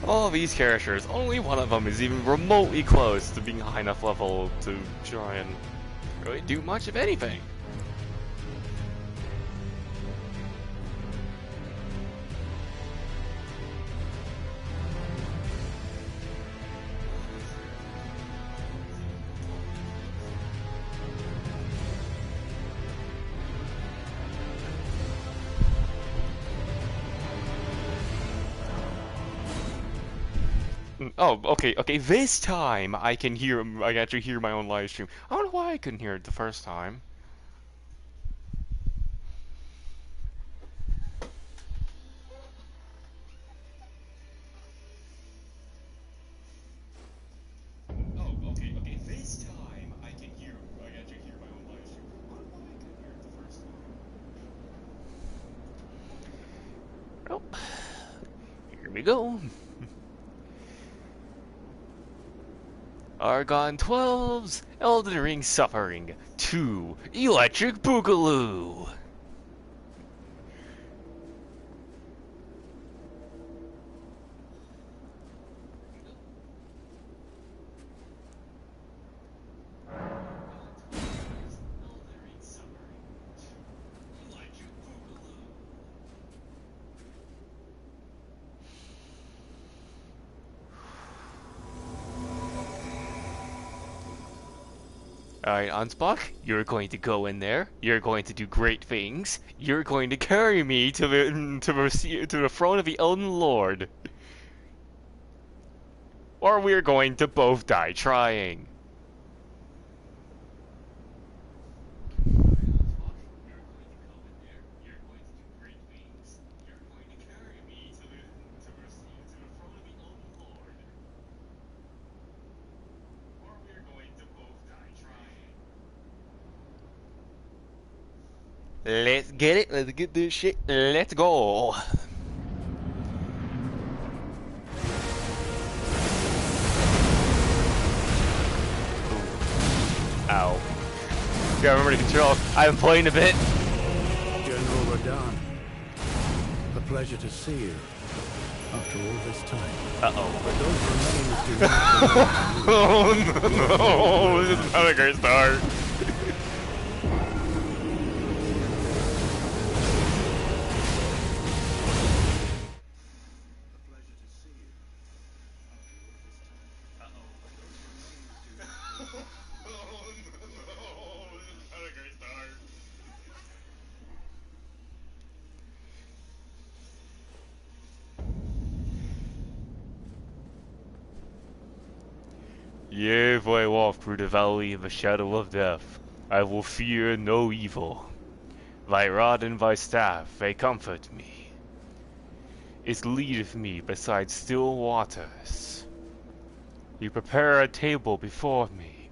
All these characters, only one of them is even remotely close to being high enough level to try and really do much of anything. Oh, okay, this time I can actually hear my own live stream. I don't know why I couldn't hear it the first time. Oh, okay, this time I can actually hear my own live stream. I don't know why I couldn't hear it the first time. Well, here we go. Argonne12's Elden Ring Suffering 2 Electric Boogaloo. Alright, Ansbach, you're going to go in there. You're going to do great things. You're going to carry me to the throne of the Elden Lord. Or we're going to both die trying. Let's get it. Let's get this shit. Let's go. Ooh. Ow. Gotta remember to control. I've been playing a bit. General Radahn, a pleasure to see you after all this time. Uh-oh. But those remains do not Oh no, this is not a great start. Yea, if I walk through the valley of the shadow of death, I will fear no evil. Thy rod and thy staff, they comfort me. It leadeth me beside still waters. You prepare a table before me.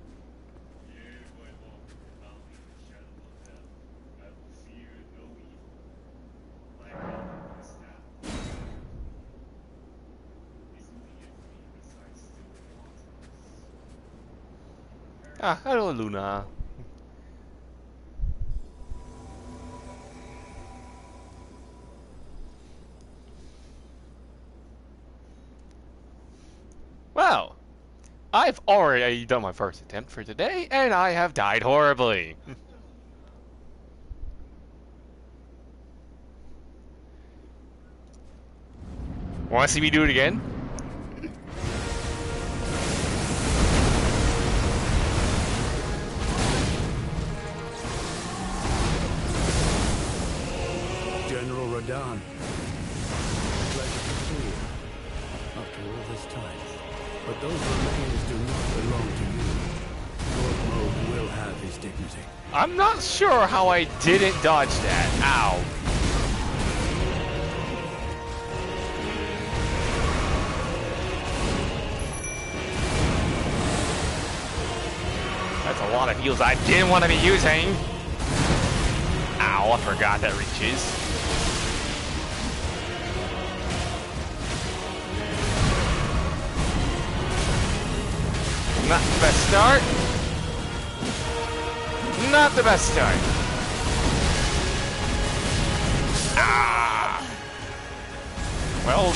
Ah, hello, Luna. Well, I've already done my first attempt for today, and I have died horribly. Want to see me do it again? General Radahn, pleasure to see you after all this time. But those remains do not belong to you. Lord Moog will have his dignity. I'm not sure how I didn't dodge that. Ow. That's a lot of heals I didn't want to be using. Ow, I forgot that reaches. Not the best start. Not the best start. Ah. Well.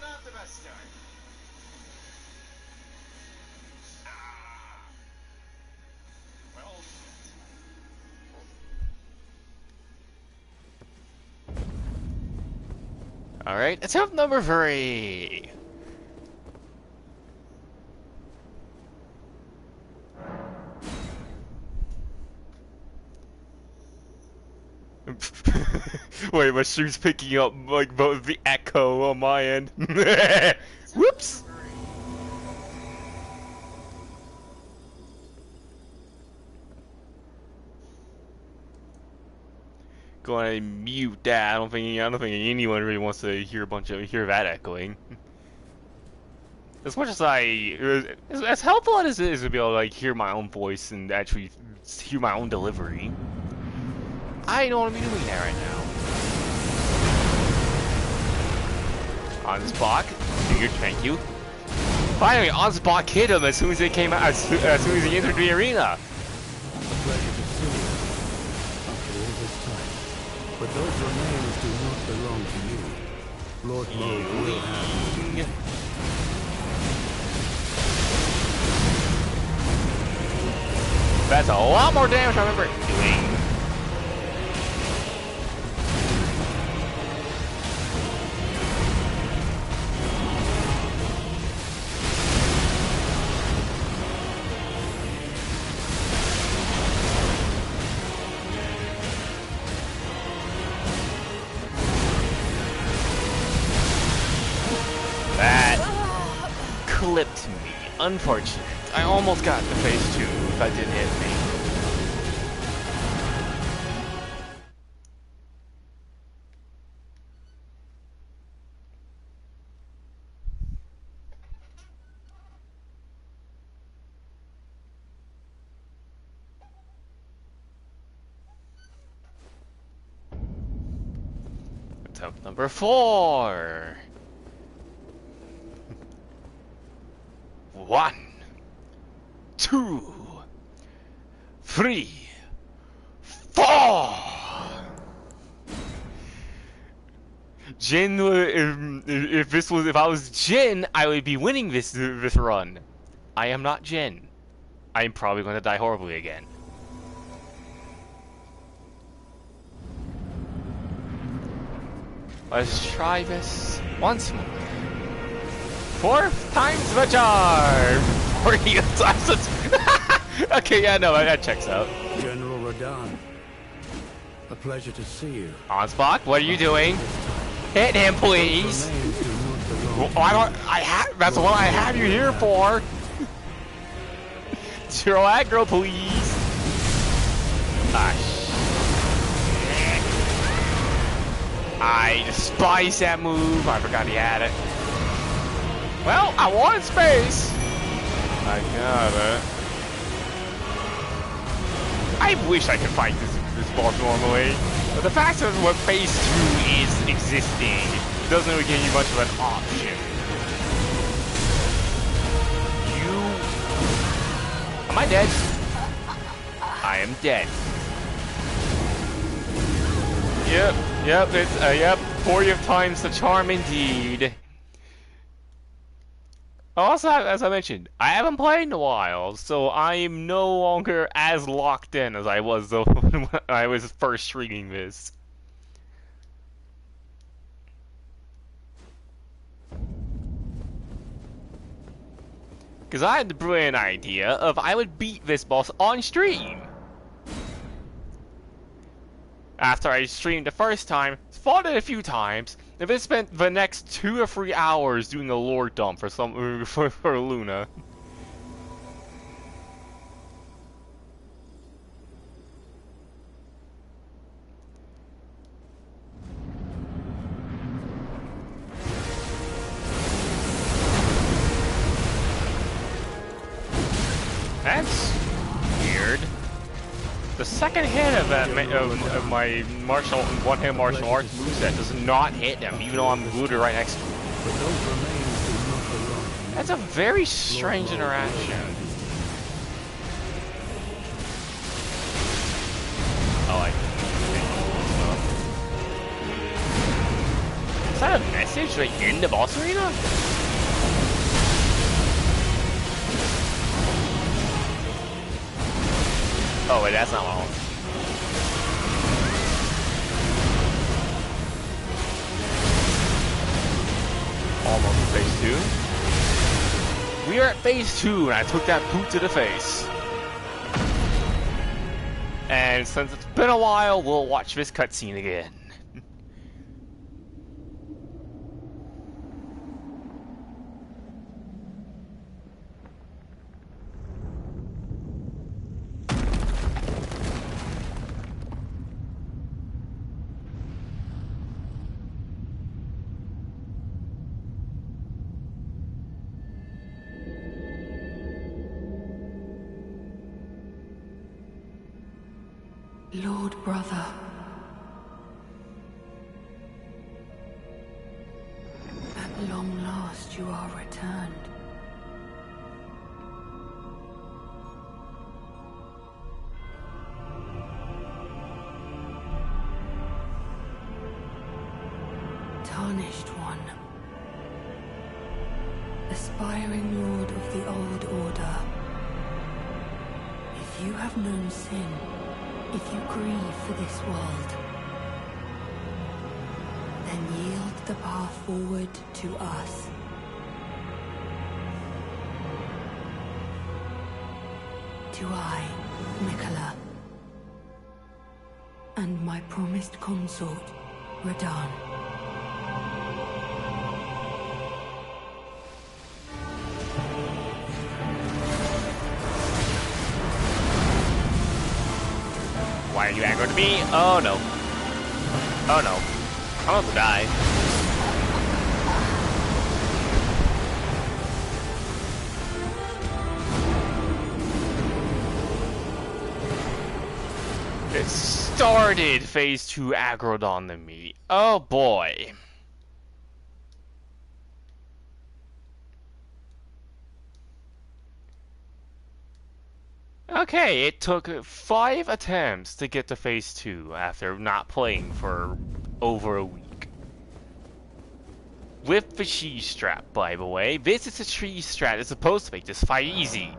Not the best start. Alright, attempt number 3. Wait, my stream's picking up like both the echo on my end. Whoops! Go ahead and mute that. I don't think anyone really wants to hear that echoing. As much as as helpful as it is to be able to like hear my own voice and actually hear my own delivery, I don't want to be doing that right now. On spot, thank you. Finally, on spot hit him as soon as they came out, as soon as he entered the arena. But those remains do not belong to you. Lord Mode will have them. That's a lot more damage I remember doing. Clipped me. Unfortunate. I almost got the phase 2 if that didn't hit me. Attempt number 4. 1, 2, 3, 4. Jin, if I was Jin, I would be winning this run. I am not Jin. I am probably going to die horribly again. Let's try this once more. 4th time's the charm! 40 times. Okay, yeah, no, that checks out. General Radahn, a pleasure to see you. Onspock, what are you doing? Hit him, please! Well, that's what I have you here for! Zero aggro, please! Ah, shit. I despise that move. I forgot he had it. Well, I wanted space. I got it. I wish I could fight this boss normally, but the fact that what phase 2 is existing doesn't really give you much of an option. Am I dead? I am dead. Yep, it's yep, 40 times the charm indeed. Also, as I mentioned, I haven't played in a while, so I am no longer as locked in as I was though when I was first streaming this. Because I had the brilliant idea of I would beat this boss on stream. After I streamed the first time, fought it a few times, and then spent the next 2 or 3 hours doing a lore dump for for Luna. That's weird. second hit of that of my one-hit martial arts moveset does not hit him, even though I'm glued right next to him. But those remains do not belong to you. That's a very strange interaction. Oh, is that a message right in the boss arena? Oh wait, that's not all. Almost phase 2. We are at phase 2, and I took that boot to the face. And since it's been a while, we'll watch this cutscene again. Lord brother, at long last you are returned. Tarnished one, aspiring lord of the old order, if you have known sin, if you grieve for this world, then yield the path forward to us. To I, Nicola, and my promised consort, Radahn. Why are you angry to me? Oh no. Oh no. I'm about to die. It started phase 2 aggroed on to me. Oh boy. Okay, it took 5 attempts to get to phase 2 after not playing for over a week. With the cheese strap, by the way. This is a cheese strap. It's supposed to make this fight easy.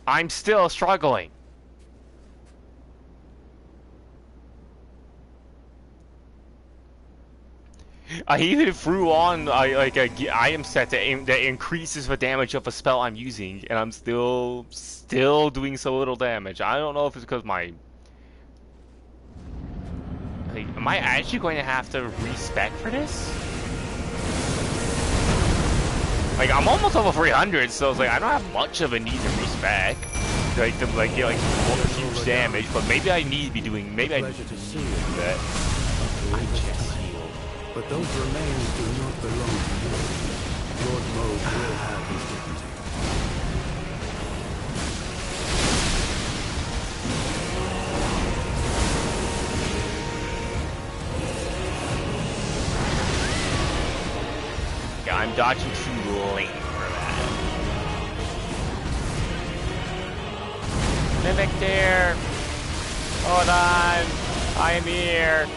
I'm still struggling. I even threw on like a item set that increases the damage of a spell I'm using, and I'm still doing so little damage. I don't know if it's because my... Like, am I actually going to have to respec for this? Like, I'm almost over 300, so it's like I don't have much of a need to respec. Like, to get like huge damage, but maybe I need to be doing. Maybe I need to do that. I just healed. But those remains do not belong to you. Lord Moog will have his dignity. Yeah, I'm dodging too late for that. Mimic there. Hold on. I am here.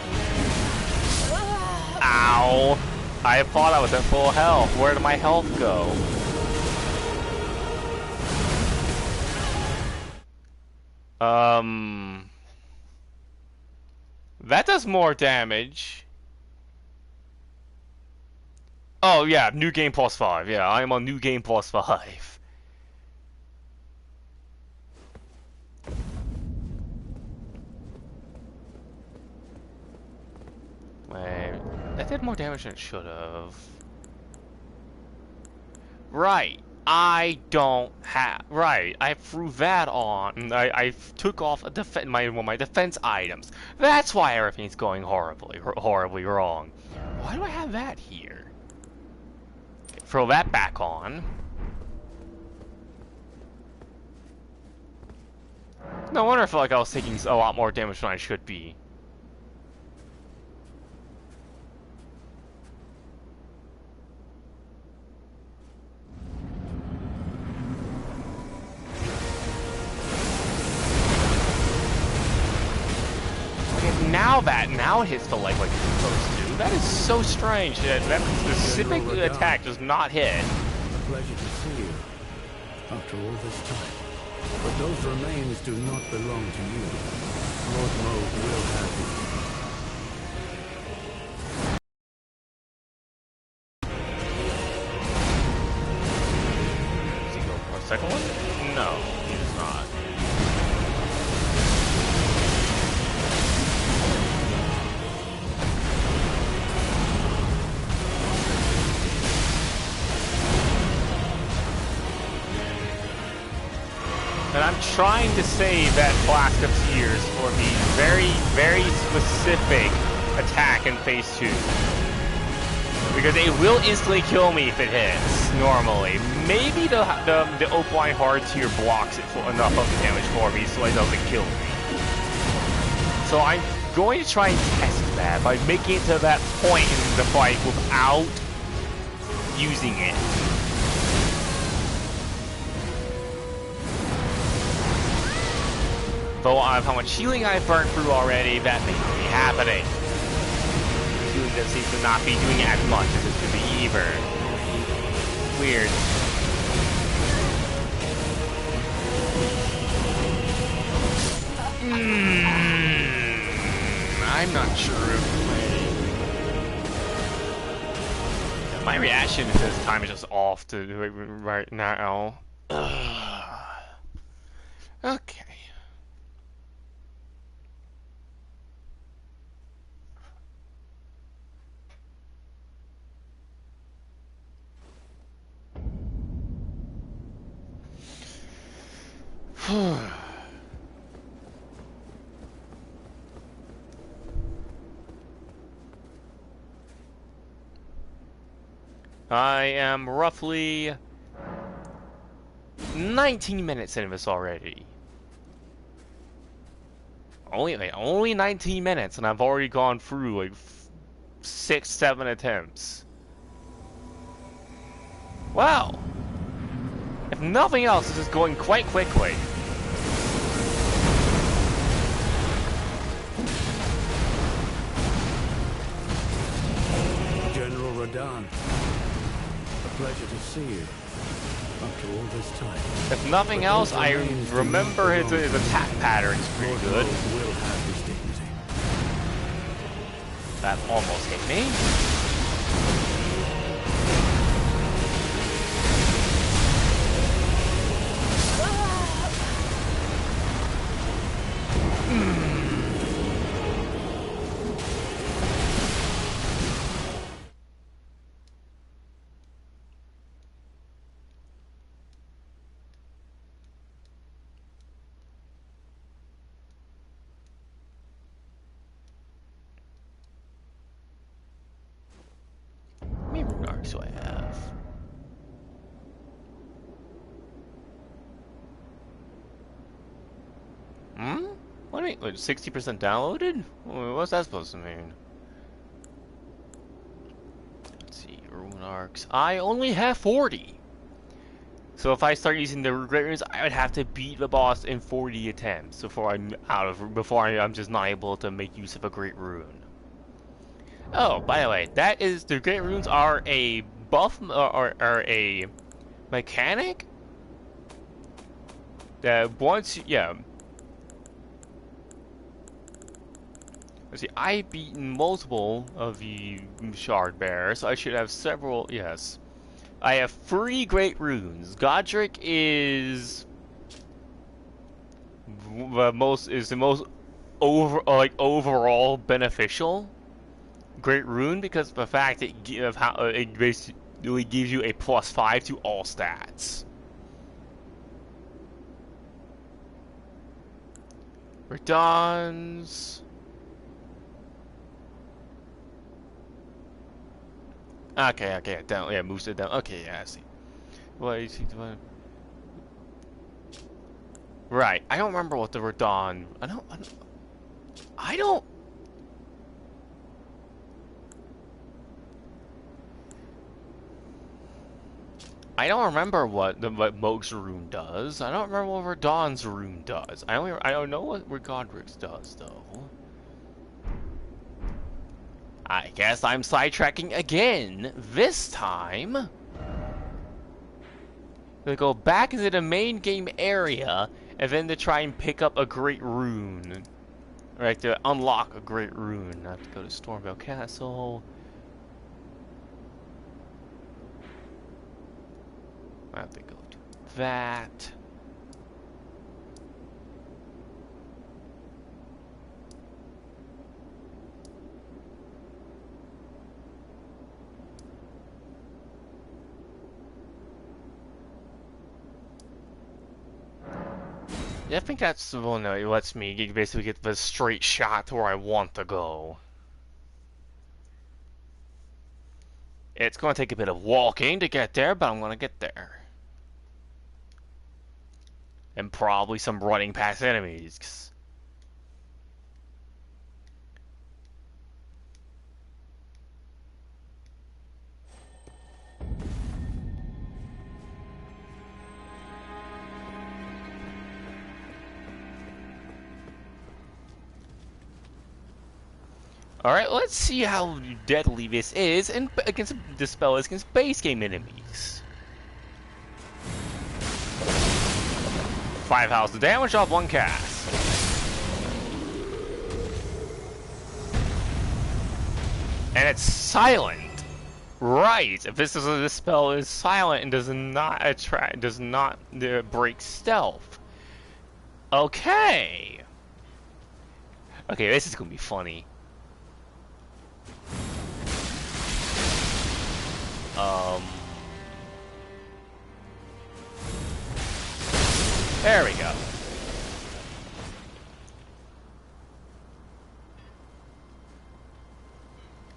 Ow! I thought I was at full health. Where did my health go? That does more damage. Oh yeah, new game plus 5. Yeah, I am on new game plus 5. Wait, that did more damage than it should have. Right, I don't have. Right, I threw that on. I took off a my defense items. That's why everything's going horribly wrong. Why do I have that here? Okay, throw that back on. No wonder I felt like I was taking a lot more damage than I should be. Okay, now it hits the leg like it's supposed to. That is so strange. That specific attack does not hit. A pleasure to see you after all this time. But those remains do not belong to you. Lord Moog will have you. Does he go for a second one? No, he does not. And I'm trying to save that Flask of Tears for the very, very specific attack in Phase 2. Because it will instantly kill me if it hits, normally. Maybe the Opaline Hard Tier blocks it for enough of the damage for me so it doesn't kill me. So I'm going to try and test that by making it to that point in the fight without using it. Though of how much healing I've burned through already, that may not be happening. Healing doesn't seem to not be doing as much as it should be either. Weird. I'm not sure. My reaction to this time is just off to do it right now. Okay. I am roughly 19 minutes into this already. Only 19 minutes, and I've already gone through like 6-7 attempts. Wow. If nothing else, this is going quite quickly. General Radahn, a pleasure to see you after all this time. If nothing else, I remember his attack patterns pretty Lord good. Moog will have his dignity. That almost hit me. How many rune arcs do I have? What do you mean? 60% downloaded? What's that supposed to mean? Let's see, rune arcs. I only have 40. So if I start using the great runes, I would have to beat the boss in 40 attempts before I'm just not able to make use of a great rune. Oh, by the way, the great runes are a buff or a mechanic that yeah. Let's see, I've beaten multiple of the shard bearers, so I should have several. Yes, I have 3 great runes. Godric is the most overall beneficial great rune because of the fact of how it basically gives you a +5 to all stats. Radahn's. Okay, down, yeah, moves it down. Okay, yeah, I see. What is he doing? Right. I don't remember what the Radon. I don't. I don't remember what Moog's rune does. I don't remember what Radon's rune does. I don't know what Godric's does though. I guess I'm sidetracking again. This time, we go back into the main game area, and then to try and pick up a great rune. Right, to unlock a great rune. I have to go to Stormvale Castle. I have to go to that. Yeah, I think that's the one that lets me basically get the straight shot to where I want to go. It's going to take a bit of walking to get there, but I'm going to get there. And probably some running past enemies. Alright, let's see how deadly this is and against the spell is against base game enemies. 5,000 damage off one cast. And it's silent. Right, if this spell is silent and does not break stealth. Okay. Okay, this is gonna be funny. There we go.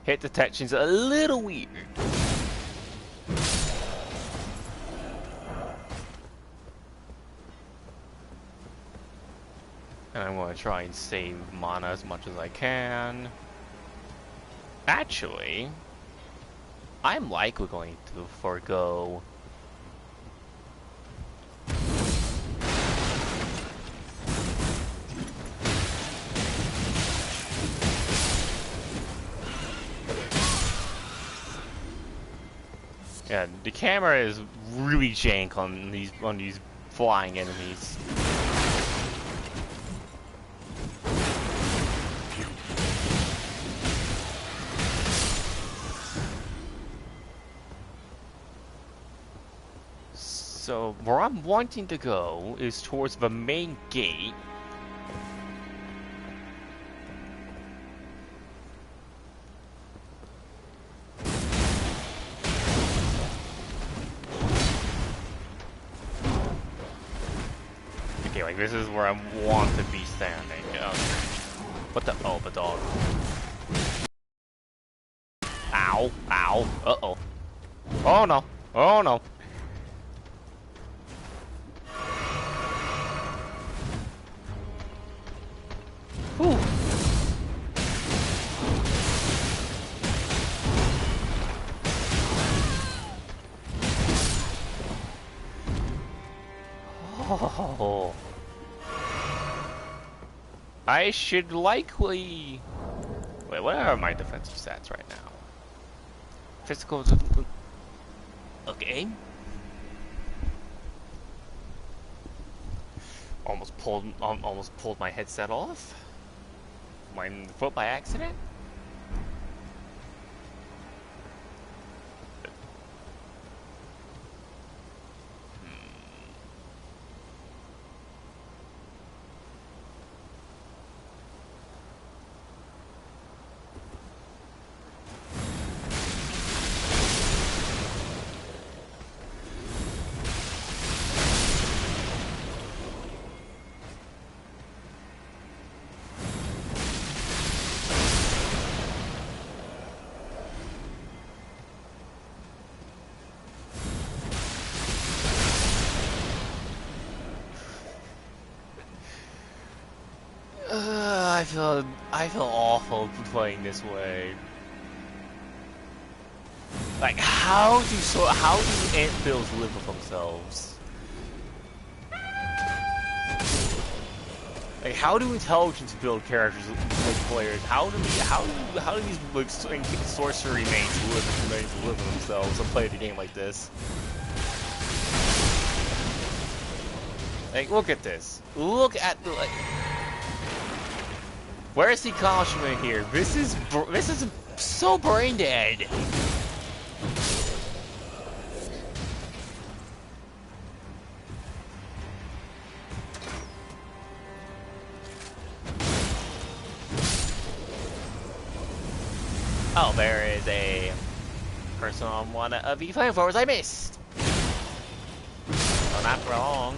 Hit detection's a little weird. And I'm going to try and save mana as much as I can. Actually, I'm likely going to forego. Yeah, the camera is really jank on these flying enemies. So where I'm wanting to go is towards the main gate. Okay, like this is where I want to be standing. What the? Oh, the dog. Ow! Ow! Uh-oh. Oh no! Oh no! Whew. Oh. I should likely... Wait, what are my defensive stats right now? Physical... Okay. Almost pulled my headset off. My foot by accident. I feel awful playing this way. Like, how do ant bills live with themselves? Like, how do intelligence build characters like players? How do these like sorcery mains live with themselves and play a game like this? Like, look at this. Look at the like. Where's the accomplishment here? This is so brain dead. Oh, there is a person on one of the flamethrowers I missed. Well, not for long.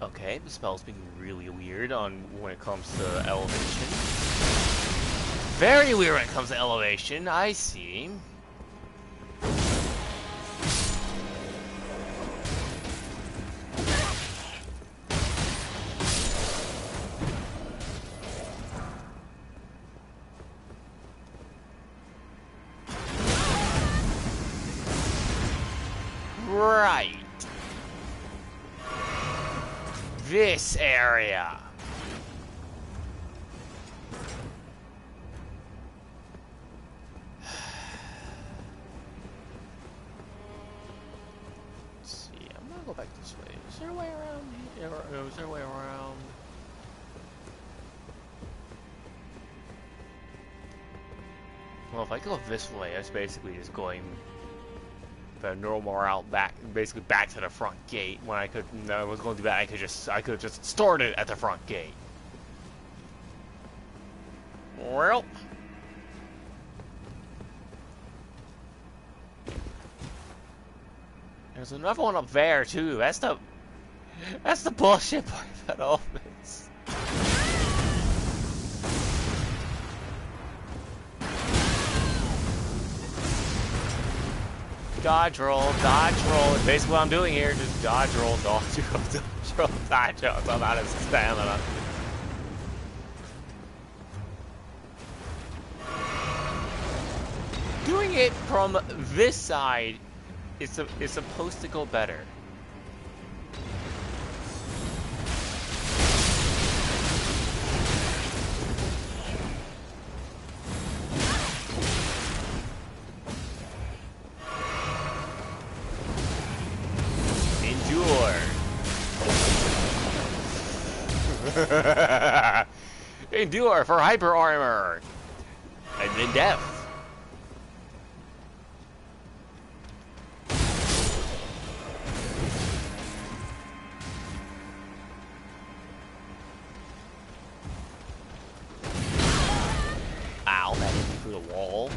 Okay, the spell's being really weird when it comes to elevation. Very weird when it comes to elevation, I see. Right. This area. Let's see, I'm gonna go back this way. Is there a way around here? No, is there a way around? Well, if I go this way, that's basically just going the normal route back, basically back to the front gate. When I was going to do that, I could have just started at the front gate. Well, there's another one up there too. That's the bullshit part about all this. Dodge roll, is basically what I'm doing here. Just dodge roll, dodge roll, dodge roll, dodge roll. So I'm out of stamina. Doing it from this side is supposed to go better. Endure for hyper armor and then death. Ow, that hit me through the wall.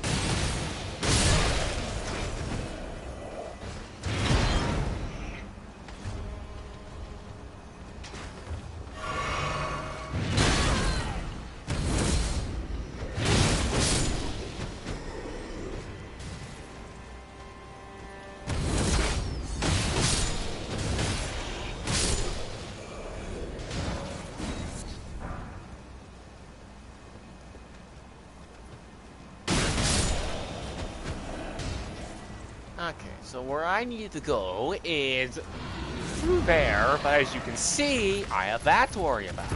Okay, so where I need to go is through there, but as you can see, I have that to worry about.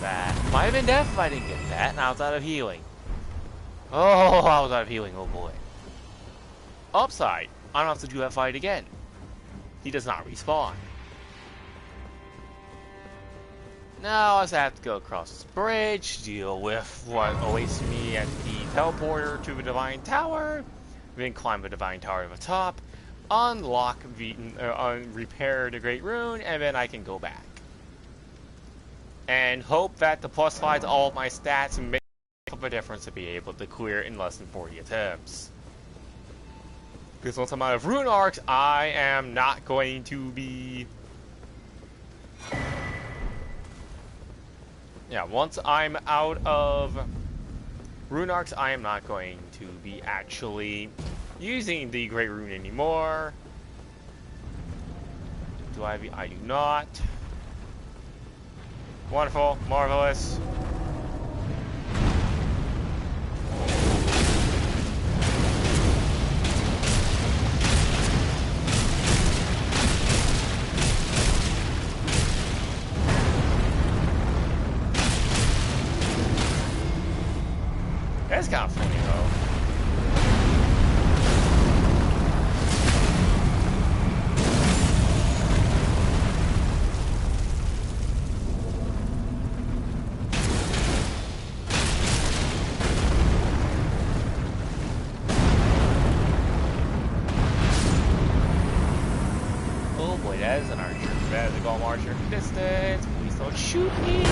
That might have been death if I didn't get that, and I was out of healing. Oh, I was out of healing, oh boy. Upside, I don't have to do that fight again. He does not respawn. Now I just have to go across this bridge, deal with what awaits me at the teleporter to the Divine Tower, then climb the Divine Tower to the top, unlock the, repair the Great Rune, and then I can go back. And hope that the plus 5 to all of my stats make up a difference to be able to clear in less than 40 attempts. Because once I'm out of Rune Arcs, I am not going to be... Yeah, once I'm out of Rune Arcs, I am not going to be actually using the Great Rune anymore. Do I do not. Wonderful, marvelous. That's kind of funny though. Oh boy, that is an archer. That is a golem archer. Distance. Please don't shoot me.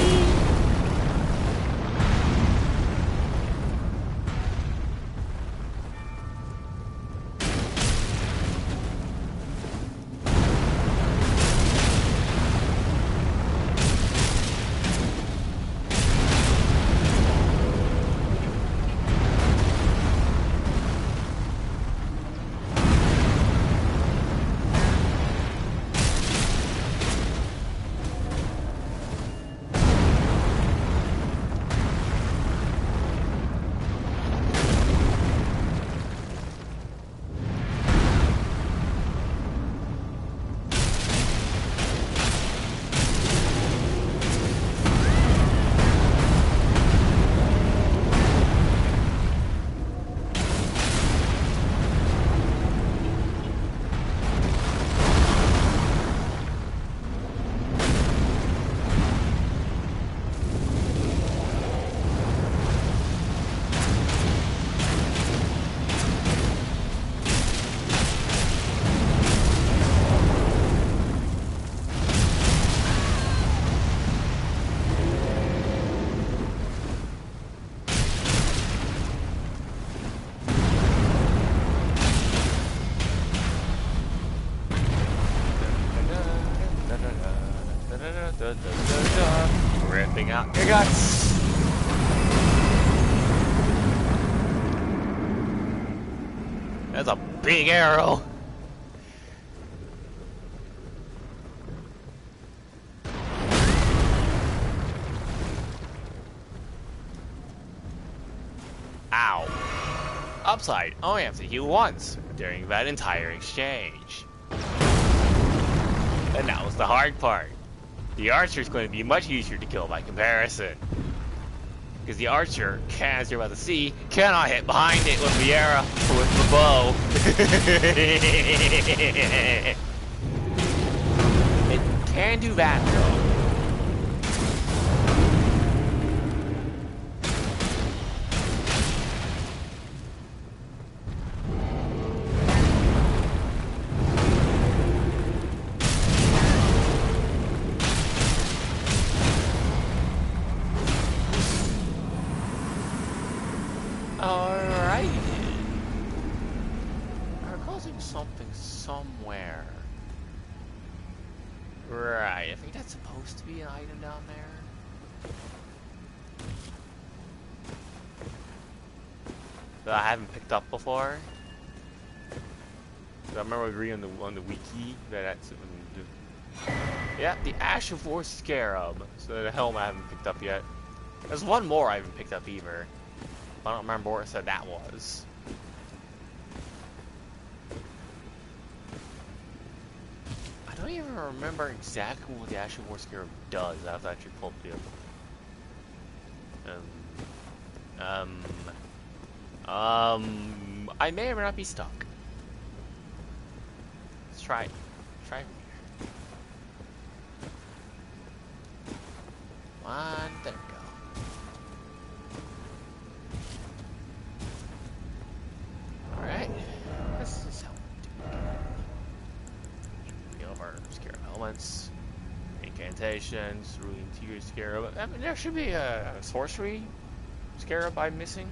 Ripping out your guts. That's a big arrow. Ow. Upside, only have to heal once during that entire exchange. And that was the hard part. The archer is going to be much easier to kill by comparison. Because the archer, as you're about to see, cannot hit behind it with the arrow, with the bow. It can do that though. Somewhere. Right, I think that's supposed to be an item down there. That I haven't picked up before. I remember agreeing on the wiki that that's yeah, the Ash of War Scarab. So the helm I haven't picked up yet. There's one more I haven't picked up either. I don't remember what it said that was. I don't don't even remember exactly what the actual War Scarab does. I have to actually pull up the I may or may not be stuck. Let's try it. Try it here. One, there we go. Alright. This is how we do it. Feel of our Scarab elements. Incantations, ruling tier Scarab. I mean, there should be a sorcery Scarab I'm missing.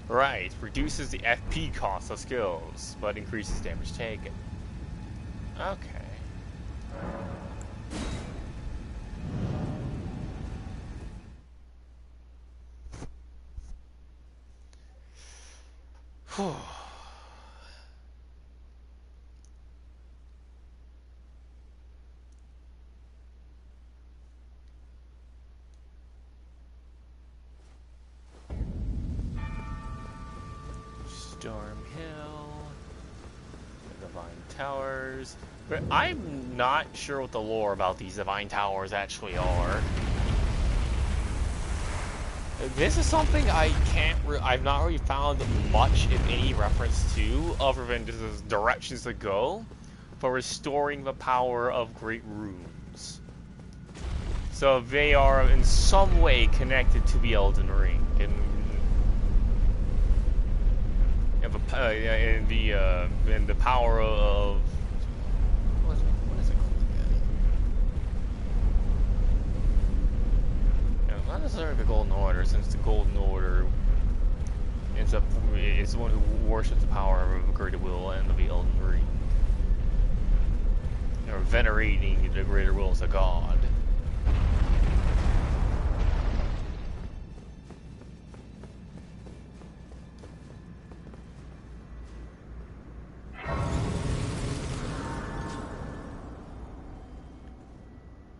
Right, reduces the FP cost of skills, but increases damage taken. Okay. Whew. Storm Hill, the Divine Towers. But I'm not sure what the lore about these Divine Towers actually are. This is something I've not really found much, if any, reference to, other than just as directions to go for restoring the power of great runes. So they are in some way connected to the Elden Ring. And the power of what is it called again? Not necessarily the Golden Order, since the Golden Order is the one who worships the power of the Greater Will and of the Elden Ring, or venerating the Greater Will as a god.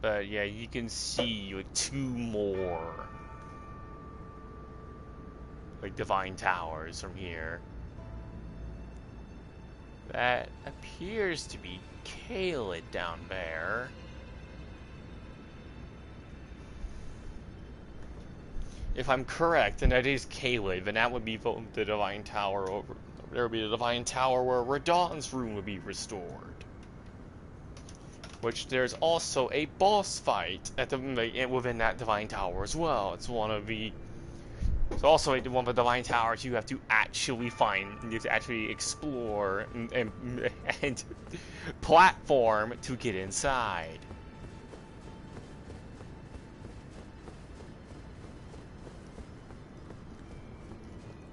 But yeah, you can see like 2 more like Divine Towers from here. That appears to be Caelid down there. If I'm correct, and that is Caelid, then that would be the Divine Tower over. There would be the Divine Tower where Radahn's rune would be restored. Which there's also a boss fight at within that Divine Tower as well. It's one of the. It's also one of the Divine Towers you have to actually find. You have to actually explore and platform to get inside.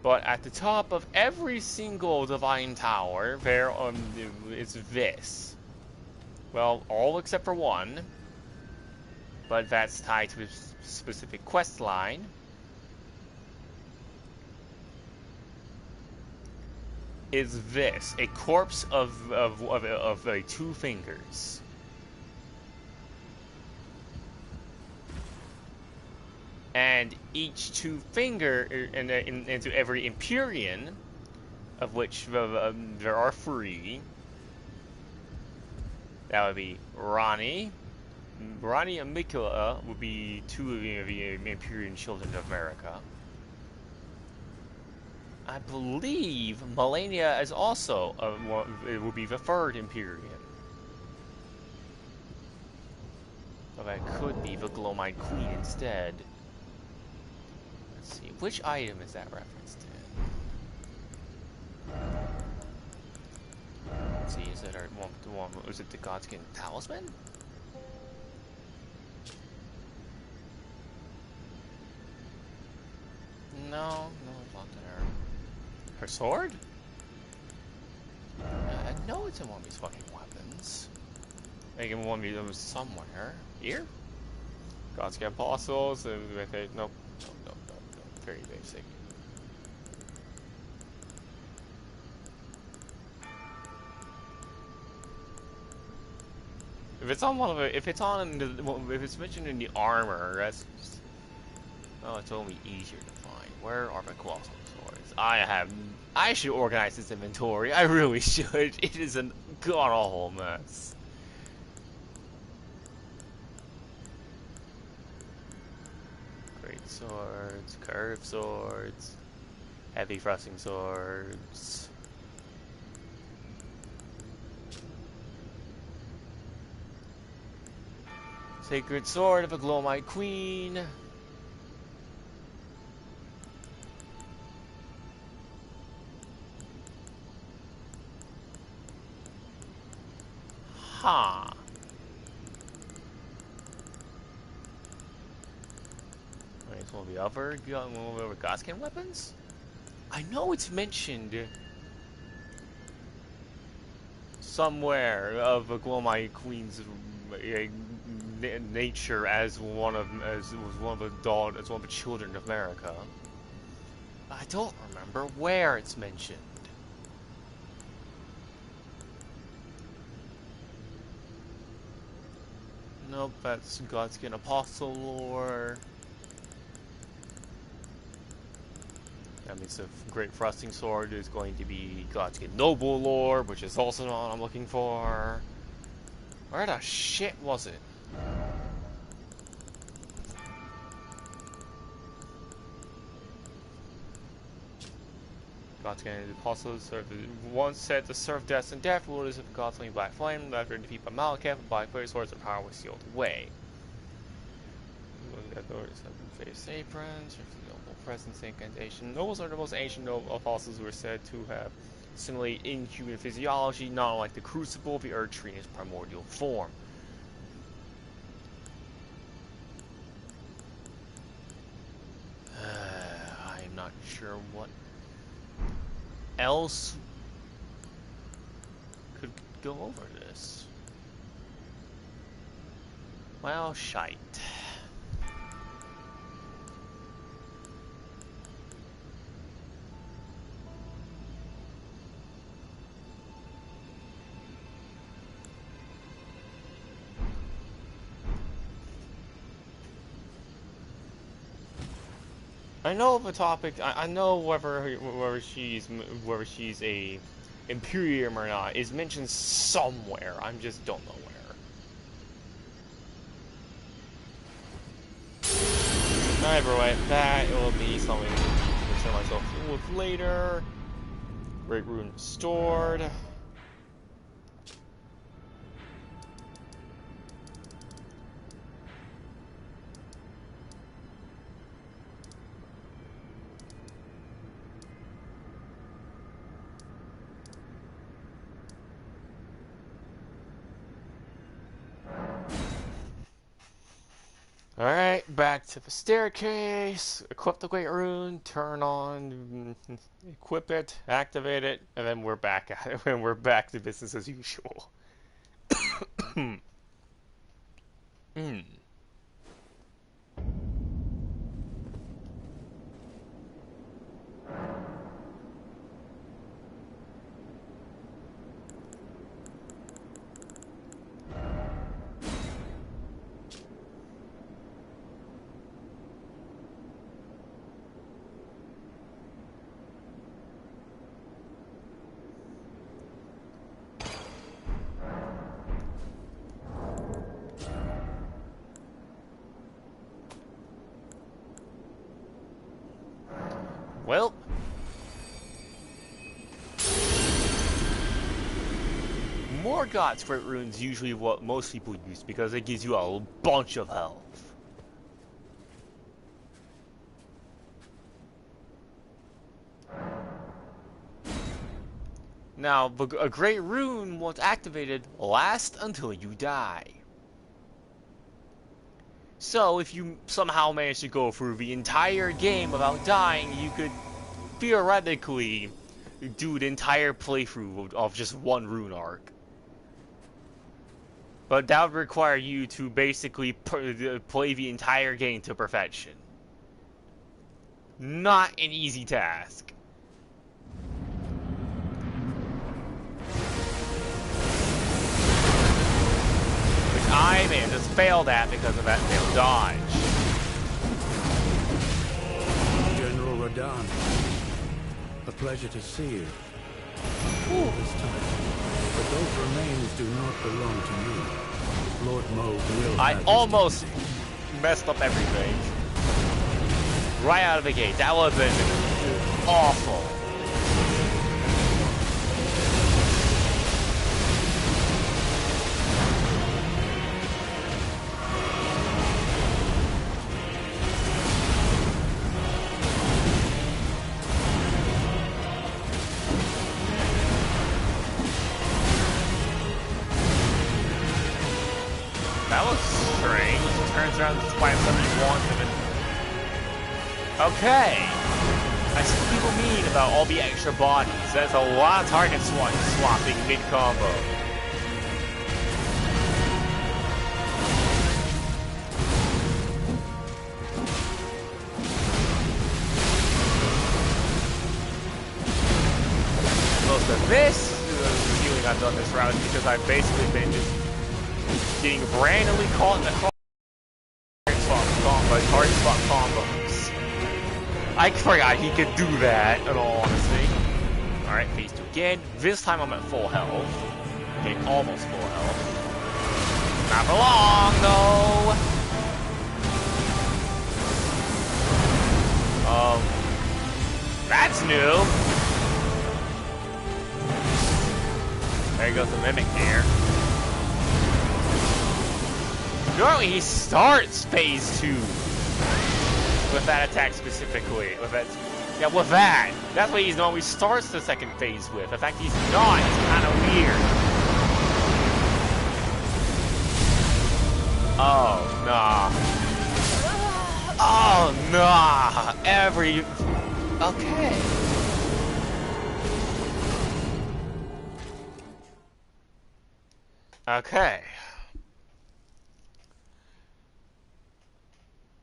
But at the top of every single Divine Tower, there is this. Well, all except for one, but that's tied to a specific quest line. Is this a corpse of 2 fingers? And each 2 finger into every Empyrean, of which there are 3. That would be Ronnie. Ronnie and Mikula would be 2 of the Empyrean Children of America. I believe Melania is also it would be the 3rd Empyrean. Or that could be the Glowmine Queen instead. Let's see, which item is that referenced to? Let's see, is it is it the Godskin Talisman? No, it's not there. Her sword? I know it's in one of these fucking weapons. I think in one of them somewhere. Here? Godskin Apostles, nope. Very basic. If it's on one of the, if it's mentioned in the armor, that's just, well, it's only easier to find. Where are the colossal swords? I have I should organize this inventory. I really should. It is a god-awful mess. Great swords, curved swords, heavy thrusting swords. Sacred sword of a Glowmite queen. Huh. Alright, so the other Godskin weapons? I know it's mentioned somewhere of a Glowmite Queen's nature as one of the children of America. I don't remember where it's mentioned. Nope, that's Godskin Apostle lore. That means the Great Thrusting Sword is going to be Godskin Noble lore, which is also not what I'm looking for. Where the shit was it? Godskin Apostles served once said to serve death and death, rulers of the Godskin Black Flame, after defeat by Malekith, and Black Fairy Swords of power was sealed away. Face aprons, noble presence, incantation. Nobles are the most ancient noble apostles who are said to have similarly inhuman physiology, not unlike the Crucible, the Earth Tree in its primordial form. I'm not sure what else could go over this. Well, shite. I know of a topic. I know whether she's a Imperium or not is mentioned somewhere. I just don't know where. Either way, that will be something to concern myself with later. Great rune stored. Alright, back to the staircase, equip the Great Rune, turn on, equip it, activate it, and then we're back at it, and we're back to business as usual. Well, Morgoth's Great Rune's usually what most people use because it gives you a bunch of health. Now, a Great Rune, once activated, lasts until you die. So, if you somehow manage to go through the entire game without dying, you could theoretically do the entire playthrough of just one rune arc. But that would require you to basically play the entire game to perfection. Not an easy task. I man just failed at because of that failed dodge. General Radahn, A pleasure to see you. After all this time. But those remains do not belong to you. Lord Mo will I have almost messed up everything. Right out of the gate. That would have been awful. That was strange. He turns around and finds something he wants and then... Okay. I see what people mean about all the extra bodies. That's a lot of target swapping mid-combo. Most of this, the feeling I've done this route is because I've basically been just getting randomly caught in the target swap combos. I forgot he could do that, in all honesty. Alright, phase 2 again. This time I'm at full health. Okay, almost full health. Not for long, though! That's new! There goes the Mimic here. Normally he starts phase 2 with that attack specifically. With that, yeah, with that. That's what he normally starts the second phase with. In fact, he's not. It's kind of weird. Oh, nah. Oh, nah. Okay. Okay.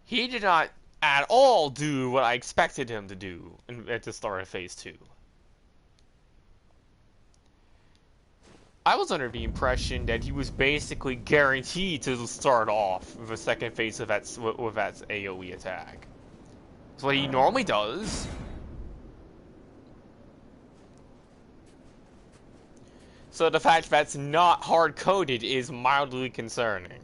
He did not at all do what I expected him to do at the start of phase 2. I was under the impression that he was basically guaranteed to start off with a second phase of that AoE attack. That's what he normally does. So the fact that's not hard-coded is mildly concerning.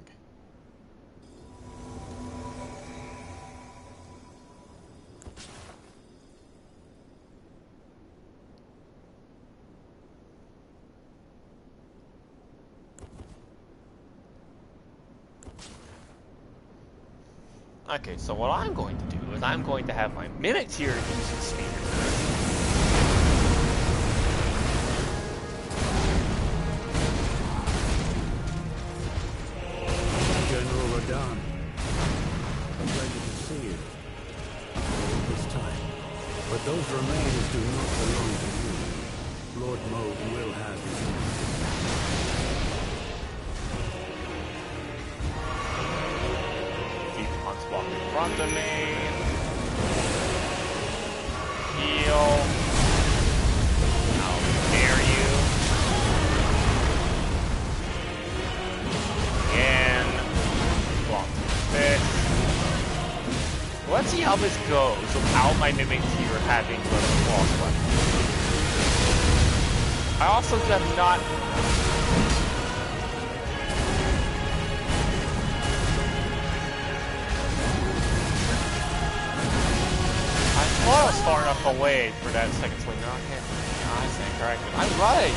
Okay, so what I'm going to do is I'm going to have my Mimic here use the spear. General Argonne, a pleasure to see you. After all this time. But those remains do not belong to you. Lord Mo will have his own. Walk in front of me. Heal. I'll dare you. Again. Block this. Let's see how this goes without my Mimic here having the boss weapon. I also have not... I thought I was far enough away for that second swing. No, I can't. No, I stand corrected. I'm right.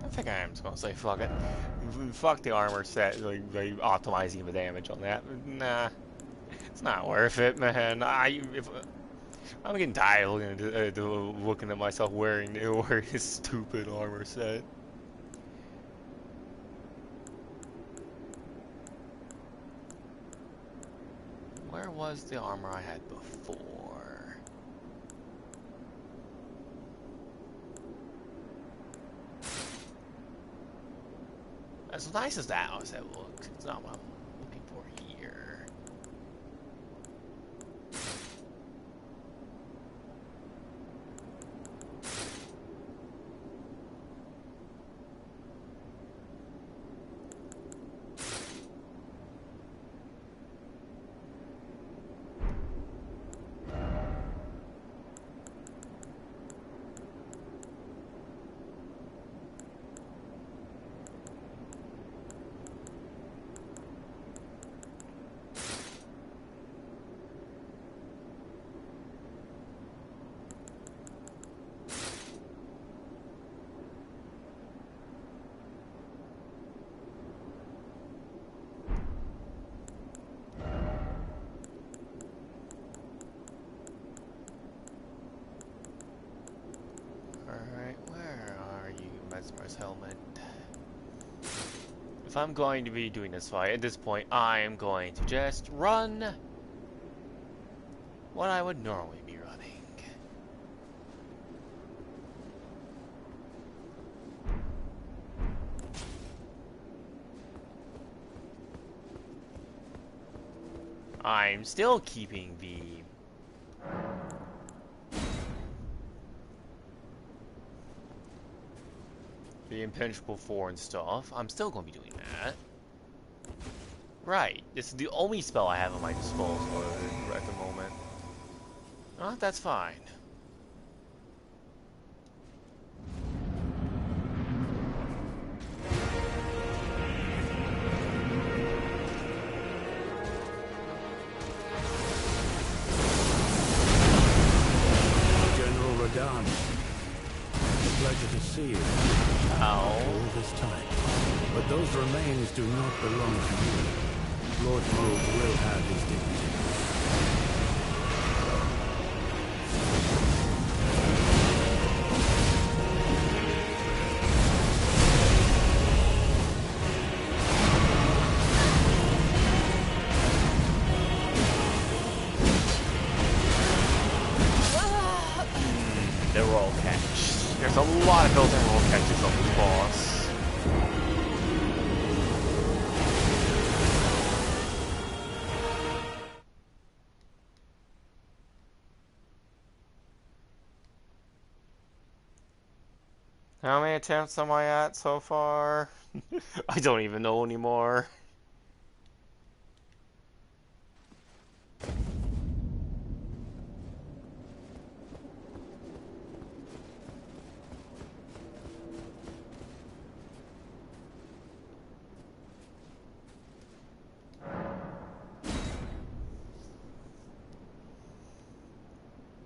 I think I am just gonna say fuck it. Fuck the armor set, like optimizing the damage on that. Nah, it's not worth it, man. I'm getting tired looking at myself wearing this stupid armor set. Where was the armor I had before? As nice as that house looks, it's not what I'm looking for here. Helmet. If I'm going to be doing this fight, at this point, I am going to just run what I would normally be running. I'm still keeping the impenetrable 4 and stuff. I'm still going to be doing that. Right. This is the only spell I have at my disposal at the moment. That's fine. General Radahn. It's a pleasure to see you. All this time. But those remains do not belong to you. Lord Moog will have his dignity. The roll catch. There's a lot of built-in roll catches on this boss. How many attempts am I at so far? I don't even know anymore.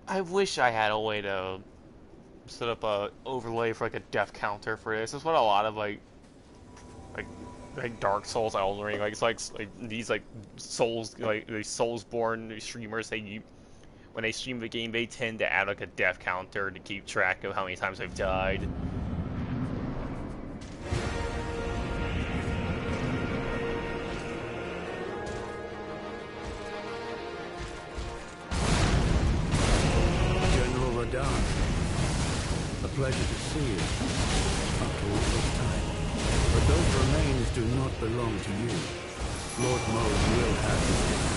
I wish I had a way to set up a overlay for like a death counter for this. That's what a lot of like Dark Souls, Elden Ring, like it's like these like Souls, like the Soulsborne streamers, when they stream the game, they tend to add like a death counter to keep track of how many times they've died. A pleasure to see you after all this time. But those remains do not belong to you. Lord Moog will have his dignity.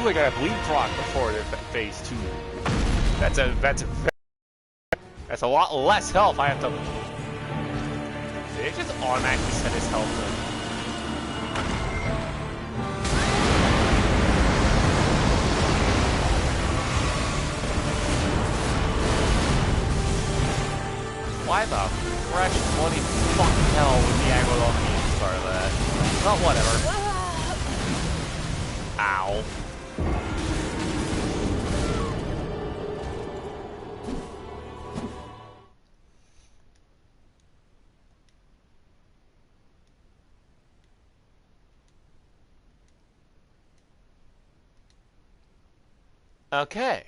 I got a bleed proc before the phase 2. That's a lot less health I have to. Did it just automatically set his health to? Why the fresh bloody fucking hell would the Argonne12's start of that? Well, whatever. Ow. Okay.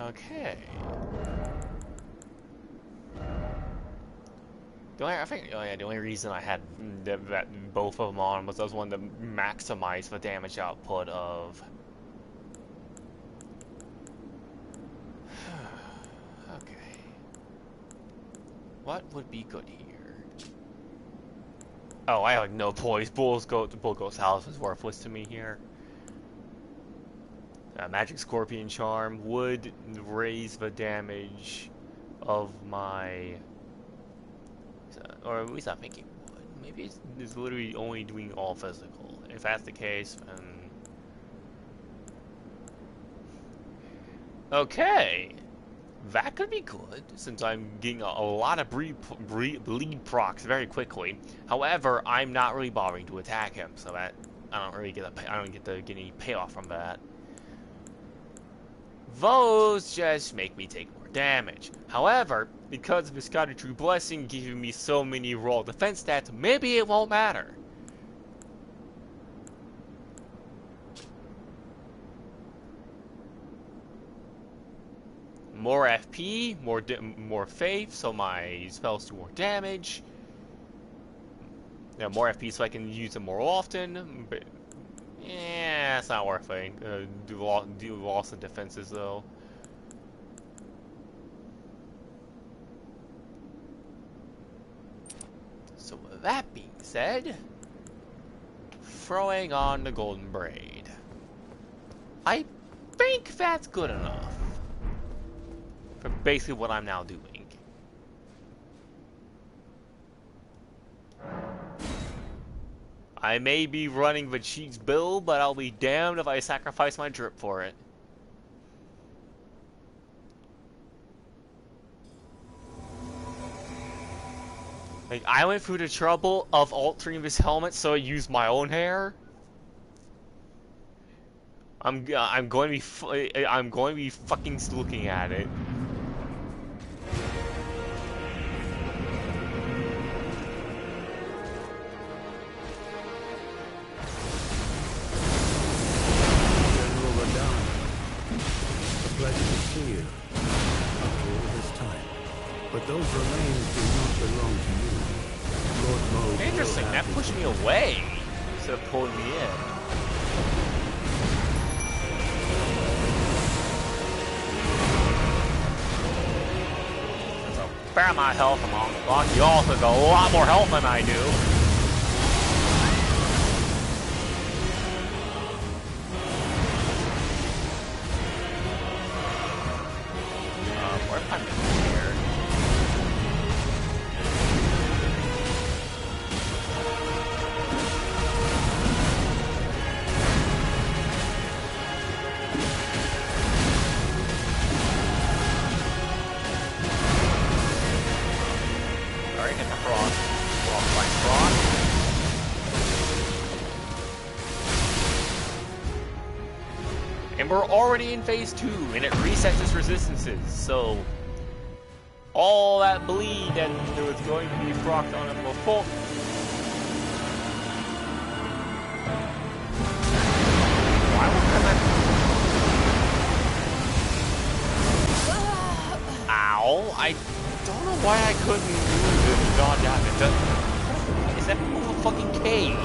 Okay. I think the only reason I had both of them on was I was wanting to maximize the damage output of. Okay. What would be good here? Oh, I have no poise. Bullgo's house is worthless to me here. Magic Scorpion Charm would raise the damage of my. Or at least I'm thinking it would. Maybe it's literally only doing all physical. If that's the case, then. Okay! That could be good, since I'm getting a lot of bleed procs very quickly. However, I'm not really bothering to attack him, so that I don't really get get any payoff from that. Those just make me take more damage. However, because of his True Blessing giving me so many raw defense stats, maybe it won't matter. More FP, more faith, so my spells do more damage. Yeah, more FP so I can use them more often. But yeah, it's not worth it. Do loss of defenses though. So with that being said, throwing on the golden braid. I think that's good enough for basically what I'm now doing. I may be running the cheats build, but I'll be damned if I sacrifice my drip for it. Like, I went through the trouble of altering this helmet so I used my own hair. I'm going to be fucking looking at it. General Radahn, a pleasure to see you after all this time. But those remains do not belong to you. Lord Mo. Interesting, that pushed me away instead of pulling me in. Fair amount of health among the you also have a lot more health than I do. What if I'm here? And we're already in phase 2, and it resets its resistances, so all that bleed that was going to be procced on him before. Why would I? Ow! I don't know why I couldn't move and dodge out of it. Is that move a fucking cage?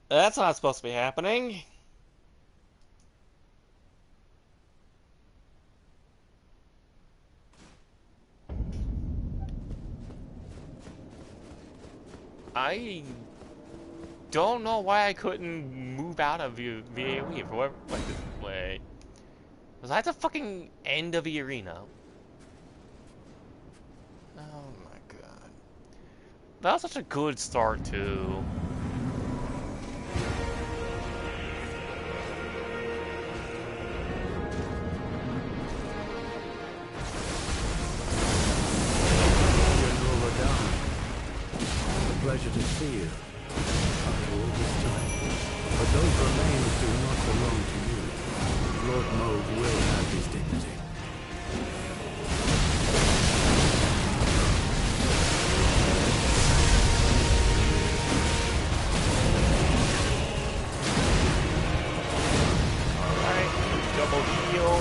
That's not supposed to be happening. I don't know why I couldn't move out of the AoE for whatever, like this way. Was that the fucking end of the arena? Oh my god. That was such a good start too. Pleasure to see you after all this time. But those remains do not belong to you. Lord Moog will have his dignity. Alright, double heal.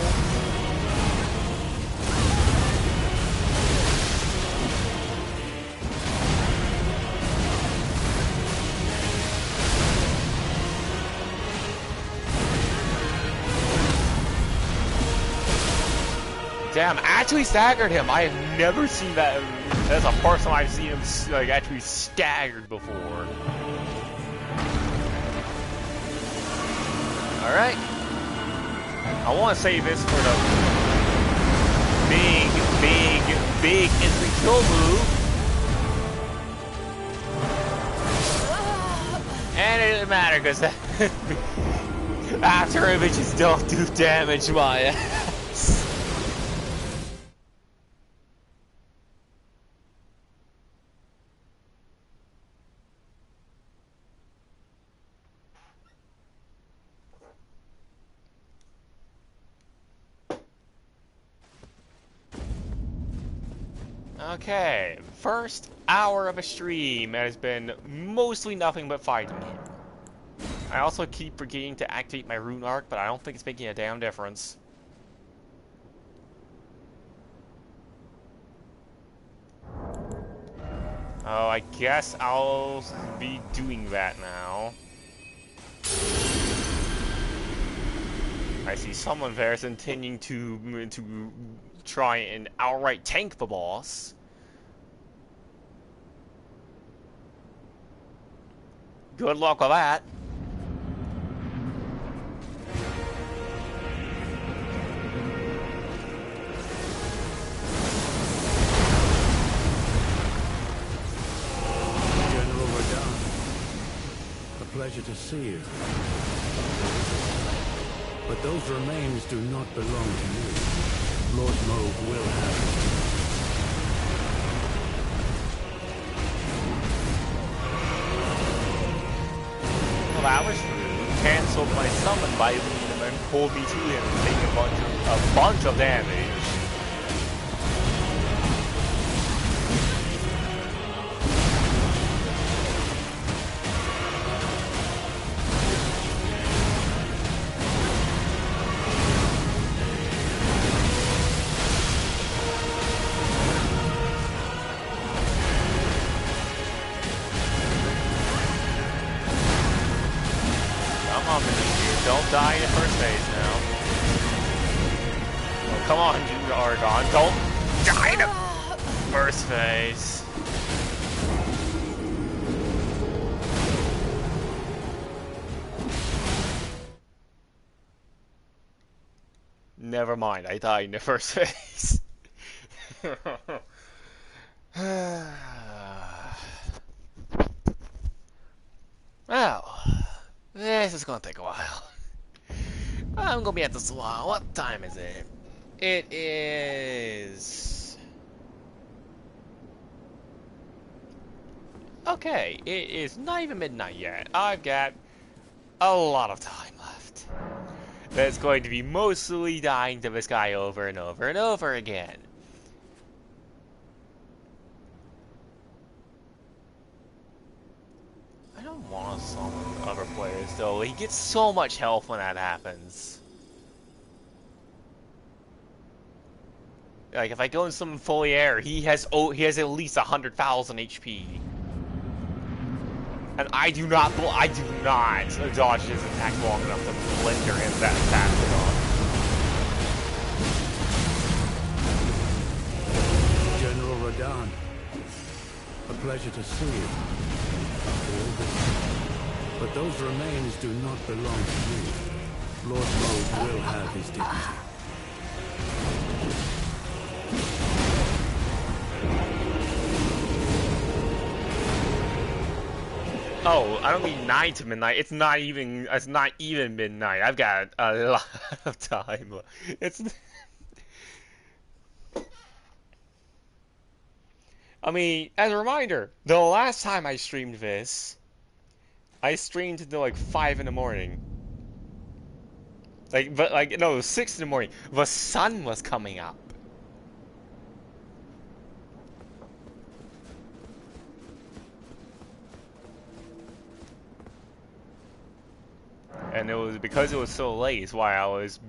Damn, actually staggered him. I have never seen that. That's the first time I've seen him like actually staggered before. All right. I want to save this for the big instant kill move. And it didn't matter because after images don't do damage, my ass. Okay, first hour of a stream has been mostly nothing but fighting him. I also keep forgetting to activate my rune arc, but I don't think it's making a damn difference. Oh, I guess I'll be doing that now. I see someone there is intending to try and outright tank the boss. Good luck with that. General Radahn, a pleasure to see you. But those remains do not belong to you. Lord Moog will have it. Well, that was rude. Cancelled my summon by leaving him and pulled me to him and take a bunch of damage. Don't die in the first phase now. Oh, come on, Argonne. Don't die in the first phase. Never mind, I died in the first phase. Well, this is gonna take a while. I'm gonna be at this a while. What time is it? It is... Okay, it is not even midnight yet. I've got a lot of time left. That's going to be mostly dying to this guy over and over and over again. I don't want to summon other players though. He gets so much health when that happens. Like if I go in summon Foliaire, he has at least 100,000 HP. And I do not dodge his attack long enough to blender him that fast enough. General Radahn, a pleasure to see you. this. But those remains do not belong to you. Lord Mold will have his dignity. Oh, I don't mean 9 to midnight. It's not even midnight. I've got a lot of time. I mean, as a reminder, the last time I streamed this, I streamed until like 5 in the morning. No, it was 6 in the morning. The sun was coming up. And it was because it was so late, is why I was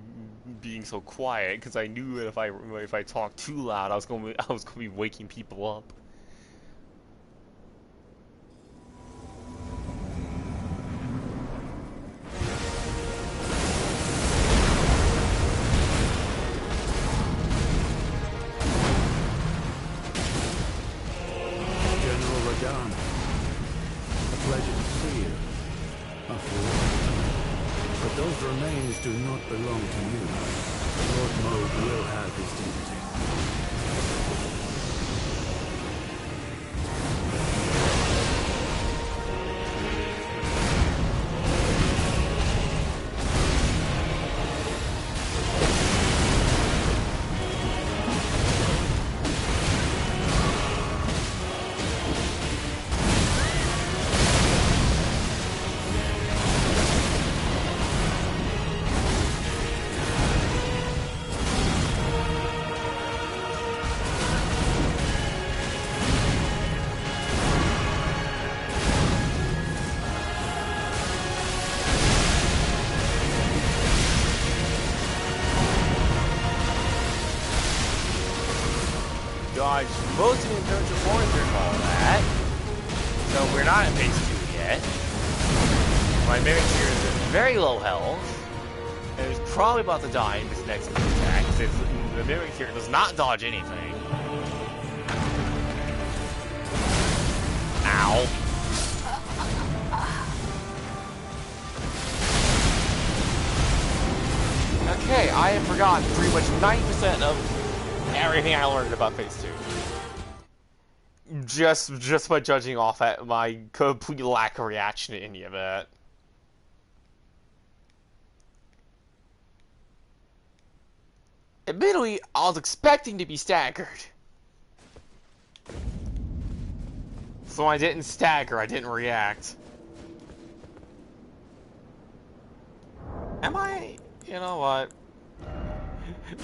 being so quiet, because I knew that if I talked too loud, I was gonna be waking people up. General Radahn, a pleasure to see you. After all. But those remains do not belong to you. Lord Mold will have his dignity. Dodged most of the intellectual forms and all that. So we're not at phase 2 yet. My mimic here is at very low health. And is probably about to die in this next attack, since the mimic here does not dodge anything. Ow. Okay, I have forgotten pretty much 90% of everything I learned about phase 2. Just by judging off at my complete lack of reaction to any of it. Admittedly, I was expecting to be staggered. So I didn't stagger, I didn't react. Am I? You know what?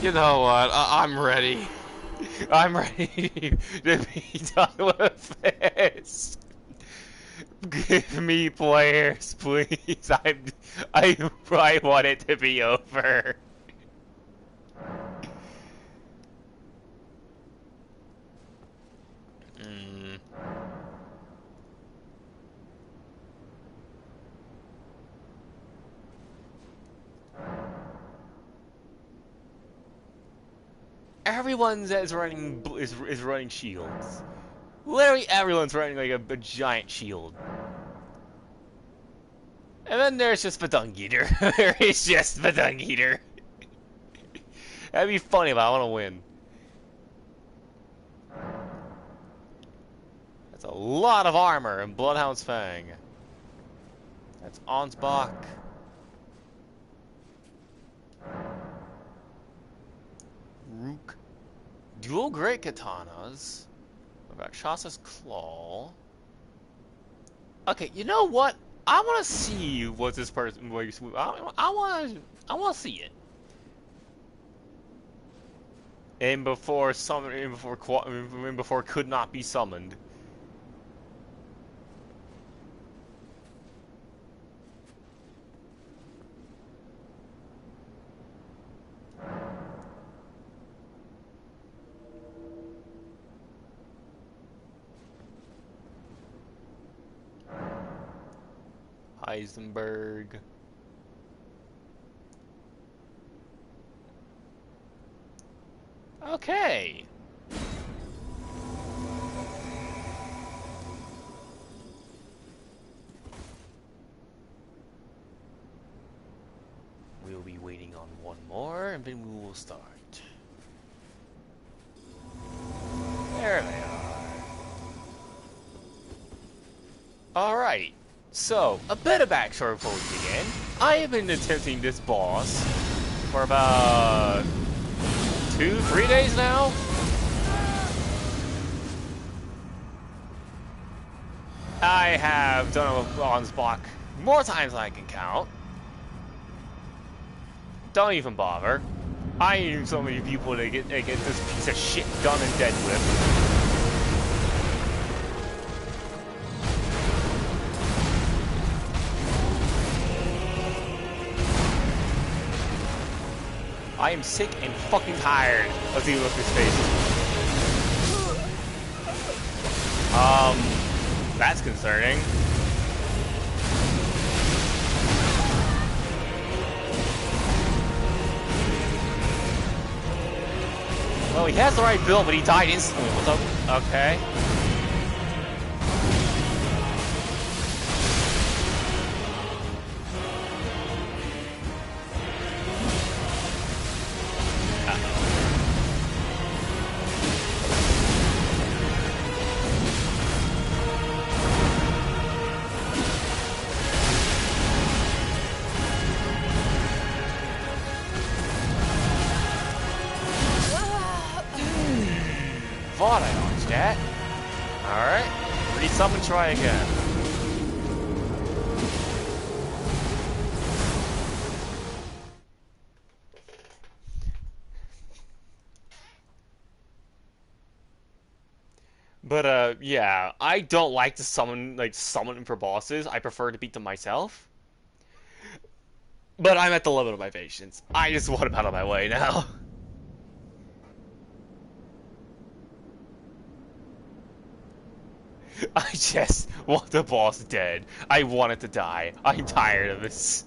You know what? I'm ready. I'm ready to be done with this. Give me players, please. I want it to be over. Everyone that is running is running shields. Literally everyone's running like a giant shield. And then there's just the Dung Eater. There is just the Dung Eater. That'd be funny, but I want to win. That's a lot of armor in Bloodhound's Fang. That's Ansbach. Rook. Dual Great Katanas. We've got Shasa's Claw. Okay, you know what? I want to see what this person. I want to see it. And before summon, and before could not be summoned. Heisenberg. Okay. waiting on one more, and then we will start. There they are. Alright, so, a bit of backstory before we begin. I have been attempting this boss for about 2-3 days now. I have done a bronze block more times than I can count. Don't even bother. I need so many people to get this piece of shit done and dead with. I am sick and fucking tired of dealing with this face. That's concerning. Well, he has the right build, but he died instantly. What's up? Okay. Thought I dodged that. Alright. Resummon, try again. But, yeah. I don't like to summon them for bosses. I prefer to beat them myself. But I'm at the limit of my patience. I just want them out of my way now. I just want the boss dead. I want it to die. I'm tired of this.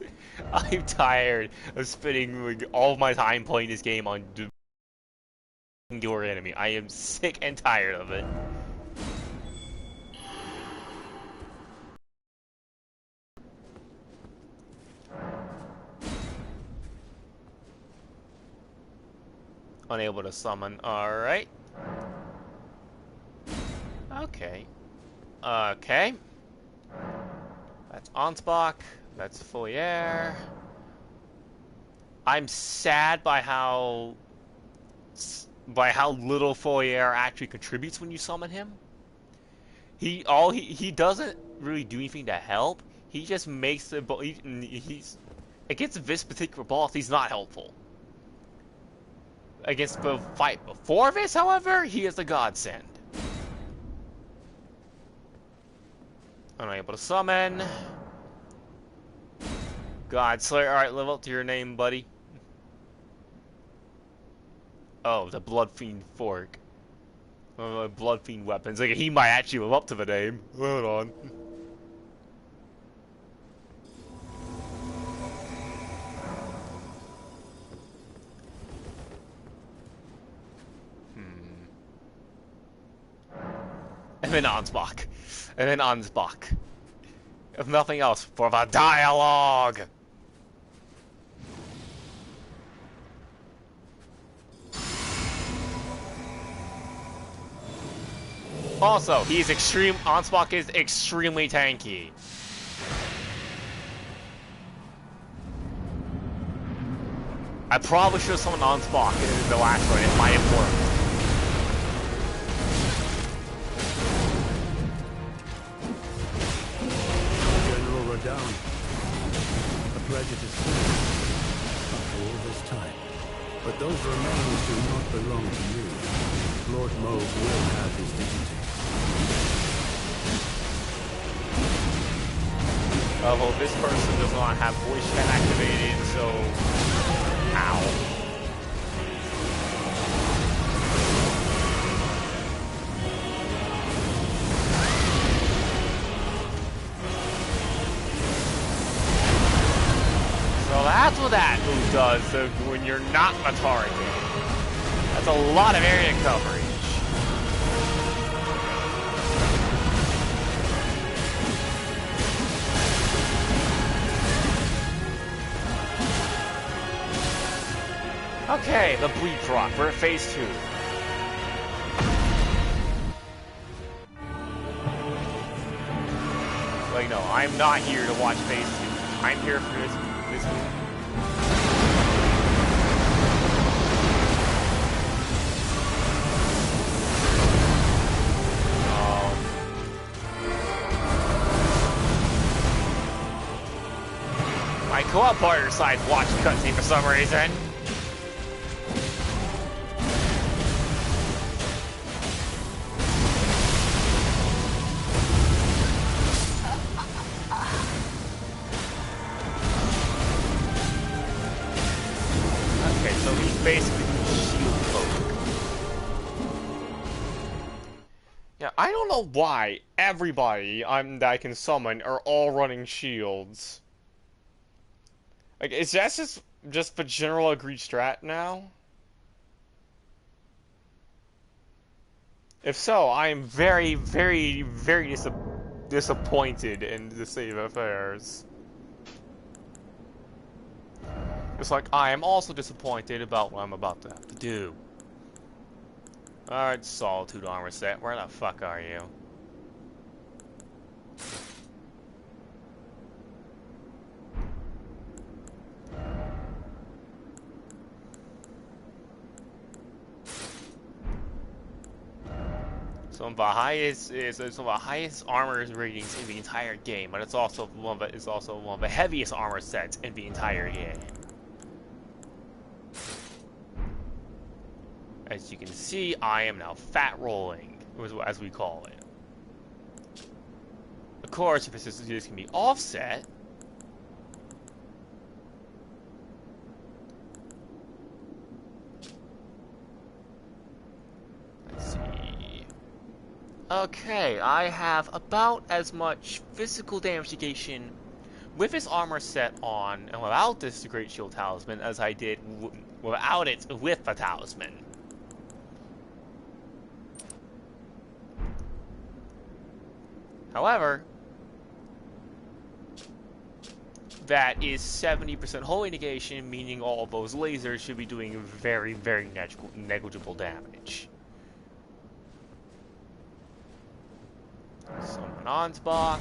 I'm tired of spending like, all of my time playing this game on your enemy. I am sick and tired of it. Unable to summon. Alright. Okay. Okay. That's Ansbach. That's Foyer. I'm sad by how little Foyer actually contributes when you summon him. He doesn't really do anything to help. He just makes the he's against this particular boss. He's not helpful. Against the fight before this, however, he is a godsend. Unable to summon. God Slayer, alright, live up to your name, buddy. Oh, the Blood Fiend Fork. Blood Fiend weapons. Like, he might actually live up to the name. Hold on. And then Ansbach. And then Ansbach. If nothing else, for the dialogue! Also, Ansbach is extremely tanky. I probably should have summoned Ansbach in the last one. It might have worked. Down. A pleasure to see you after all this time. But those remains do not belong to you. Lord Moog will have his dignity. Well, this person does not have voice chat activated, so... Ow. That's what that move does when you're not a target. That's a lot of area coverage. Okay, the bleed rock. We're at phase 2. Like, no, I'm not here to watch phase 2. I'm here for this movie. My co-op partner decides to watch the cutscene for some reason. Okay, so he's basically shield folk. Yeah, I don't know why everybody that I can summon are all running shields. Like, is that just the general agreed strat now? If so, I am very, very, very disappointed in the state of affairs. It's like, I am also disappointed about what I'm about to have to do. Alright, Solitude armor set, where the fuck are you? Some of the highest armor ratings in the entire game, but it's also one of the heaviest armor sets in the entire game. As you can see, I am now fat rolling, as we call it. Of course, if this can be offset. Let's see. Okay, I have about as much physical damage negation with this armor set on and without this Great Shield Talisman as I did without it with the talisman. However, that is 70% holy negation, meaning all of those lasers should be doing very, very negligible damage. Summon Ansbach.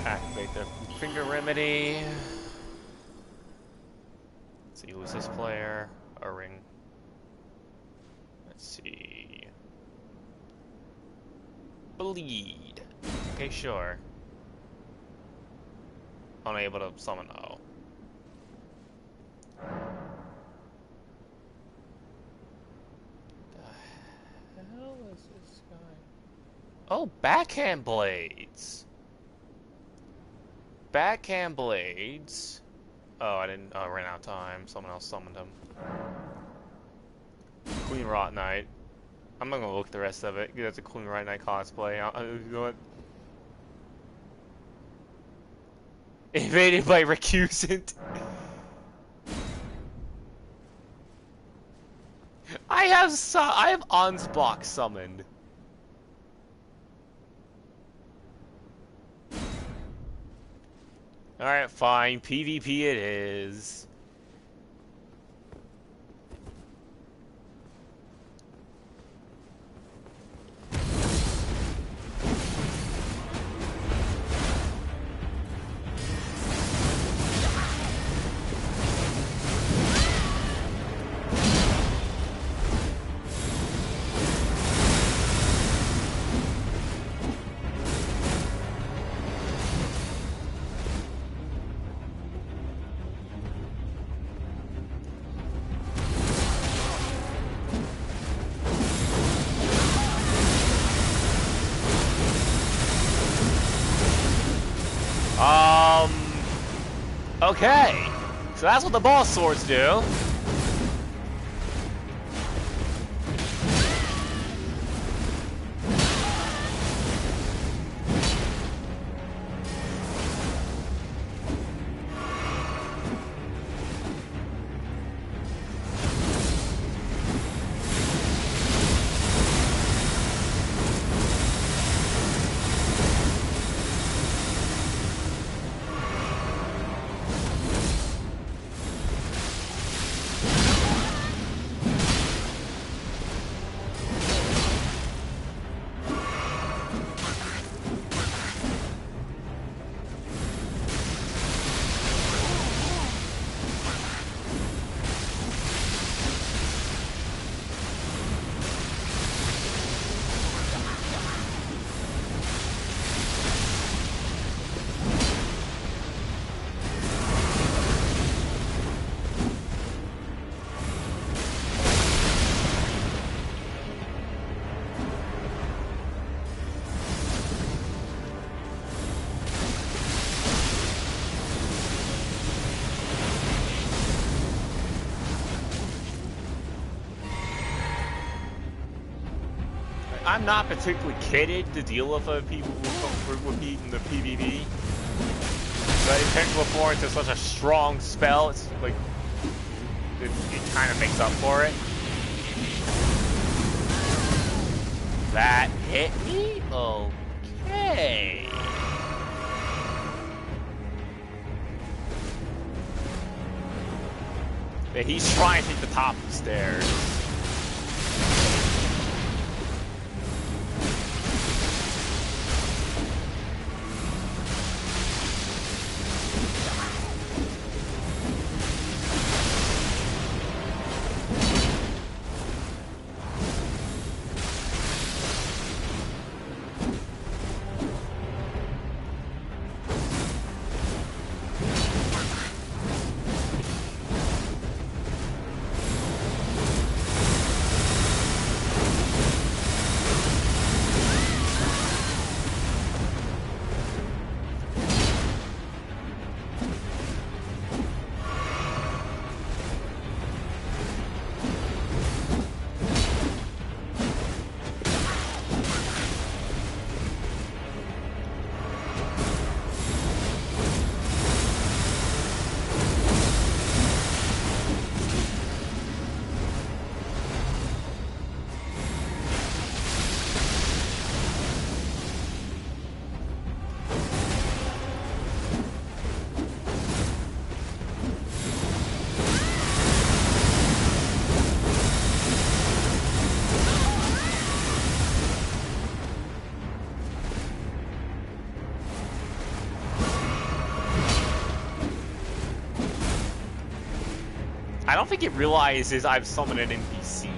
Activate the Finger Remedy. Let's see, who's this player? A ring. Let's see. Bleed. Okay, sure. Unable to summon O. The hell is this guy? Oh, backhand blades. Backhand blades. Oh, I didn't. Oh, I ran out of time. Someone else summoned him. Queen Rot Knight. I'm not gonna look at the rest of it. That's a Queen Rot Knight cosplay. You know what? Invaded by recusant. I have Ansbach summoned. Alright, fine. PvP it is. Okay, so that's what the boss swords do. I'm not particularly kitted to deal with people who would be in the PvP. But it tends to fall into such a strong spell, it's like it kind of makes up for it. That hit me? Okay. But he's trying to take the top of the stairs. I don't think it realizes I've summoned an NPC.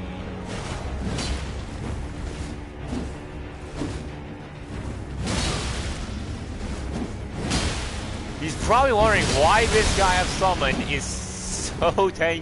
He's probably wondering why this guy I've summoned is so tanky.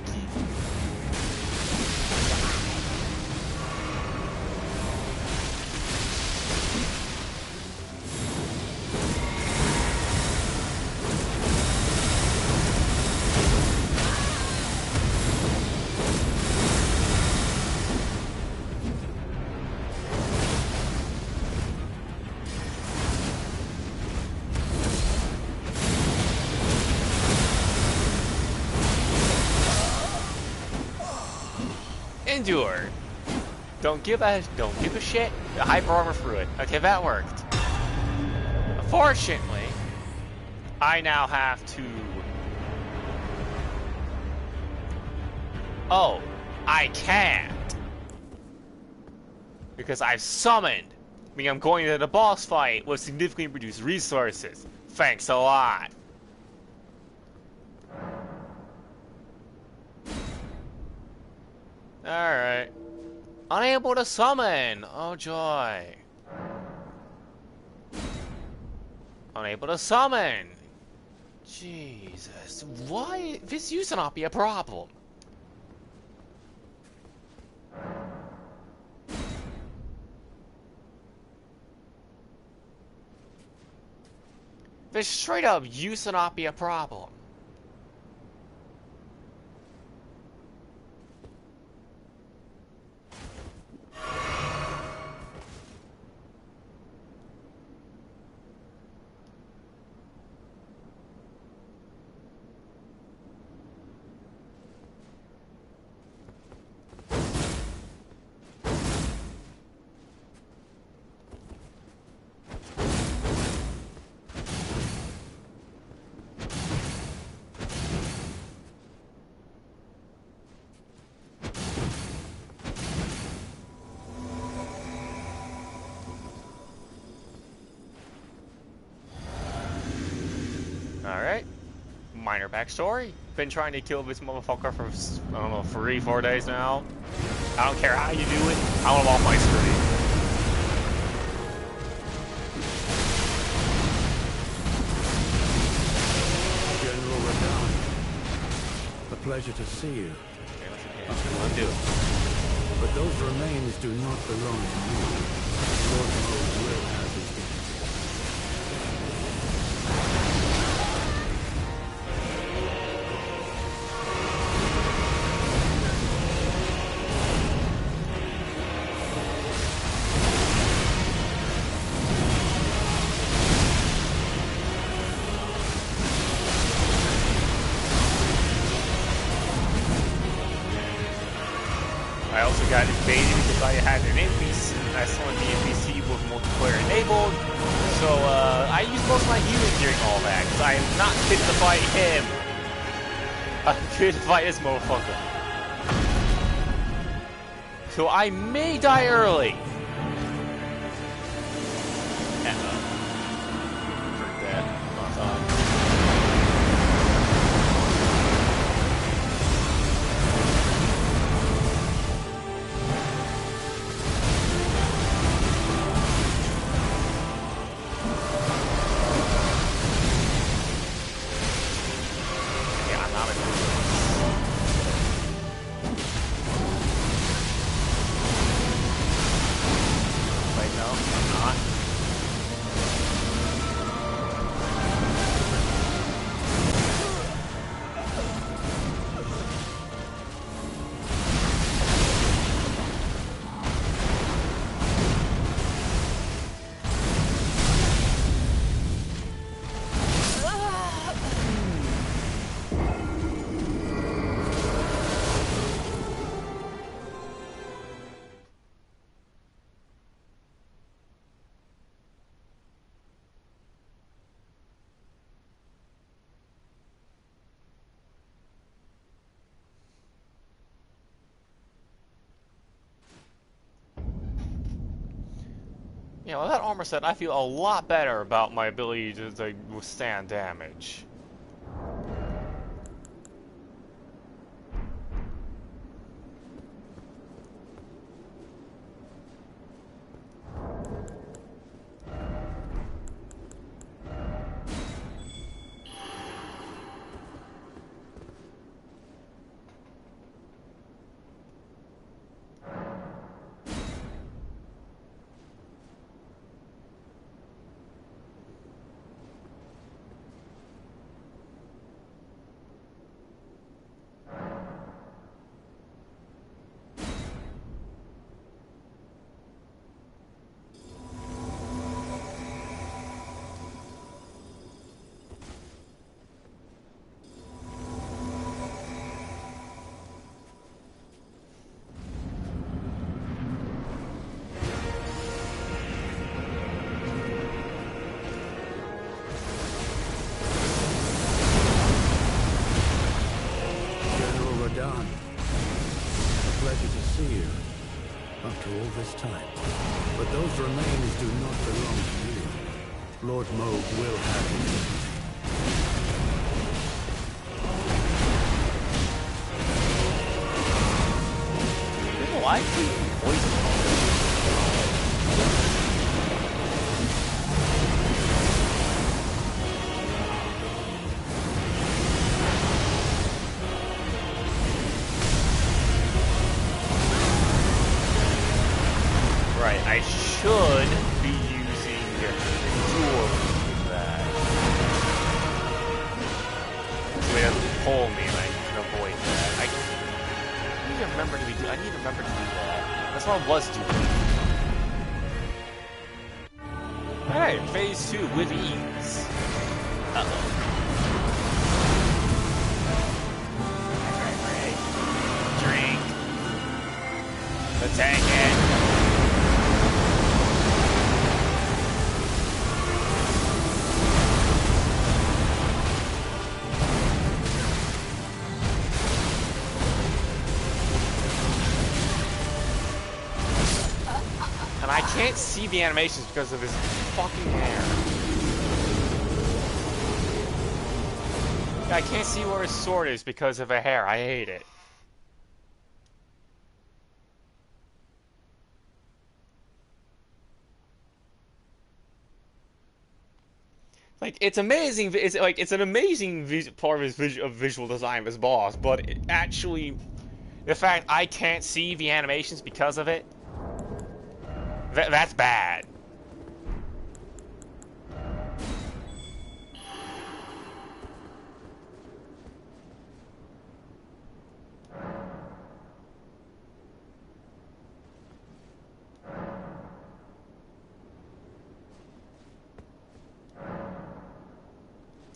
Endure. Don't give a shit. The hyper armor through it. Okay, that worked. Unfortunately, I now have to. Oh, I can't because I've summoned. I mean, I'm going to the boss fight with significantly reduced resources. Thanks a lot. Alright. Unable to summon! Oh joy. Unable to summon! Jesus. Why? This used to not be a problem. This straight up used to not be a problem. Alright. Minor backstory. Been trying to kill this motherfucker for, I don't know, 3-4 days now. I don't care how you do it. I want him off my screen. General Radon, a pleasure to see you. Let's do it. But those remains do not belong to you. Lord Mode will have his day. NPCs. That's the only NPC with multiplayer enabled. So I use most of my healing during all that, because I am not fit to fight him. I'm fit to fight this motherfucker. So I may die early. Yeah, with that armor set, I feel a lot better about my ability to withstand damage. After all this time. But those remains do not belong to you. Lord Moog will have you. People like poison. Right, I should be using Endure with that. So it doesn't pull me and I can avoid that. I need to remember to do that. That's what I was doing. Alright, phase 2 with ease. Uh-oh. Drink. Let's hang it. I can't see the animations because of his fucking hair. I can't see where his sword is because of a hair. I hate it. Like, it's amazing. It's like it's an amazing part of his visual design of his boss, but actually, the fact I can't see the animations because of it. That's bad.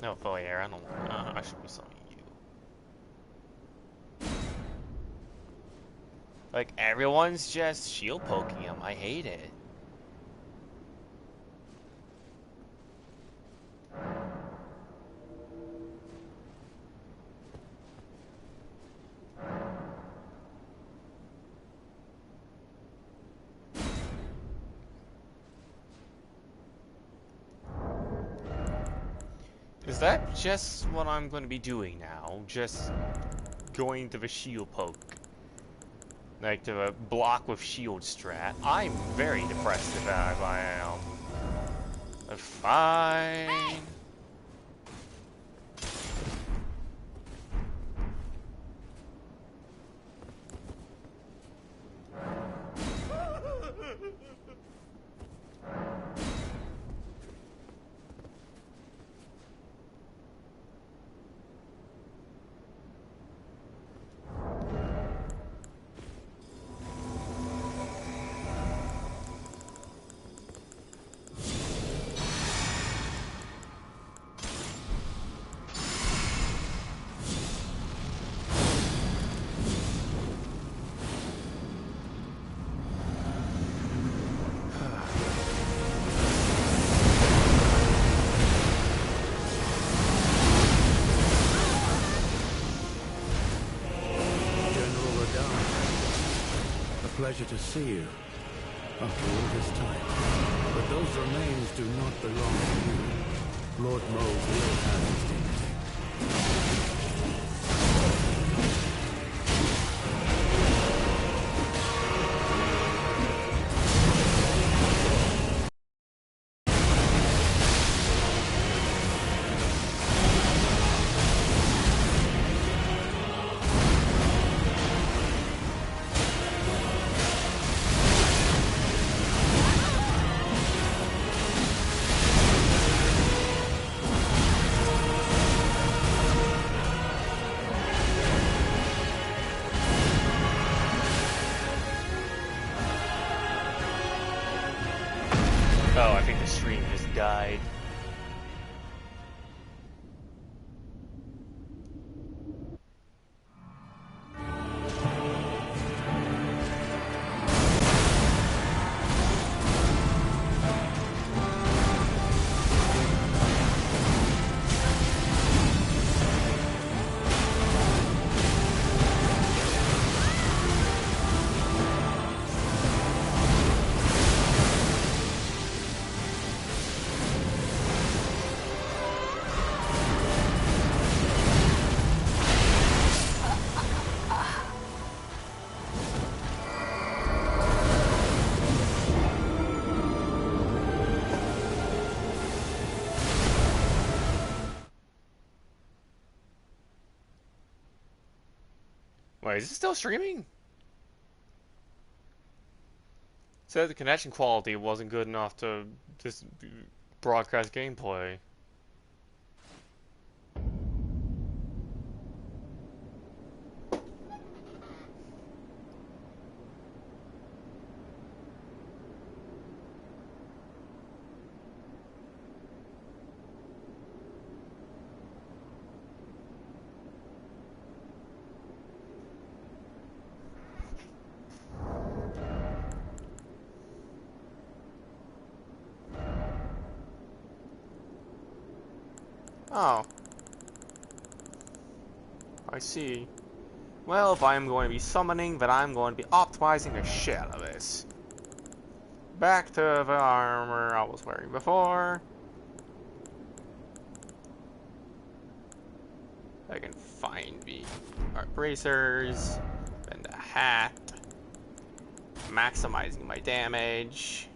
No, Foyer, I don't. I should be summoning you. Like, everyone's just shield poking him. I hate it. Is that just what I'm going to be doing now? Just going to the shield poke? Like, to a block with shield strat? I'm very depressed if I am. But fine. Pleasure to see you after all this time. But those remains do not belong to you. Lord Mold will have his dignity. Oh, I think the stream just died. Wait, is it still streaming? Said the connection quality wasn't good enough to just broadcast gameplay. Oh. I see. Well, if I'm going to be summoning, then I'm going to be optimizing the shit out of this. Back to the armor I was wearing before. I can find the art bracers, and the hat. Maximizing my damage.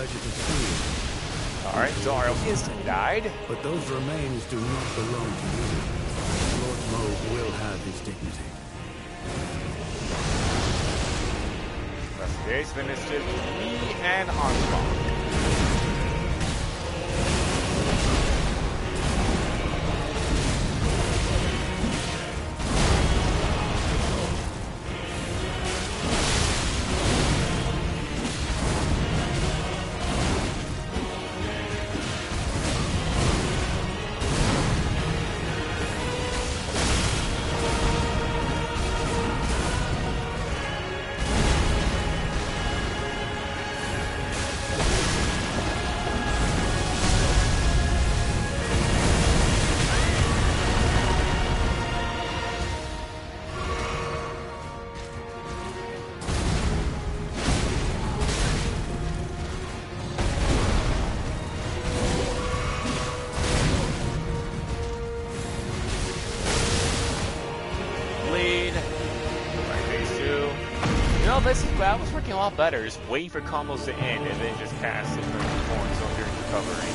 pleasure to see you. Alright, Dario instantly died. But those remains do not belong to you. Lord Moog will have his dignity. Investigation Initiative, me and Argonne. That was working a lot better, just waiting for combos to end and then just cast it from the corner so during recovery.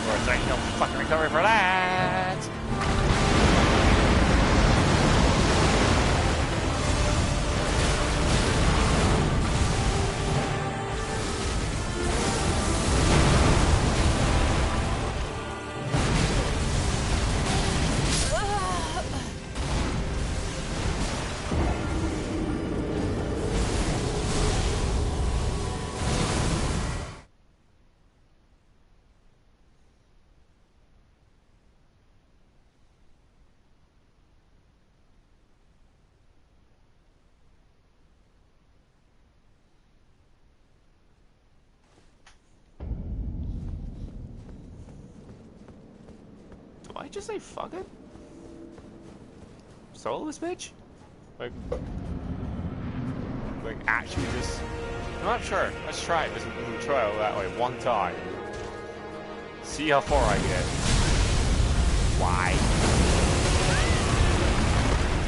Or it's like, no fucking recovery for that! Did I just say fuck it? Solo this bitch? Like actually just... I'm not sure. Let's try it. Let's try it that way one time. See how far I get. Why?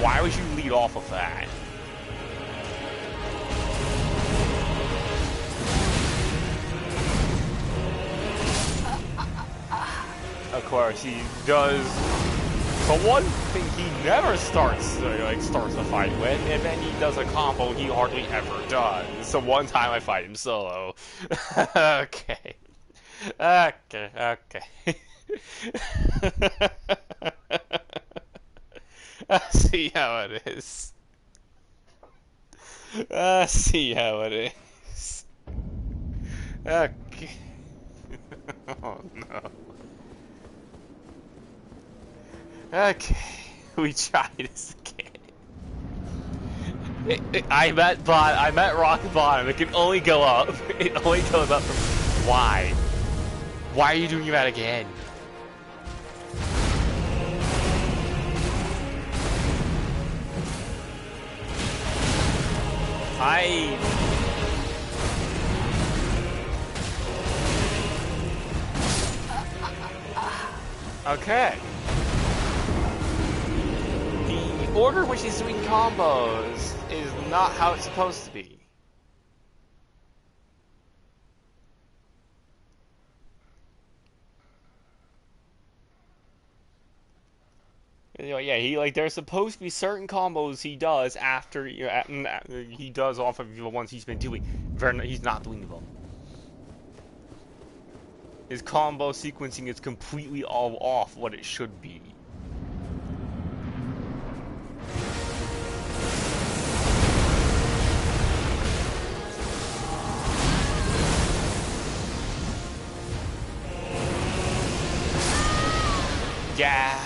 Why would you lead off of that? Of course, he does. For one thing, he never starts a fight with, and then he does a combo he hardly ever does. So one time I fight him solo. Okay. Okay. I see how it is. I see how it is. Okay. Oh no. Okay, we try this again. I met rock bottom. It can only go up. It only goes up from... Why? Why are you doing that again? Okay. The order in which he's doing combos is not how it's supposed to be. You know, yeah, there's supposed to be certain combos he does after he does off of the ones he's been doing. He's not doing them. His combo sequencing is completely all off what it should be. Yeah.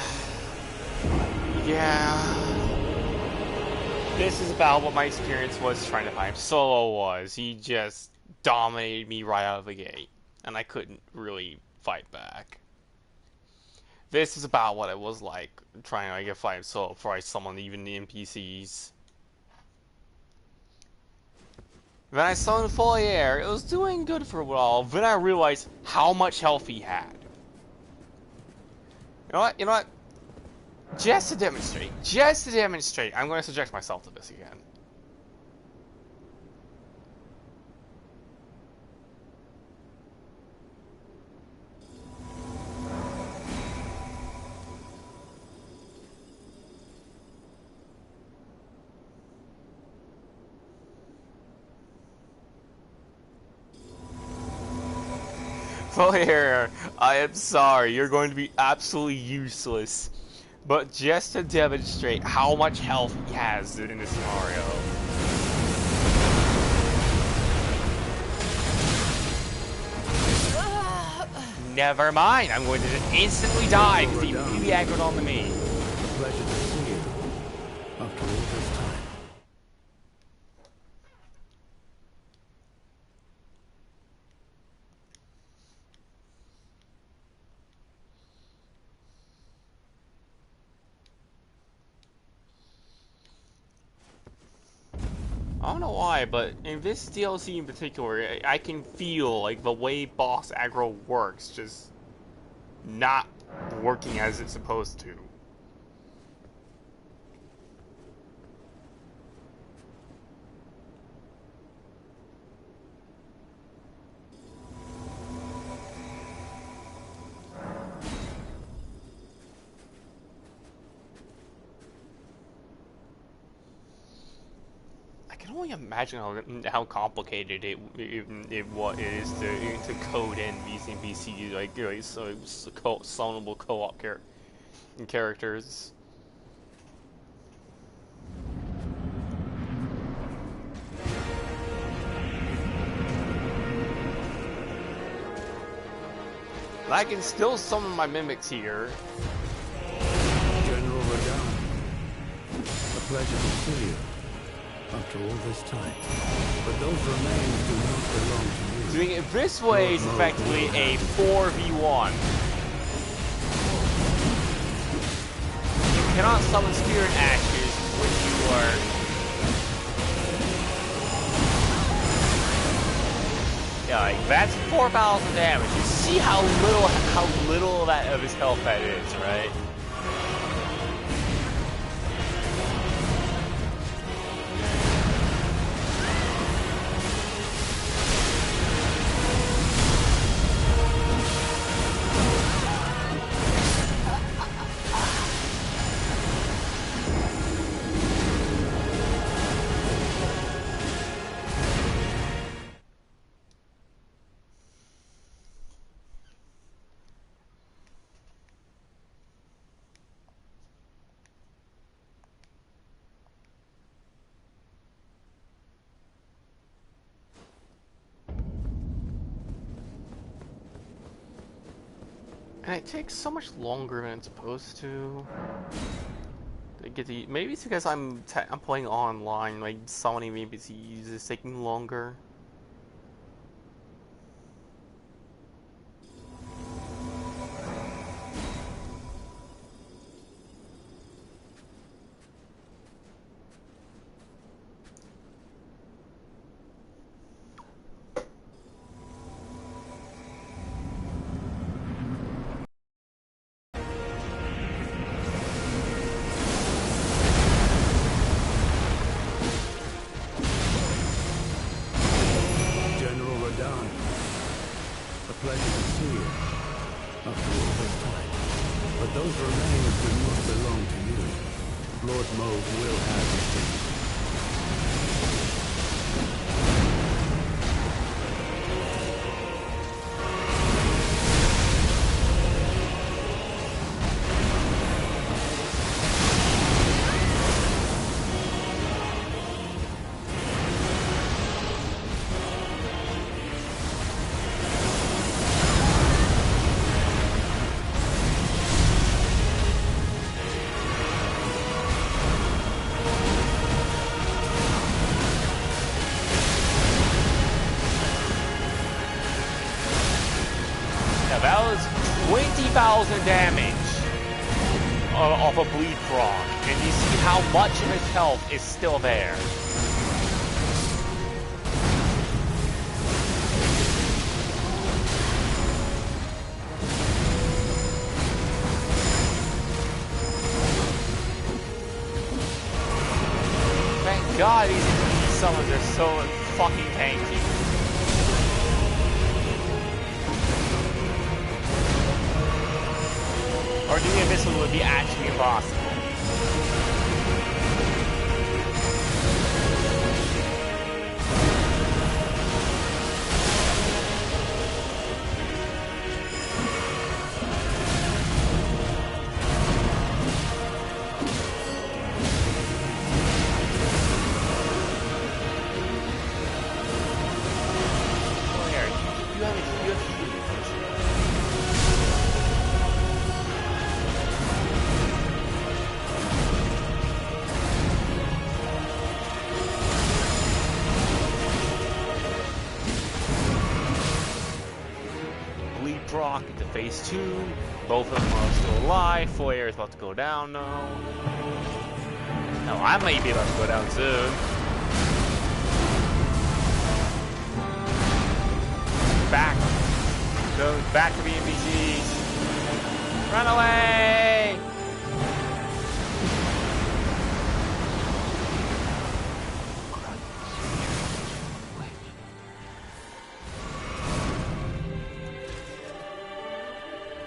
This is about what my experience was trying to find him. Solo was. He just dominated me right out of the gate. And I couldn't really fight back. This is about what it was like trying to fight him solo before I summoned even the NPCs. Then I summoned Full Air. It was doing good for a while. Then I realized how much health he had. You know what? Just to demonstrate, I'm going to subject myself to this again. Player, I am sorry, you're going to be absolutely useless. But just to demonstrate how much health he has in this scenario. Never mind, I'm going to just instantly die because he immediately aggroed onto me. Pleasure to see you. After all this time. I don't know why, but in this DLC in particular, I can feel like the way boss aggro works just not working as it's supposed to. I can only imagine how complicated it is to code in these NPCs, like summonable co-op characters. And I can still summon my mimics here. General Radahn, a pleasure to see you. After all this time. But those remains do not belong to you. Doing it this way is effectively a 4v1. You cannot summon Spirit Ashes when you are... Yeah, like, that's 4,000 damage. You see how little of his health that is, right? And it takes so much longer than it's supposed to. Maybe it's because I'm playing online, like summoning maybe it's taking longer. That was 20,000 damage off a bleed frog, and you see how much of his health is still there. Thank God these summons are so fucking tanky. Or doing this one would be actually impossible. proc into phase 2. Both of them are still alive. Foyer is about to go down now. No, I might be about to go down soon. Back. Go back to the NPCs. Run away!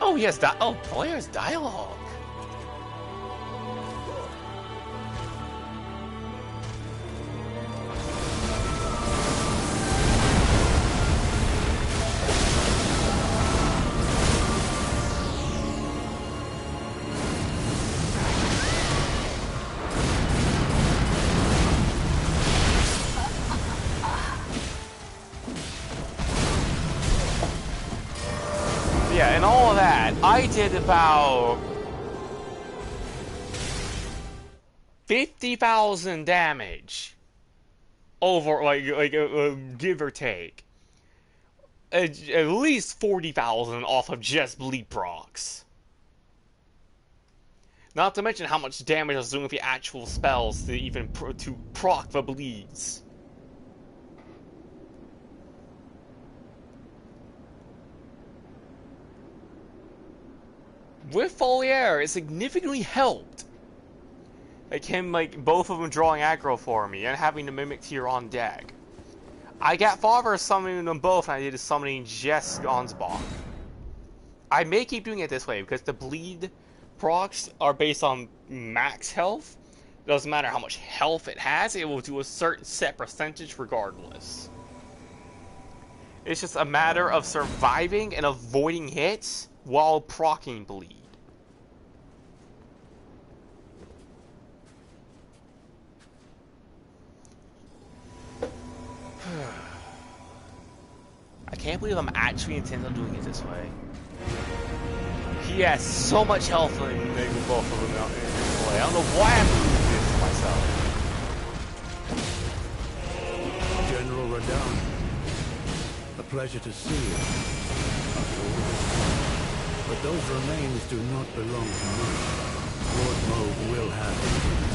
Oh, he has player's dialogue. Yeah, and all of that, I did about 50,000 damage over, give or take. At least 40,000 off of just bleed procs. Not to mention how much damage I was doing with the actual spells to even proc the bleeds. With Foliaire, it significantly helped. Both of them drawing aggro for me and having the Mimic tier on deck. I got farther summoning them both and I did summoning just Gonsbach. I may keep doing it this way because the bleed procs are based on max health. Doesn't matter how much health it has, it will do a certain set percentage regardless. It's just a matter of surviving and avoiding hits while proccing bleed. I can't believe I'm actually intent on doing it this way. He has so much health in both of them in this play. I don't know why I'm doing this to myself. General Radahn, a pleasure to see you. After all this time. But those remains do not belong to me. Lord Moog will have them.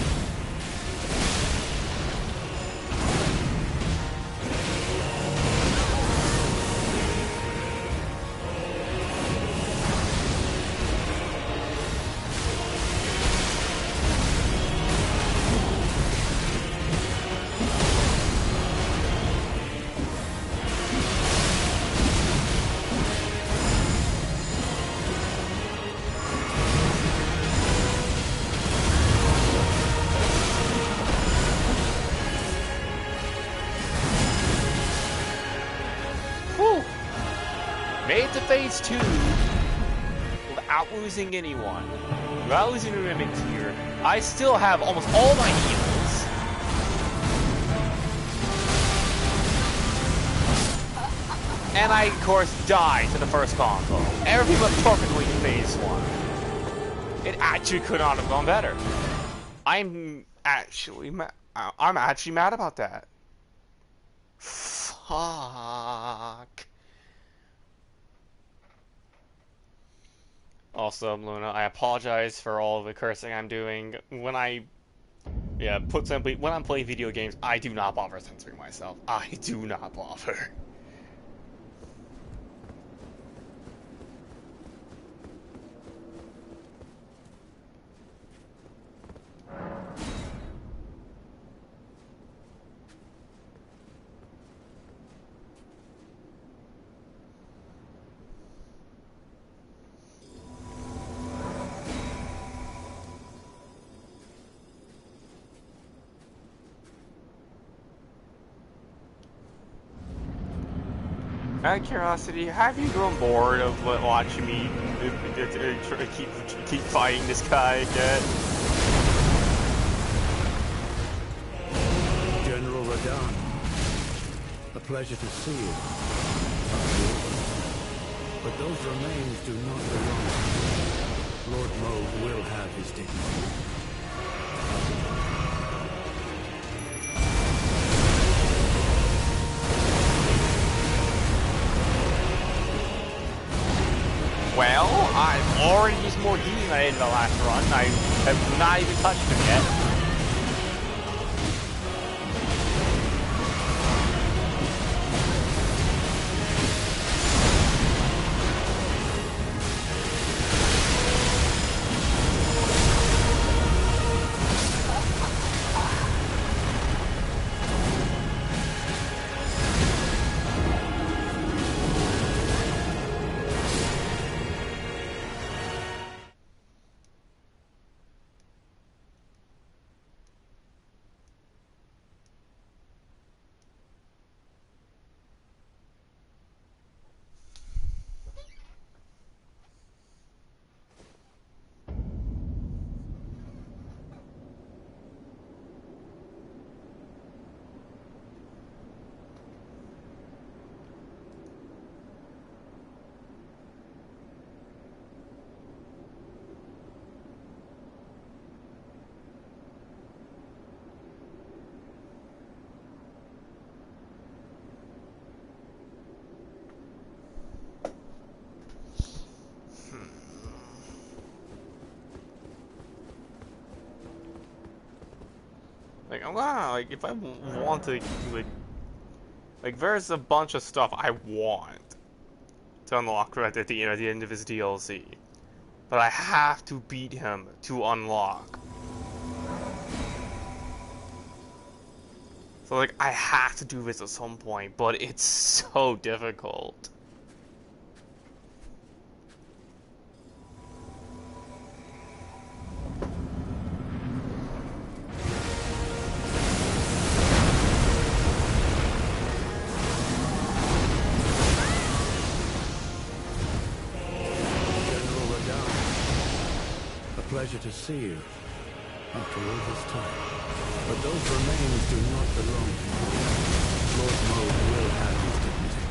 Made to phase 2 without losing anyone. Without losing a Mimic tier. I still have almost all my heals. And I, of course, died to the first combo. Everything went perfectly in phase 1. It actually could not have gone better. I'm actually mad about that. Fuck. Also, Luna, I apologize for all of the cursing I'm doing. When I'm playing video games, I do not bother censoring myself. I do not bother. Out of curiosity, have you grown bored of watching me keep fighting this guy again? General Radahn, a pleasure to see you. But those remains do not belong to me. Lord Moog will have his dignity. already used more healing than I did in the last run. I have not even touched him yet. Like, I'm gonna, like, if I want to, like, there's a bunch of stuff I want to unlock right at the end of his DLC. But I have to beat him to unlock. So, like, I have to do this at some point, but it's so difficult. Pleasure to see you after all this time. But those remains do not belong to you. Lord Mold will have his dignity.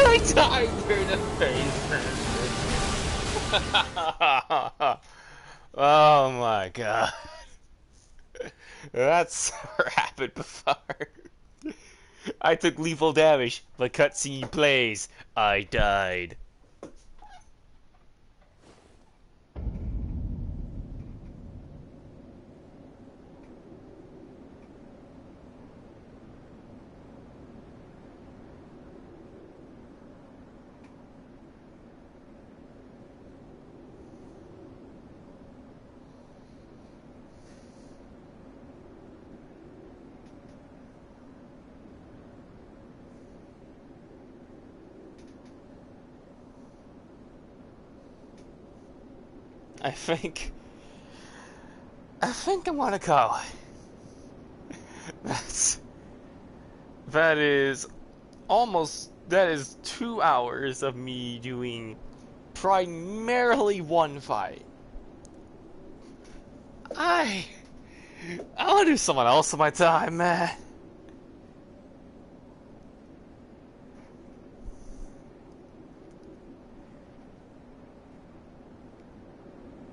I died through the face. Oh my god. That's happened before. I took lethal damage. The cutscene plays. I died. I think I'm gonna go. That is almost, that is 2 hours of me doing primarily one fight. I wanna do someone else in my time, man.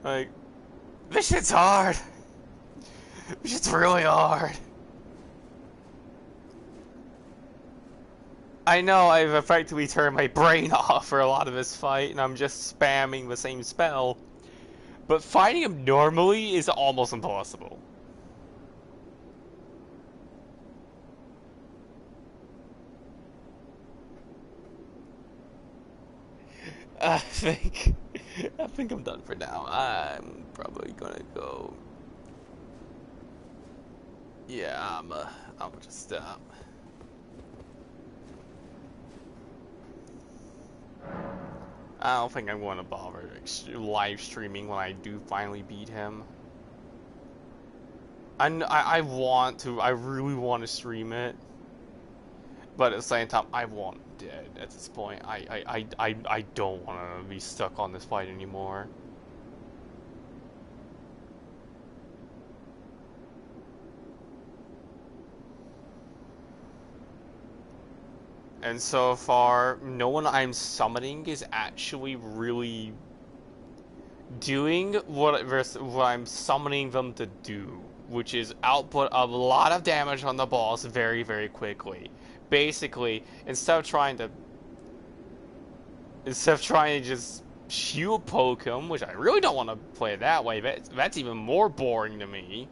Like, this shit's hard. This shit's really hard. I know I've effectively turned my brain off for a lot of this fight, and I'm just spamming the same spell. But fighting him normally is almost impossible. I think I'm done for now. I'm probably gonna go. Yeah, I'm just stop. I don't think I'm going to bother live streaming when I do finally beat him. I want to. I really want to stream it, but at the same time, I want dead at this point. I don't want to be stuck on this fight anymore. And so far, no one I'm summoning is actually really doing what I'm summoning them to do, which is output a lot of damage on the boss very, very quickly. Basically, instead of trying to just shield poke him, which I really don't want to play it that way, that's even more boring to me.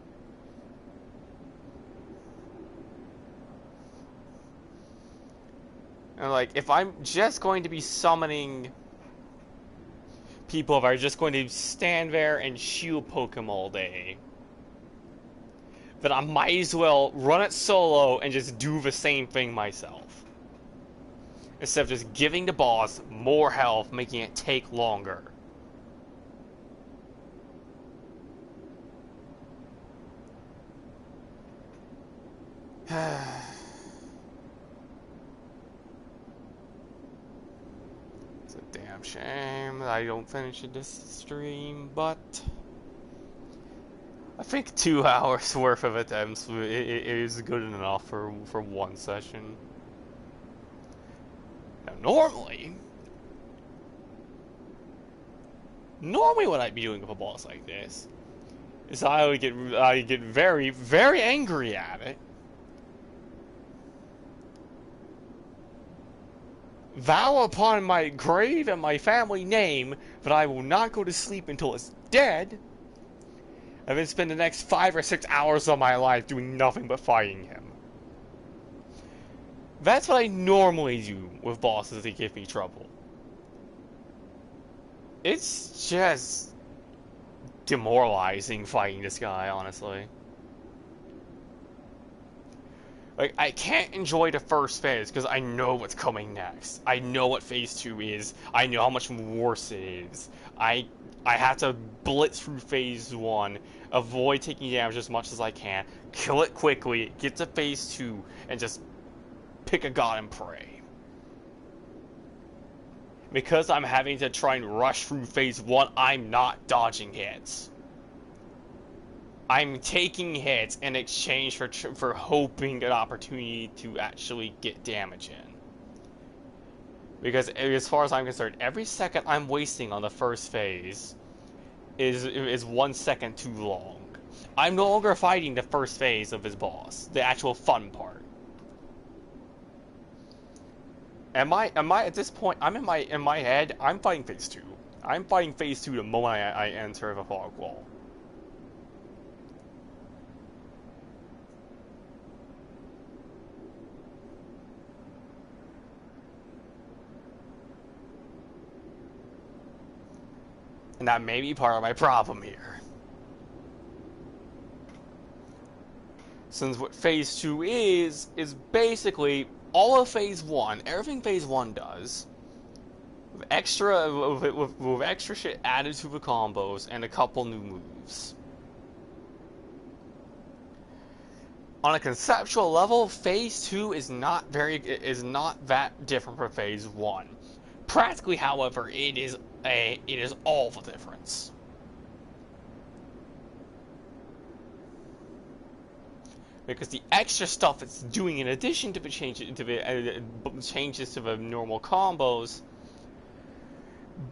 And like, if I'm just going to be summoning people, if I'm just going to stand there and shield poke him all day, then I might as well run it solo and just do the same thing myself. Instead of just giving the boss more health, making it take longer. It's a damn shame that I don't finish this stream, but I think 2 hours worth of attempts is good enough for one session. Now, normally what I'd be doing with a boss like this is I would get very, very angry at it, vow upon my grave and my family name that I will not go to sleep until it's dead, and then spend the next 5 or 6 hours of my life doing nothing but fighting him. That's what I normally do with bosses that give me trouble. It's just demoralizing fighting this guy, honestly. Like, I can't enjoy the first phase because I know what's coming next. I know what phase 2 is. I know how much worse it is. I have to blitz through phase 1, avoid taking damage as much as I can, kill it quickly, get to phase 2, and just pick a god and pray. Because I'm having to try and rush through phase 1, I'm not dodging hits. I'm taking hits in exchange for hoping an opportunity to actually get damage in. Because as far as I'm concerned, every second I'm wasting on the first phase is 1 second too long. I'm no longer fighting the first phase of his boss, the actual fun part. Am I at this point? I'm in my head. I'm fighting phase 2. I'm fighting phase 2 the moment I enter the fog wall. And that may be part of my problem here. Since what phase 2 is basically all of phase 1, everything phase 1 does, with extra shit added to the combos and a couple new moves. On a conceptual level, phase 2 is not that different from phase 1. Practically, however, it is all the difference. Because the extra stuff it's doing in addition to the changes to the normal combos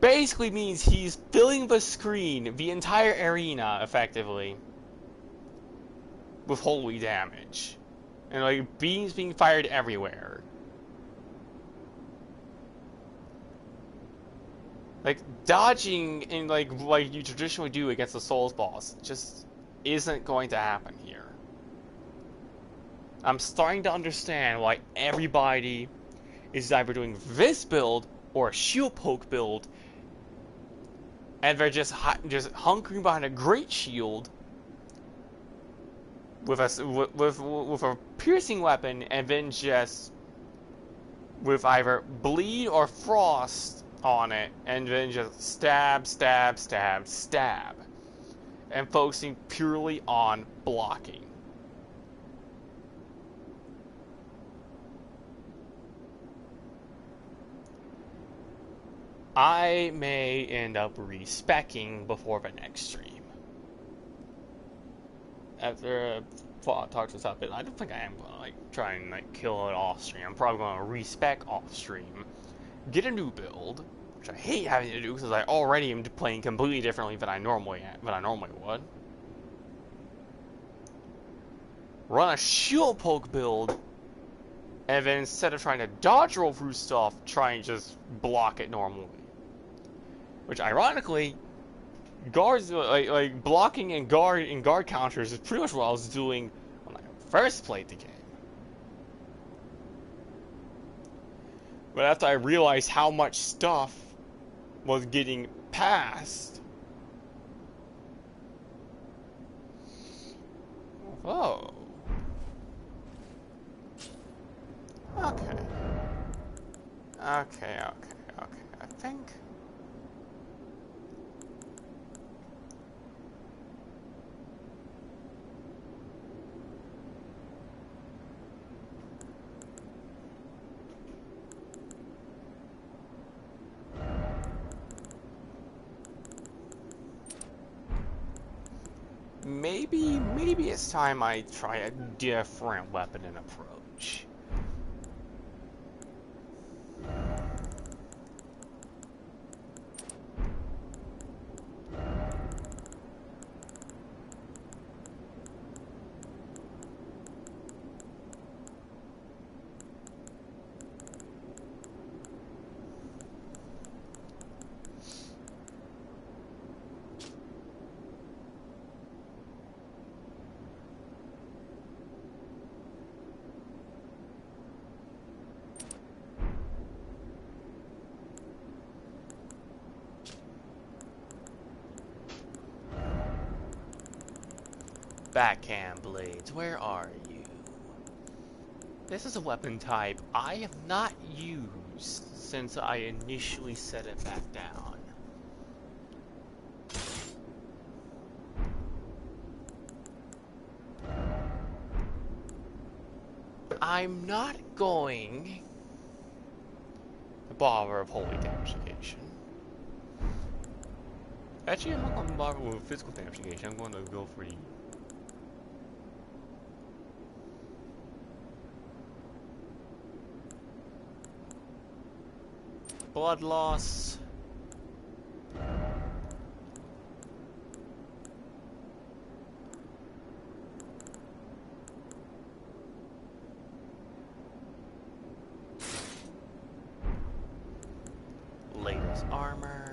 basically means he's filling the screen, the entire arena, effectively, with holy damage. And like beams being fired everywhere. Like dodging in like you traditionally do against the Souls boss just isn't going to happen here. I'm starting to understand why everybody is either doing this build or a shield poke build, and they're just hunkering behind a great shield with a piercing weapon, and then just with either bleed or frost on it, and then just stab, stab, stab, stab, and focusing purely on blocking. I may end up respecking before the next stream. After talk this up, I don't think I am gonna like try and like kill it off stream. I'm probably gonna respec off stream, get a new build, which I hate having to do because I already am playing completely differently than I normally would. Run a shield poke build, and then instead of trying to dodge roll through stuff, try and just block it normally. Which ironically, guards like blocking and guard counters is pretty much what I was doing when I first played the game. But after I realized how much stuff was getting passed, oh, okay, I think. Maybe it's time I try a different weapon and approach. Backhand blades, where are you? This is a weapon type I have not used since I initially set it back down. I'm not going to bother with holy damage negation. Actually, I'm not going to bother with physical damage negation. I'm going to go for the blood loss. Latest armor.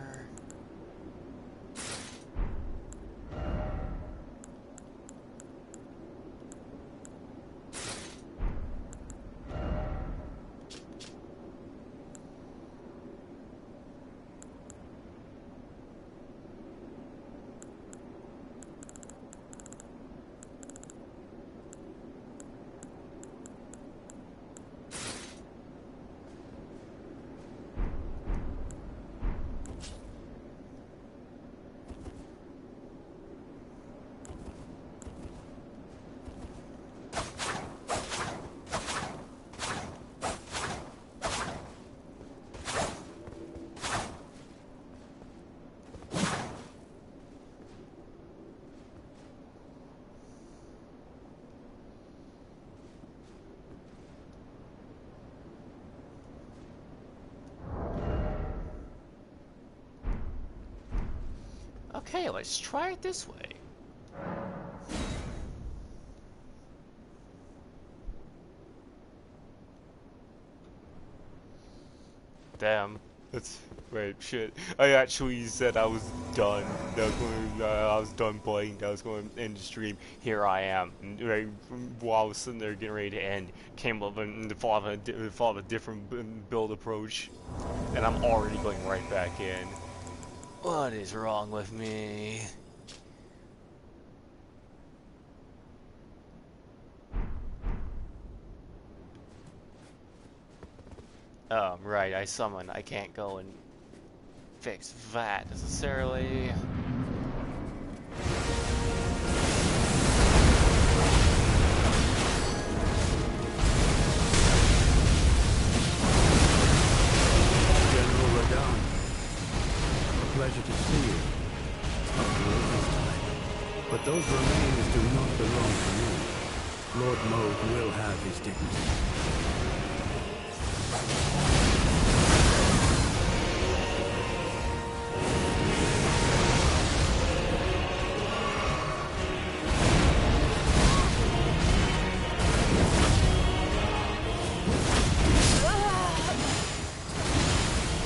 Okay, let's try it this way. Damn. That's wait, shit. I actually said I was done. I was done playing. I was going to end the stream. Here I am. Right, while I was sitting there getting ready to end, came up and follow a different build approach, and I'm already going right back in. What is wrong with me? Right, I summon. I can't go and fix that necessarily. General Radon, a pleasure to see you. After all this time. But those remains do not belong to you. Lord Moog will have his dignity.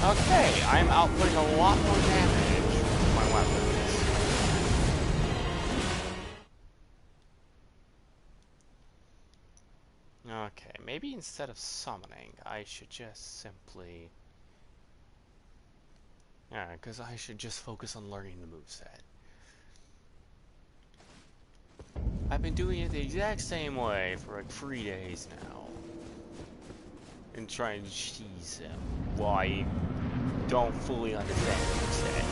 Okay, I'm outputting a lot more damage with my weapons. Okay, maybe instead of summoning, I should just simply... Yeah, because I should just focus on learning the moveset. I've been doing it the exact same way for like 3 days now. And trying to cheese him while I don't fully understand what he's saying.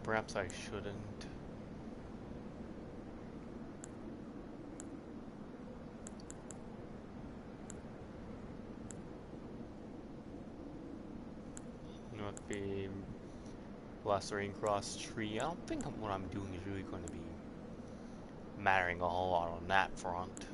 Perhaps I shouldn't. Not be blastering cross tree. I don't think what I'm doing is really going to be mattering a whole lot on that front.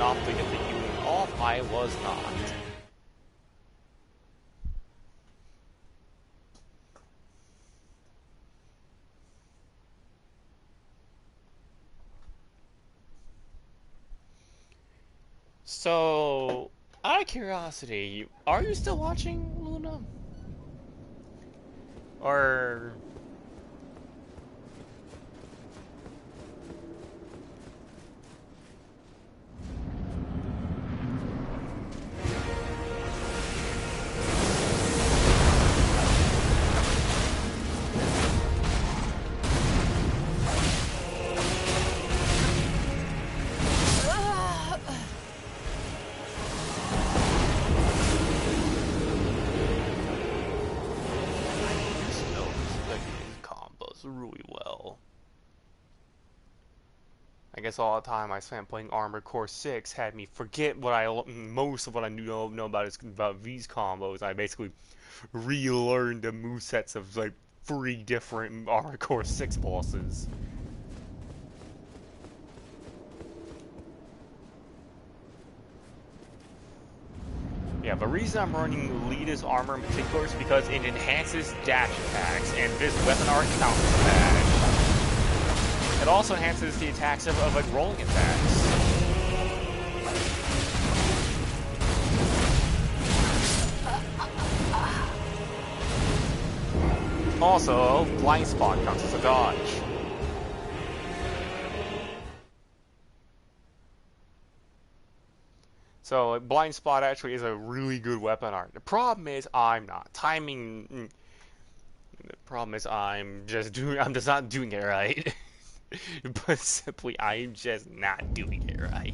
enough to get the healing off. I was not. So, out of curiosity, are you still watching Luna? Or... really well. I guess all the time I spent playing Armored Core 6 had me forget most of what I know about these combos. I basically relearned the movesets of like 3 different Armored Core 6 bosses. Yeah, the reason I'm running Lita's armor in particular is because it enhances dash attacks, and this weapon art counts as a dash. It also enhances the attacks of like rolling attacks. Also, blind spot counts as a dodge. So blind spot actually is a really good weapon art. The problem is I'm not timing. The problem is I'm just not doing it right. But simply, I'm just not doing it right.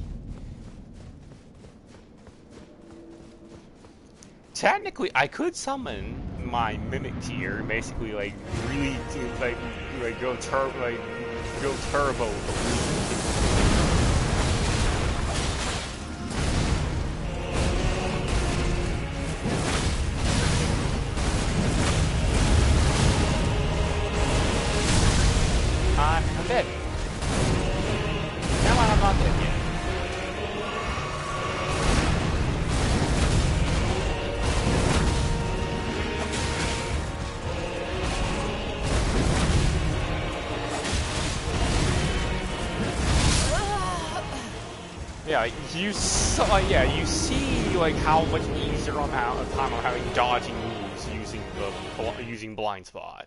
Technically, I could summon my mimic tier, basically like really go turbo. I'm dead. Now I'm not dead yet. Yeah, you see like how much easier amount of time I'm having dodging moves using blind spot.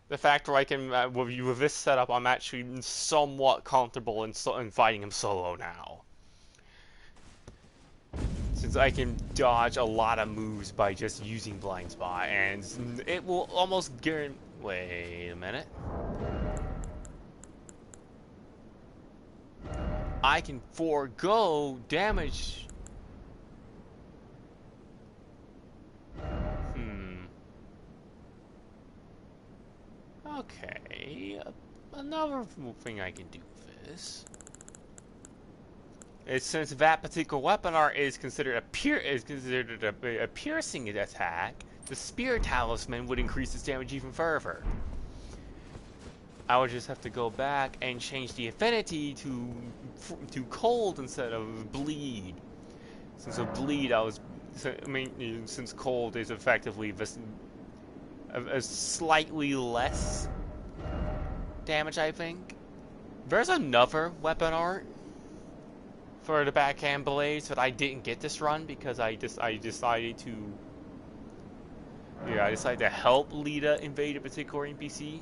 The fact where I can with this setup, I'm actually somewhat comfortable in fighting him solo now, since I can dodge a lot of moves by just using blind spot, and it will almost guarantee. Wait a minute. I can forego damage. Okay, another thing I can do with this is, since that particular weapon art is considered a piercing attack, the Spear Talisman would increase its damage even further. I would just have to go back and change the affinity to cold instead of bleed. Since of bleed, since cold is effectively a slightly less damage, I think. There's another weapon art for the backhand blades that I didn't get this run because I decided to help Lita invade a particular NPC.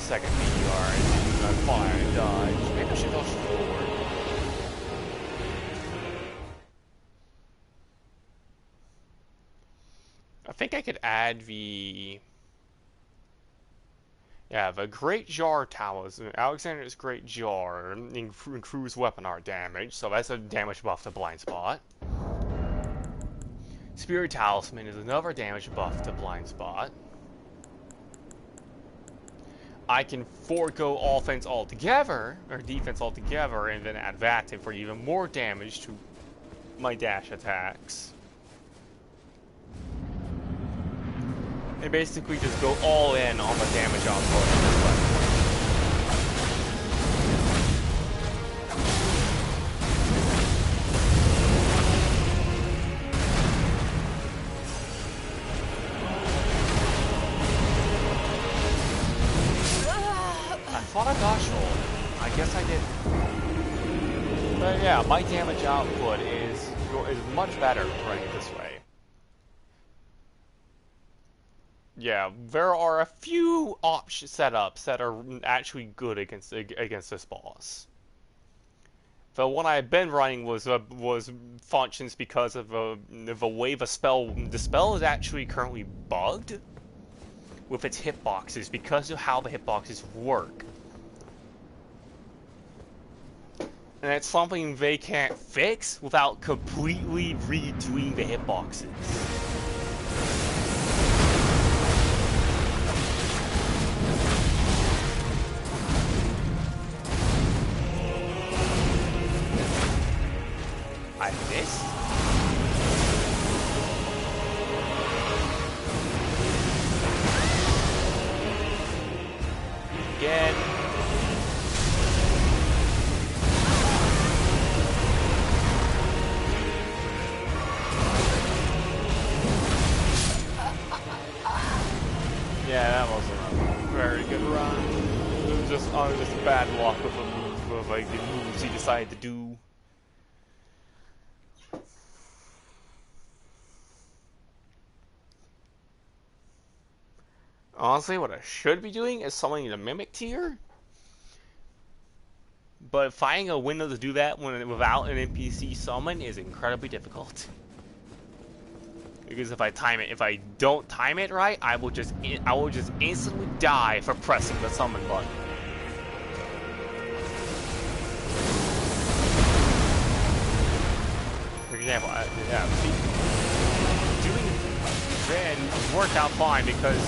Second meteor and fire and dodge. Maybe I should dodge forward. I think I could add the Great Jar Towers. Alexander's Great Jar improves weapon art damage, so that's a damage buff to blind spot. Spirit Talisman is another damage buff to blind spot. I can forego offense altogether, or defense altogether, and then add that for even more damage to my dash attacks. And basically just go all in on the damage output of this weapon. I thought I dodged roll. I guess I didn't. But yeah, my damage output is much better running this way. Yeah, there are a few option setups that are actually good against this boss. The one I've been running was functions because of the way the spell is actually currently bugged with its hitboxes because of how the hitboxes work. And it's something they can't fix without completely redoing the hitboxes. I missed? Again. Yeah, that wasn't a very good run. It was just bad luck with a move, with like the moves he decided to do. Honestly, what I should be doing is summoning the Mimic tier. But finding a window to do that without an NPC summon is incredibly difficult. Because if I don't time it right, I will just instantly die for pressing the summon button. For example, doing Ren worked out fine because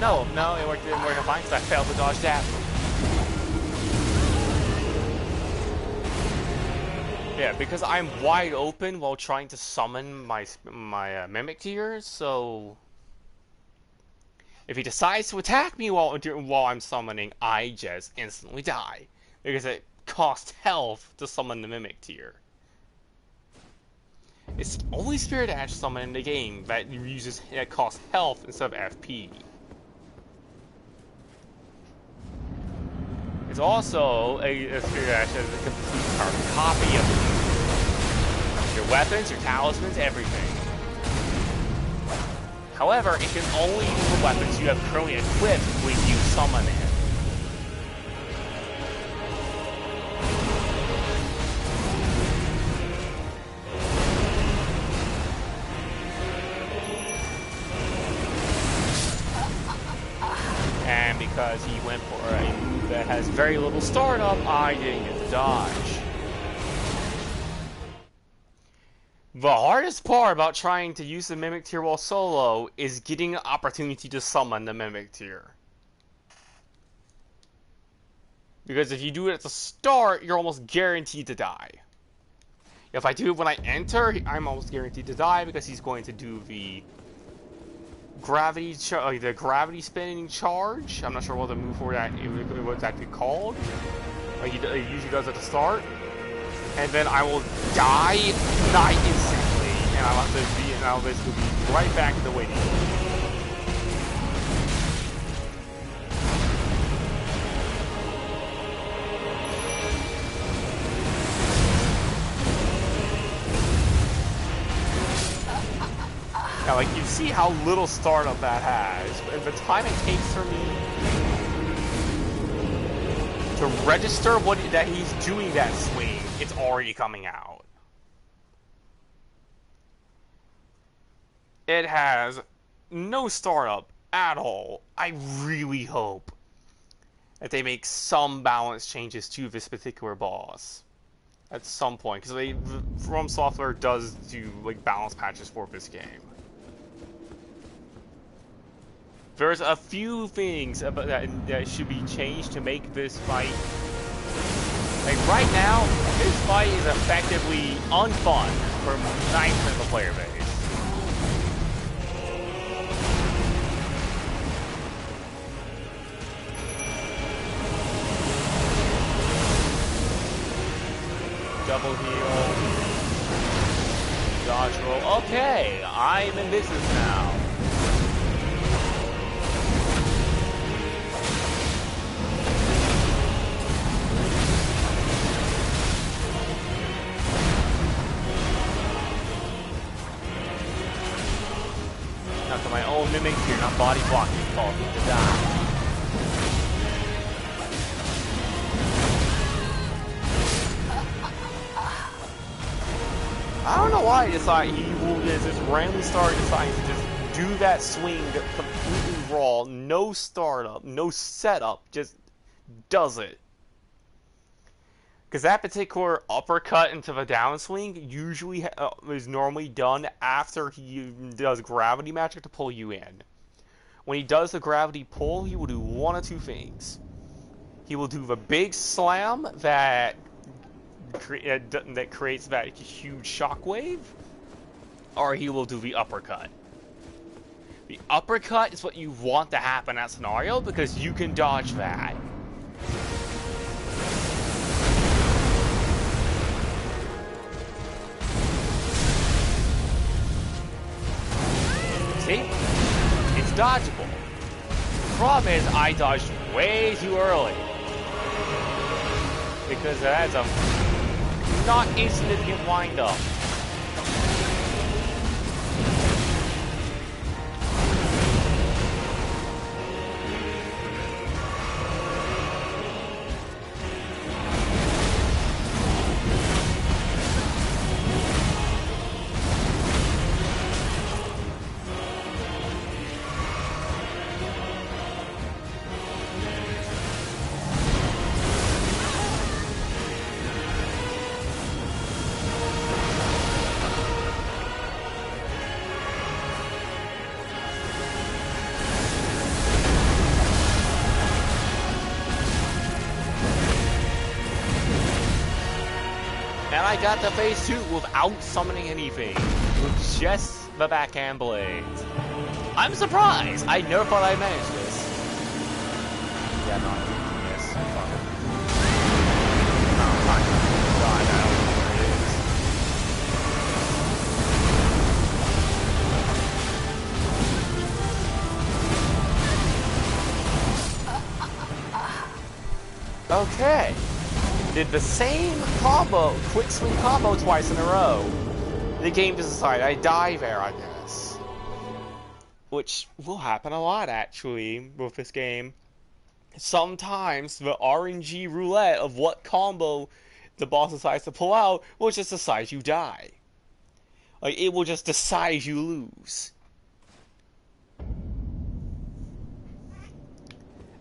no, it didn't work out fine because I failed to dodge that. Yeah, because I'm wide open while trying to summon my Mimic tier, so if he decides to attack me while I'm summoning, I just instantly die because it costs health to summon the Mimic tier. It's the only Spirit Ash summon in the game that costs health instead of FP. It's also a Spirit Ash that is a complete carbon copy of your weapons, your talismans, everything. However, it can only use the weapons you have currently equipped when you summon it. And because he went for a move that has very little startup, I didn't get to dodge. The hardest part about trying to use the Mimic tier while solo is getting an opportunity to summon the Mimic tier. Because if you do it at the start, you're almost guaranteed to die. If I do it when I enter, I'm almost guaranteed to die because he's going to do the gravity spinning charge. I'm not sure what the move for that what's actually called. He usually does at the start, and then I will die instantly, and I'll basically be right back in the waiting room. Now, like, you see how little startup that has, and the time it takes for me to register that he's doing that swing, it's already coming out. It has no startup at all. I really hope that they make some balance changes to this particular boss at some point, because From Software does do like balance patches for this game. There's a few things that should be changed to make this fight. Like right now, this fight is effectively unfun for 90% of the player base. Double heal. Dodge roll. Okay, I'm in business now. No, mimic here, not body blocking. Called to die. I don't know why he just randomly started deciding to just do that swing completely raw, no startup, no setup, just does it. Because that particular uppercut into the downswing usually is normally done after he does gravity magic to pull you in. When he does the gravity pull, he will do one of two things. He will do the big slam that creates that huge shockwave, or he will do the uppercut. The uppercut is what you want to happen in that scenario because you can dodge that. See? It's dodgeable. The problem is I dodged way too early. Because that's a not insignificant wind-up. And I got to phase 2 without summoning anything, with just the backhand blades. I'm surprised! I never thought I'd manage this. Yeah, no, I'm doing this. Fuck it. No, I'm not gonna die now. Okay. Did the same combo, quick swing combo twice in a row. The game just decided I die there, I guess. Which will happen a lot, actually, with this game. Sometimes the RNG roulette of what combo the boss decides to pull out will just decide you die. Like, it will just decide you lose.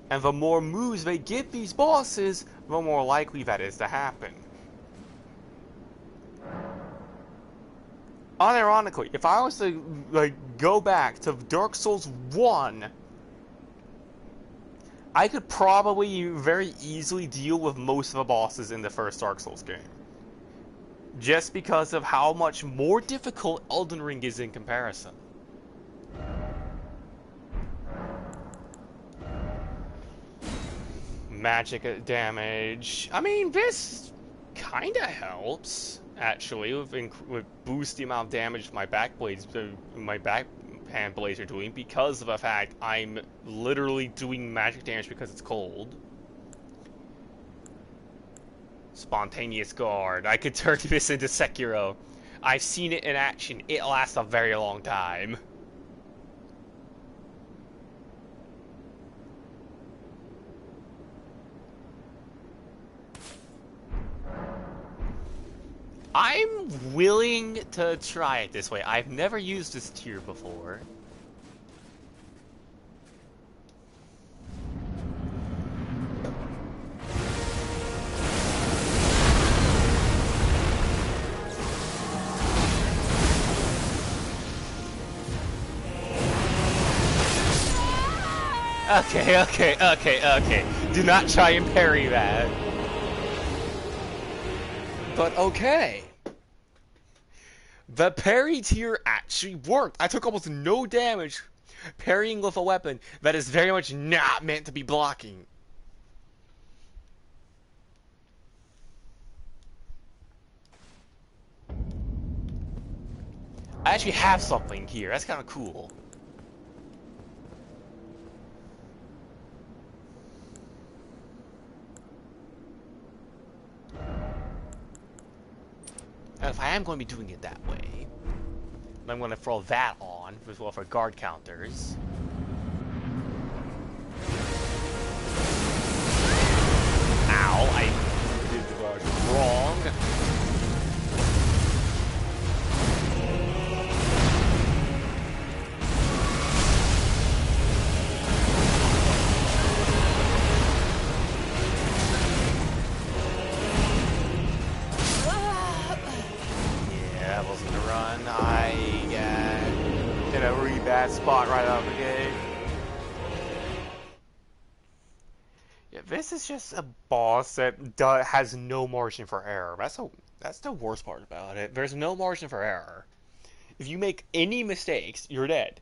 And the more moves they give these bosses, the more likely that is to happen. Unironically, if I was to go back to Dark Souls 1, I could probably very easily deal with most of the bosses in the first Dark Souls game. Just because of how much more difficult Elden Ring is in comparison. Magic damage. I mean, this kind of helps, actually, with boost the amount of damage my backhand blades are doing, because of the fact I'm literally doing magic damage because it's cold. Spontaneous guard. I could turn this into Sekiro. I've seen it in action. It lasts a very long time. I'm willing to try it this way. I've never used this tier before. Okay. Do not try and parry that. But okay. The parry tier actually worked. I took almost no damage parrying with a weapon that is very much not meant to be blocking. I actually have something here. That's kind of cool. And if I am going to be doing it that way, I'm going to throw that on. on, as well for guard counters. Ow, I did the guard wrong. Yeah, that wasn't a run. I got in a really bad spot right out of the gate. Yeah, this is just a boss that has no margin for error. That's the worst part about it. There's no margin for error. If you make any mistakes, you're dead.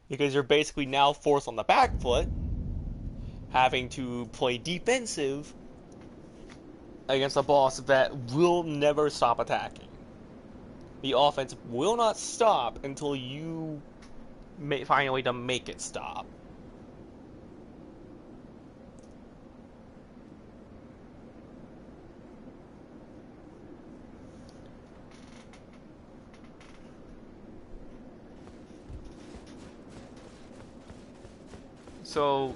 Because you're basically now forced on the back foot, having to play defensive against a boss that will never stop attacking. The offense will not stop until you find a way to make it stop. So,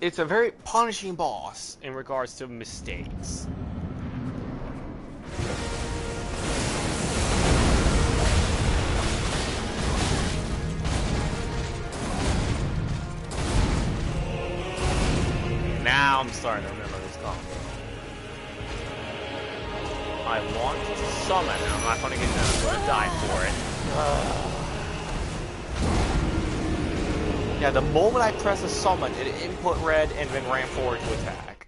it's a very punishing boss in regards to mistakes. Now I'm starting to remember this combo. I want to summon, and I'm not going to get down. I'm going to die for it. Yeah, the moment I press a summon, it input red and then ran forward to attack.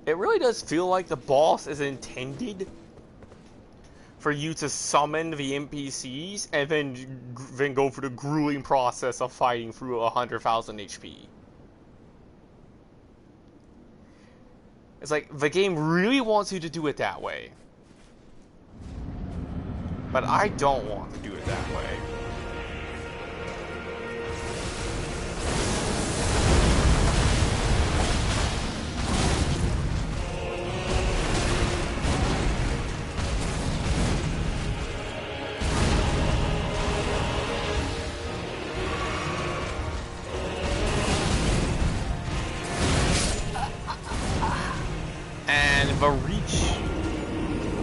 It really does feel like the boss is intended for you to summon the NPCs and then go through the grueling process of fighting through 100,000 HP. It's like, the game really wants you to do it that way. But I don't want to do it that way. The reach.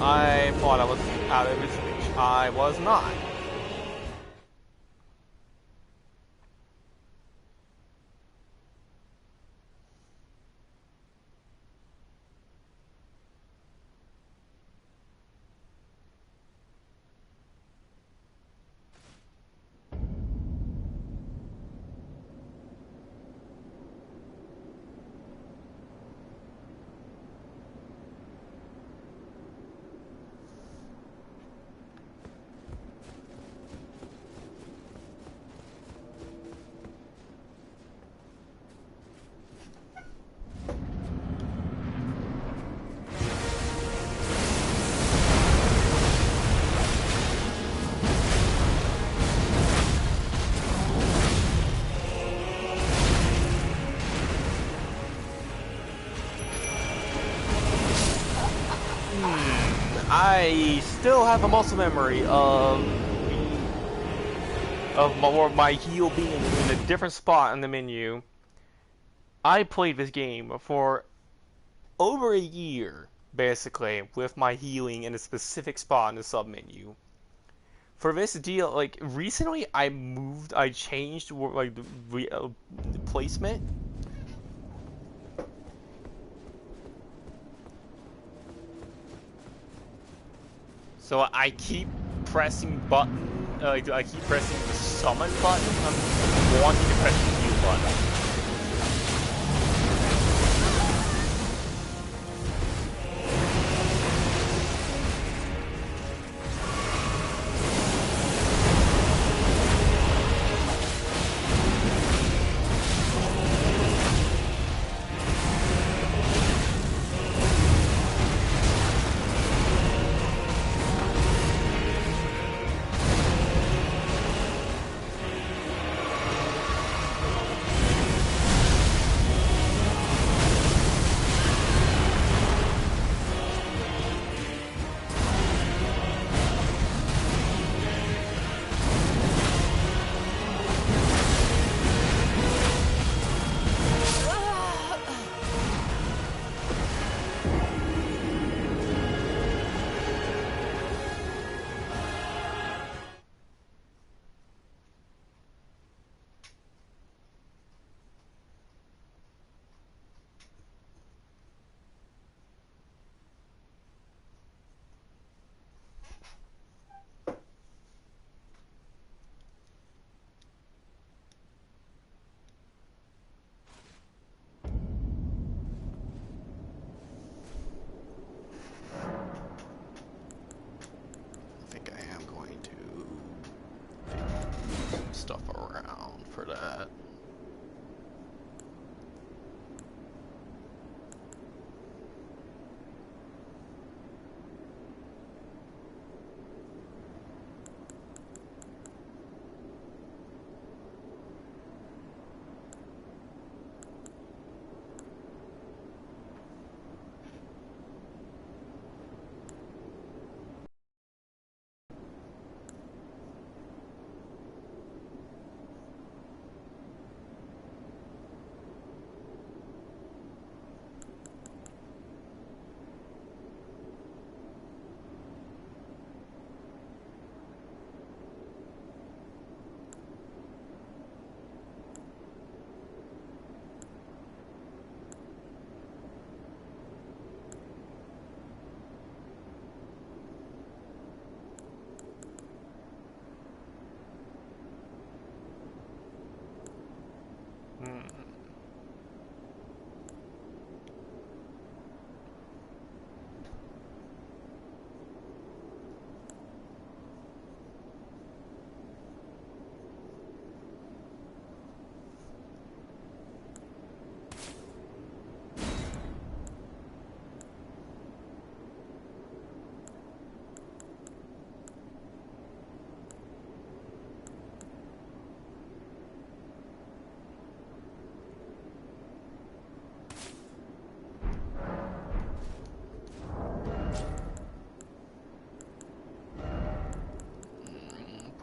I thought I was out of its reach. I was not. I still have a muscle memory of my heal being in a different spot in the menu. I played this game for over a year, basically, with my healing in a specific spot in the sub-menu. For this deal, like, recently I changed, like, the placement. So I keep pressing I keep pressing the summon button. I'm wanting to press the heal button.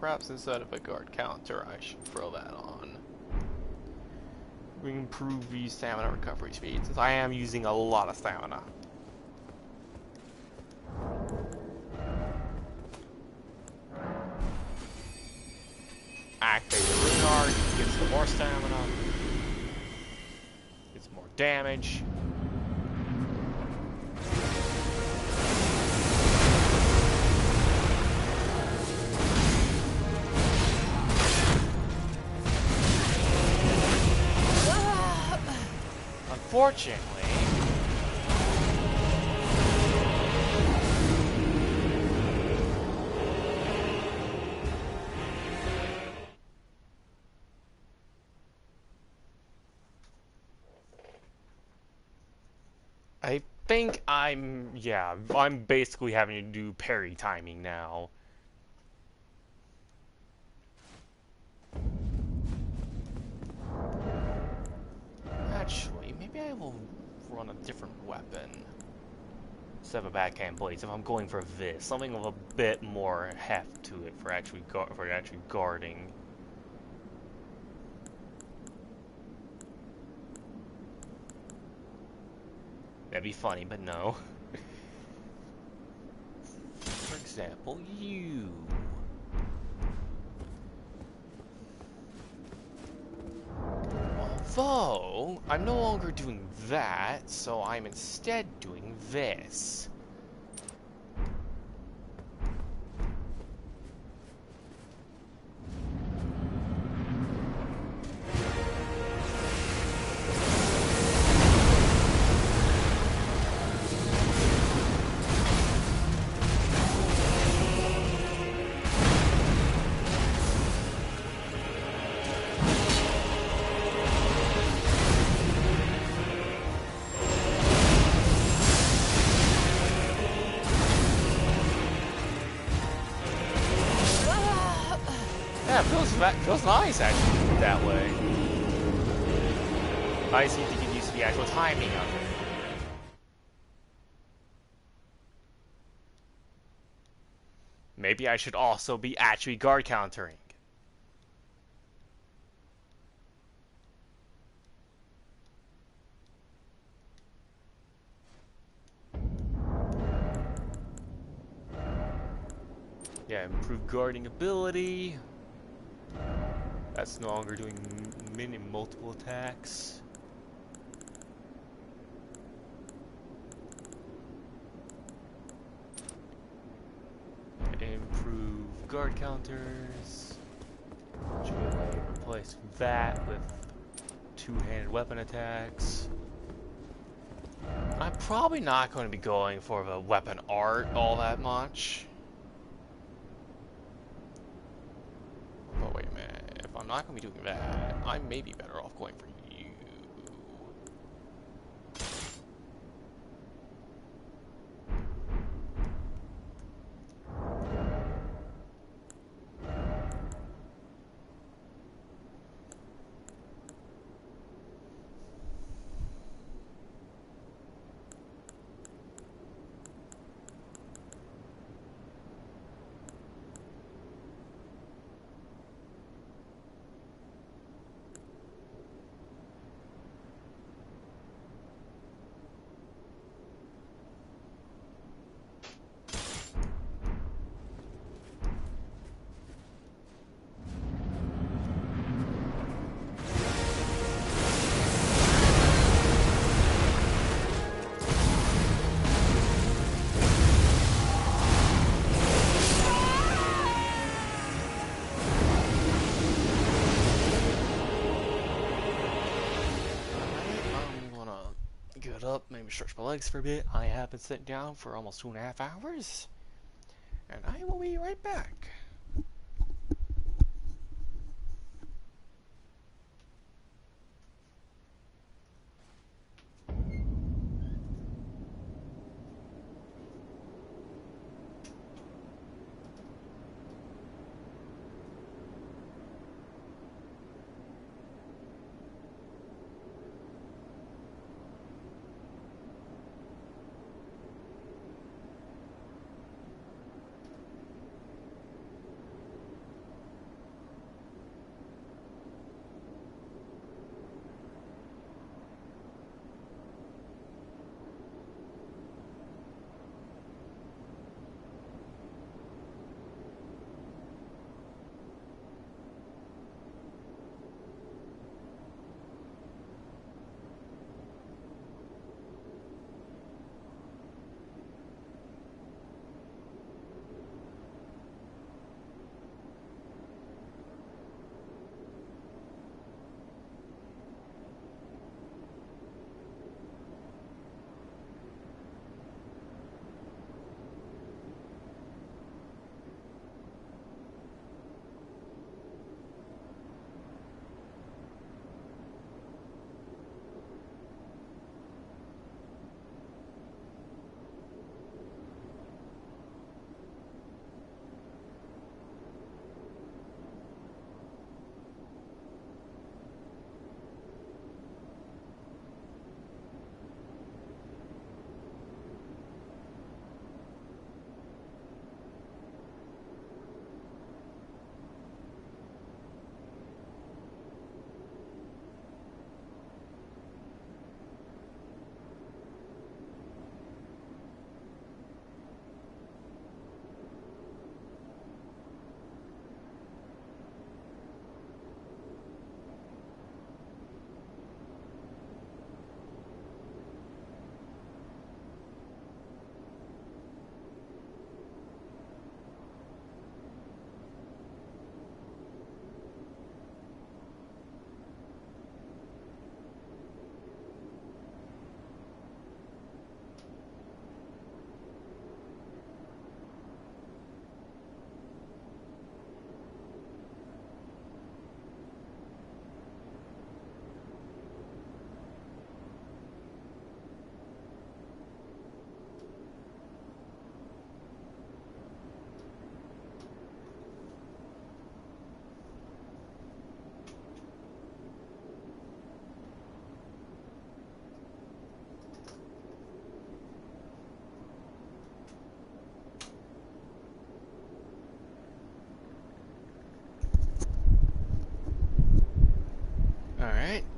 perhaps instead of a guard counter, I should throw that on. We improve the stamina recovery speed, since I am using a lot of stamina. Activate the rune art, get some more stamina, get some more damage. Unfortunately, I think I'm basically having to do parry timing now. Actually, maybe I will run a different weapon instead of a backhand blades if I'm going for this. Something with a bit more heft to it for actually guarding. That'd be funny, but no. For example, you. Although, I'm no longer doing that, so I'm instead doing this. Yeah, it feels nice actually that way. I just need to get used to the actual timing of it. Maybe I should also be actually guard countering. Yeah, improved guarding ability. That's no longer doing multiple attacks. Improve guard counters. Should we replace that with two-handed weapon attacks? I'm probably not going to be going for the weapon art all that much. But wait a minute, if I'm not going to be doing that, I may be better off going for you. Up, maybe stretch my legs for a bit. I have been sitting down for almost 2.5 hours, and I will be right back.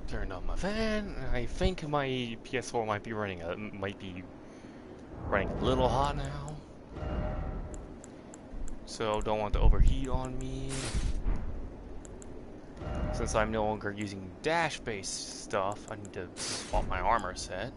Turned on my fan. I think my PS4 might be running a little hot now. So don't want to overheat on me. Since I'm no longer using dash-based stuff, I need to swap my armor set.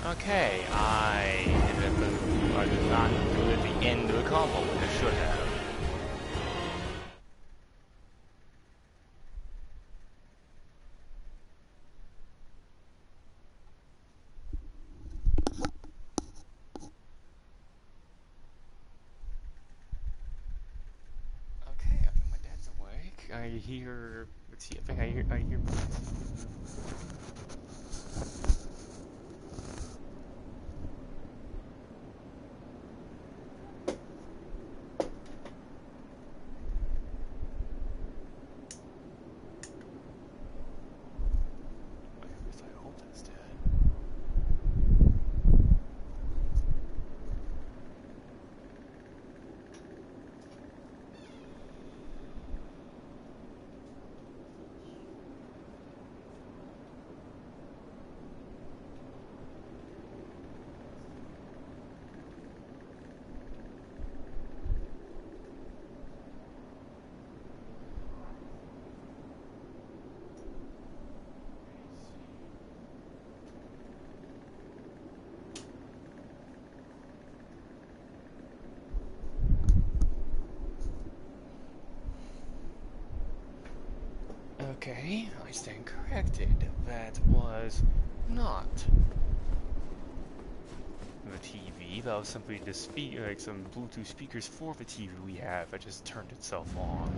Okay, I did not go at the end of the combo, which I should have. Okay, I think my dad's awake. I hear. Let's see. I think I hear. I hope that's dead. Okay, I stand corrected. That was not the TV. That was simply the like some Bluetooth speakers for the TV we have. That just turned itself on.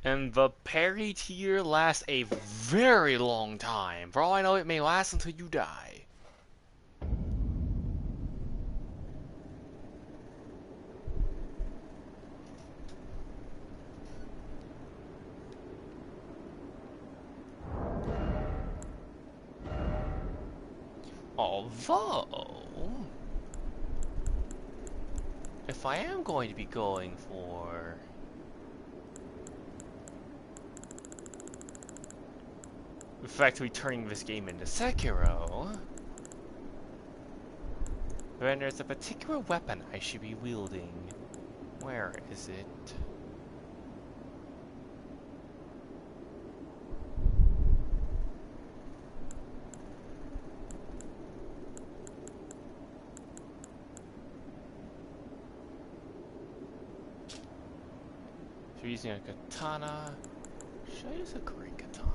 And the parry tier lasts a very long time. For all I know, it may last until you die. Although, if I am going to be going for effectively turning this game into Sekiro, then there's a particular weapon I should be wielding. Where is it? If you're using a katana, should I use a great katana?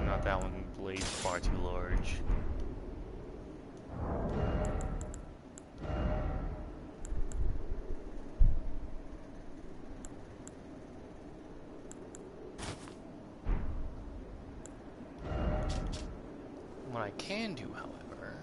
Not that one. Blade's far too large. What I can do, however,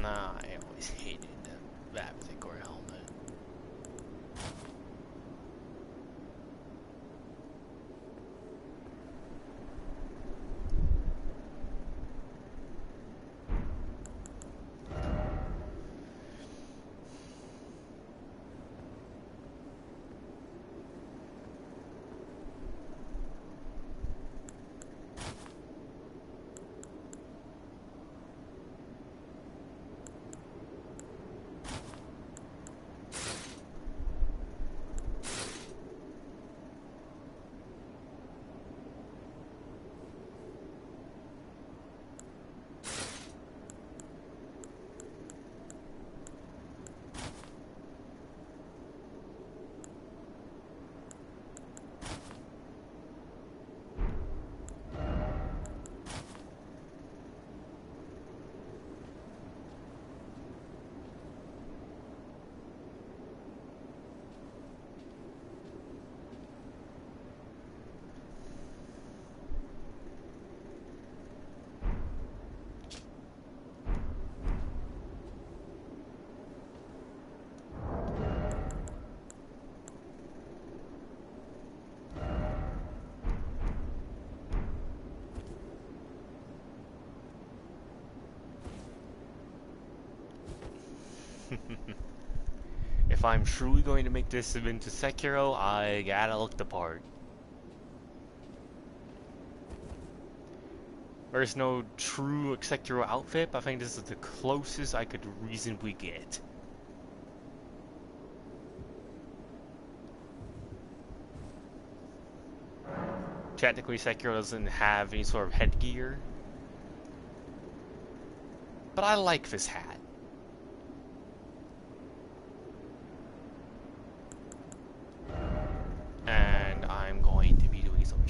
nah, I always hated that particular helmet. If I'm truly going to make this into Sekiro, I gotta look the part. There's no true Sekiro outfit, but I think this is the closest I could reasonably get. Technically, Sekiro doesn't have any sort of headgear, but I like this hat.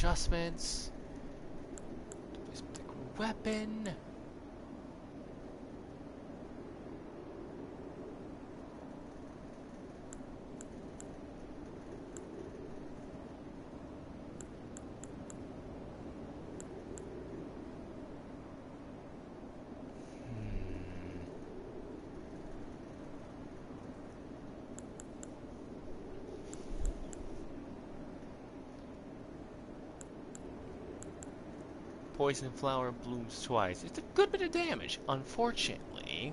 adjustments. This particular weapon. Poison flower blooms twice. It's a good bit of damage. Unfortunately,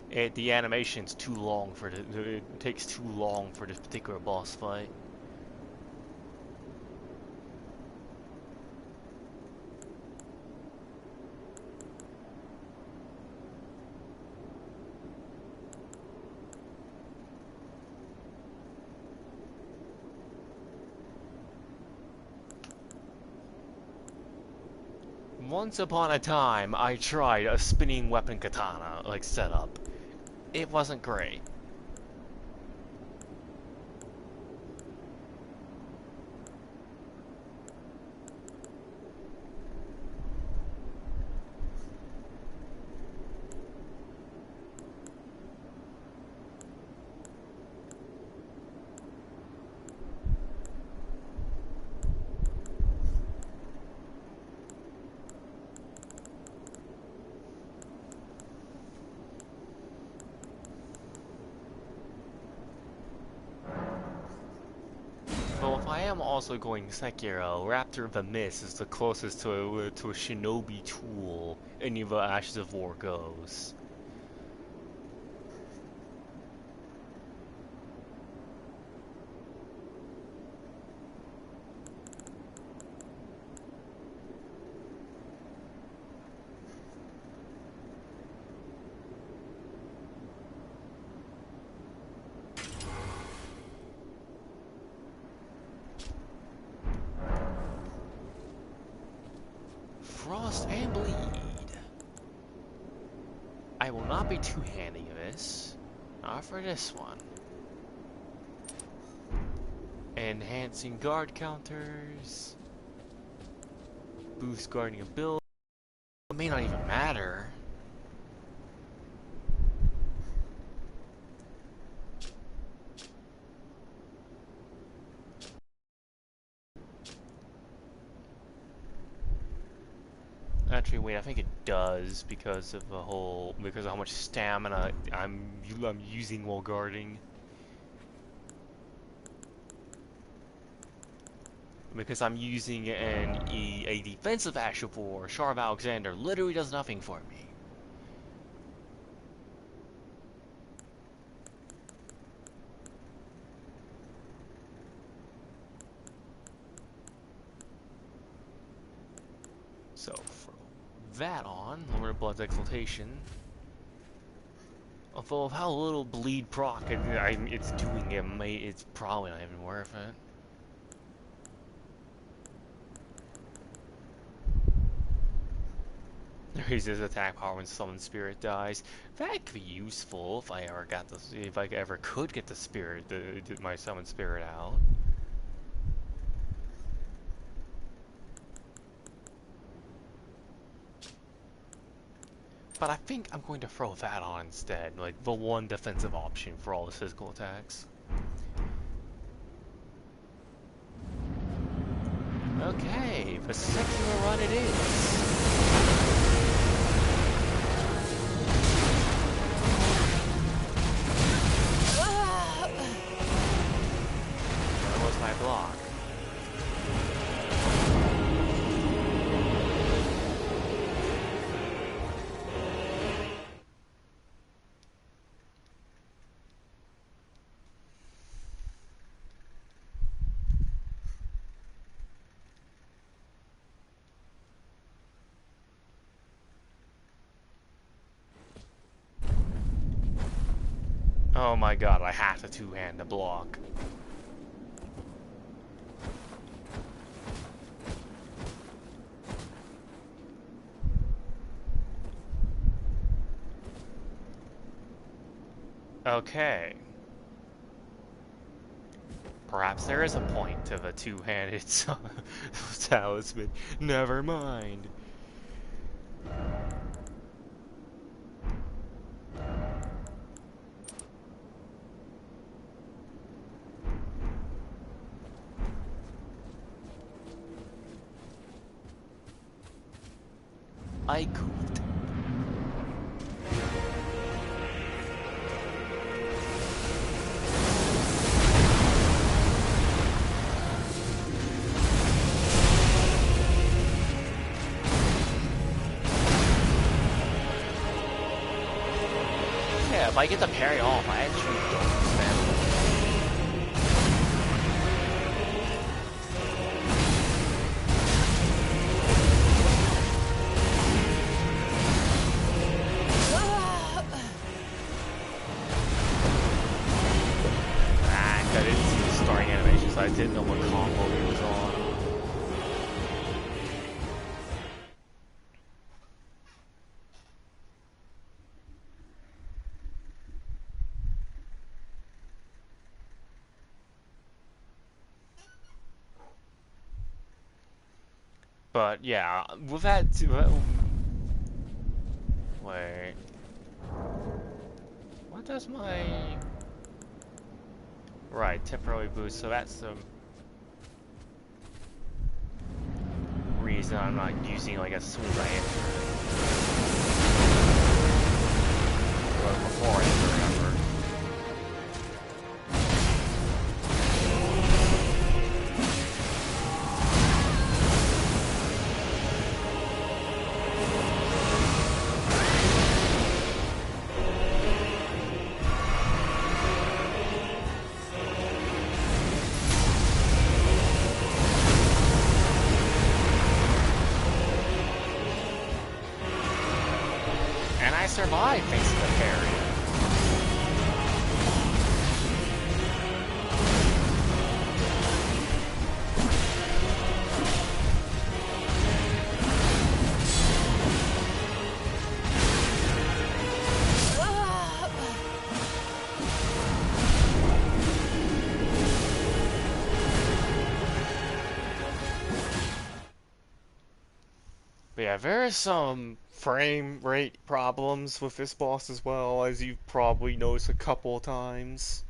the animation's too long for it takes too long for this particular boss fight. Once upon a time, I tried a spinning weapon katana, like, setup. It wasn't great. Well, if I am also going Sekiro, Raptor of the Mist is the closest to a shinobi tool any of the Ashes of War goes. Frost and Bleed. I will not be two-handing this. Not for this one. Enhancing guard counters. Boost guarding ability. It may not even matter. Actually, wait, I think it does because of because of how much stamina I'm using while guarding. Because I'm using a defensive Ash of War, Sharv Alexander literally does nothing for me. So, throw that on, Lord of Blood's Exaltation. Although of how little bleed proc it's doing, it's probably not even worth it. Raises attack power when Summon Spirit dies. That could be useful if I ever got this, if I ever could get the spirit, my Summon Spirit out. But I think I'm going to throw that on instead, like the one defensive option for all the physical attacks. Okay, the second run it is. That was my block. Oh my god, I have to two-hand the block. Okay. Perhaps there is a point to the two-handed talisman. Never mind. I could. Yeah, if I get the parry off, I actually don't spam. I didn't see the starting animation, so I didn't know what combo he was on. But yeah, with that, wait, what does my right temporarily boost? So that's the reason I'm not using like as soon as I enter. Or before I enter, remember. Survive thanks to the parry. But yeah, there is some frame rate problems with this boss as well, as you've probably noticed a couple of times.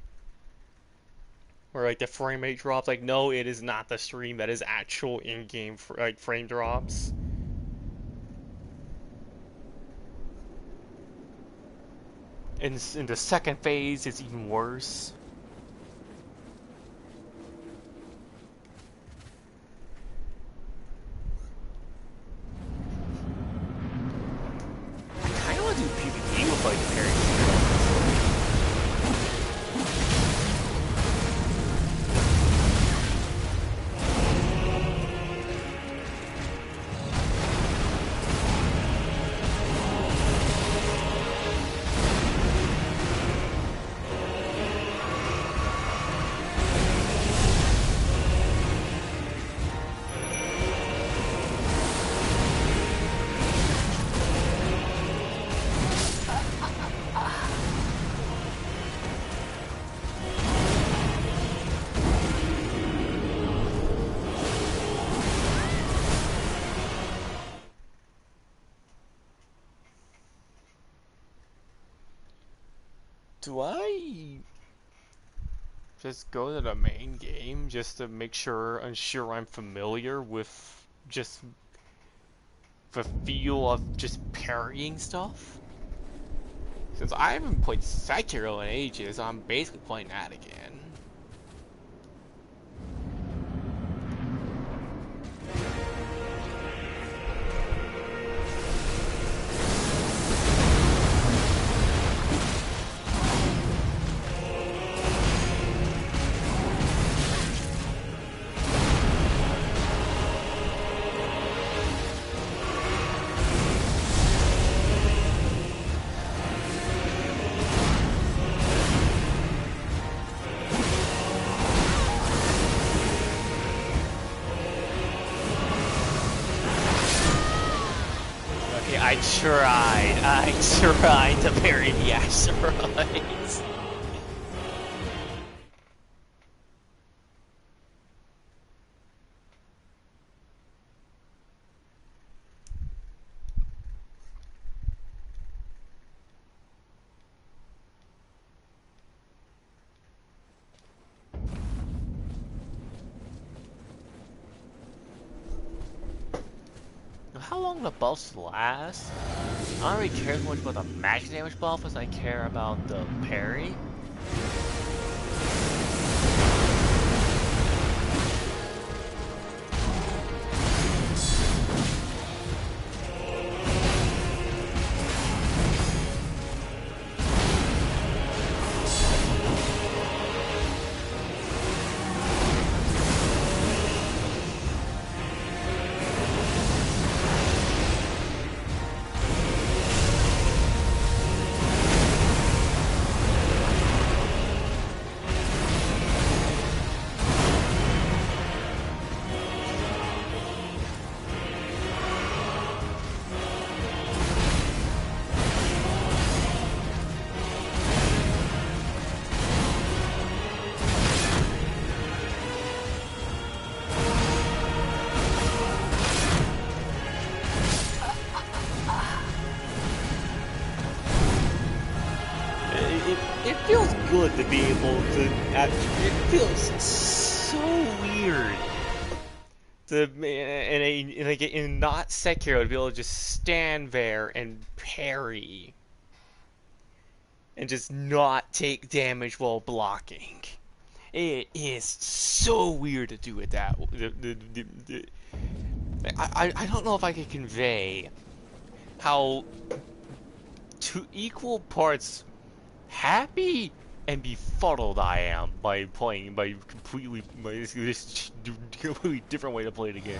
Where like the frame rate drops, like no, it is not the stream, that is actual in-game like frame drops. In the second phase, it's even worse. I don't want to do PvP with like the parry. Do I just go to the main game just to ensure I'm familiar with just the feel of just parrying stuff? Since I haven't played Sekiro in ages, I'm basically playing that again. I tried to parry the asteroids. how long the buffs last. I don't really care so much about the magic damage buff as I care about the parry. It feels good to be able to actually, it feels so weird to in not Sekiro to be able to just stand there and parry and just not take damage while blocking. It is so weird to do it that way. I don't know if I could convey how to equal parts happy and befuddled I am by playing by this completely different way to play the game.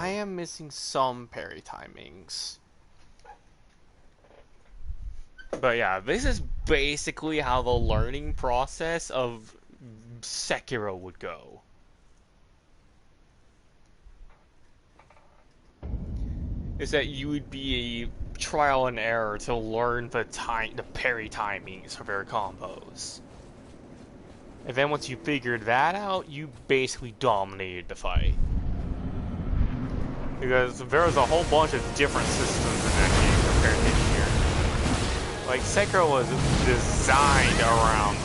I am missing some parry timings. But yeah, this is basically how the learning process of Sekiro would go. Is that you would be a trial and error to learn the parry timings for their combos. And then once you figured that out, you basically dominated the fight. Because there was a whole bunch of different systems in that game compared to here. Like Sekiro was designed around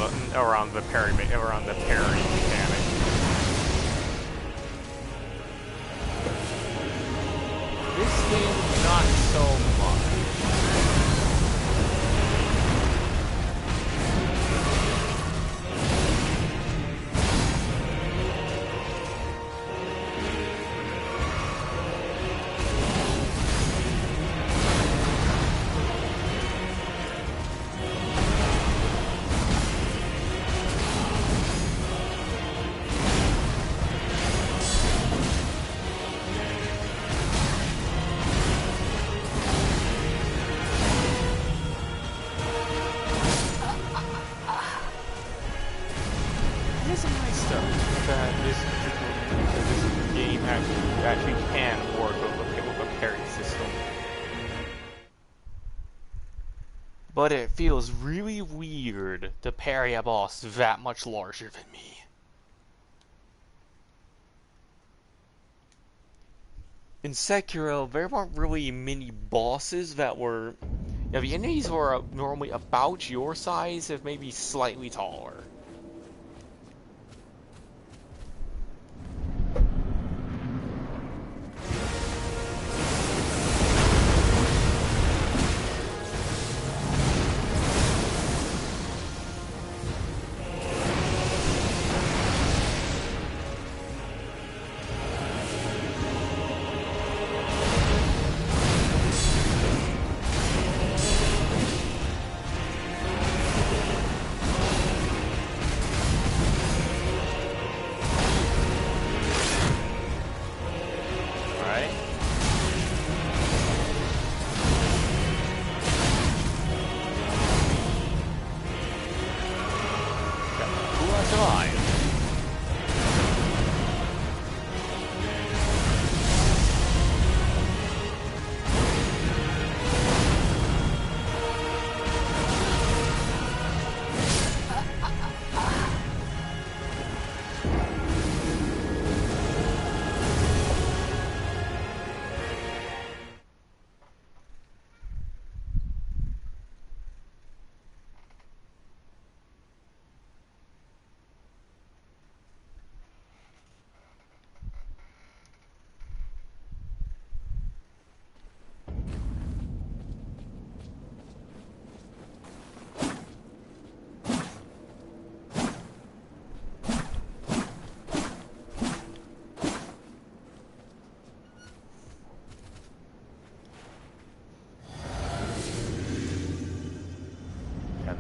the parry mechanic. This game, not so much. But it feels really weird to parry a boss that much larger than me. In Sekiro, there weren't really many bosses that were... Yeah, the enemies were normally about your size, if maybe slightly taller.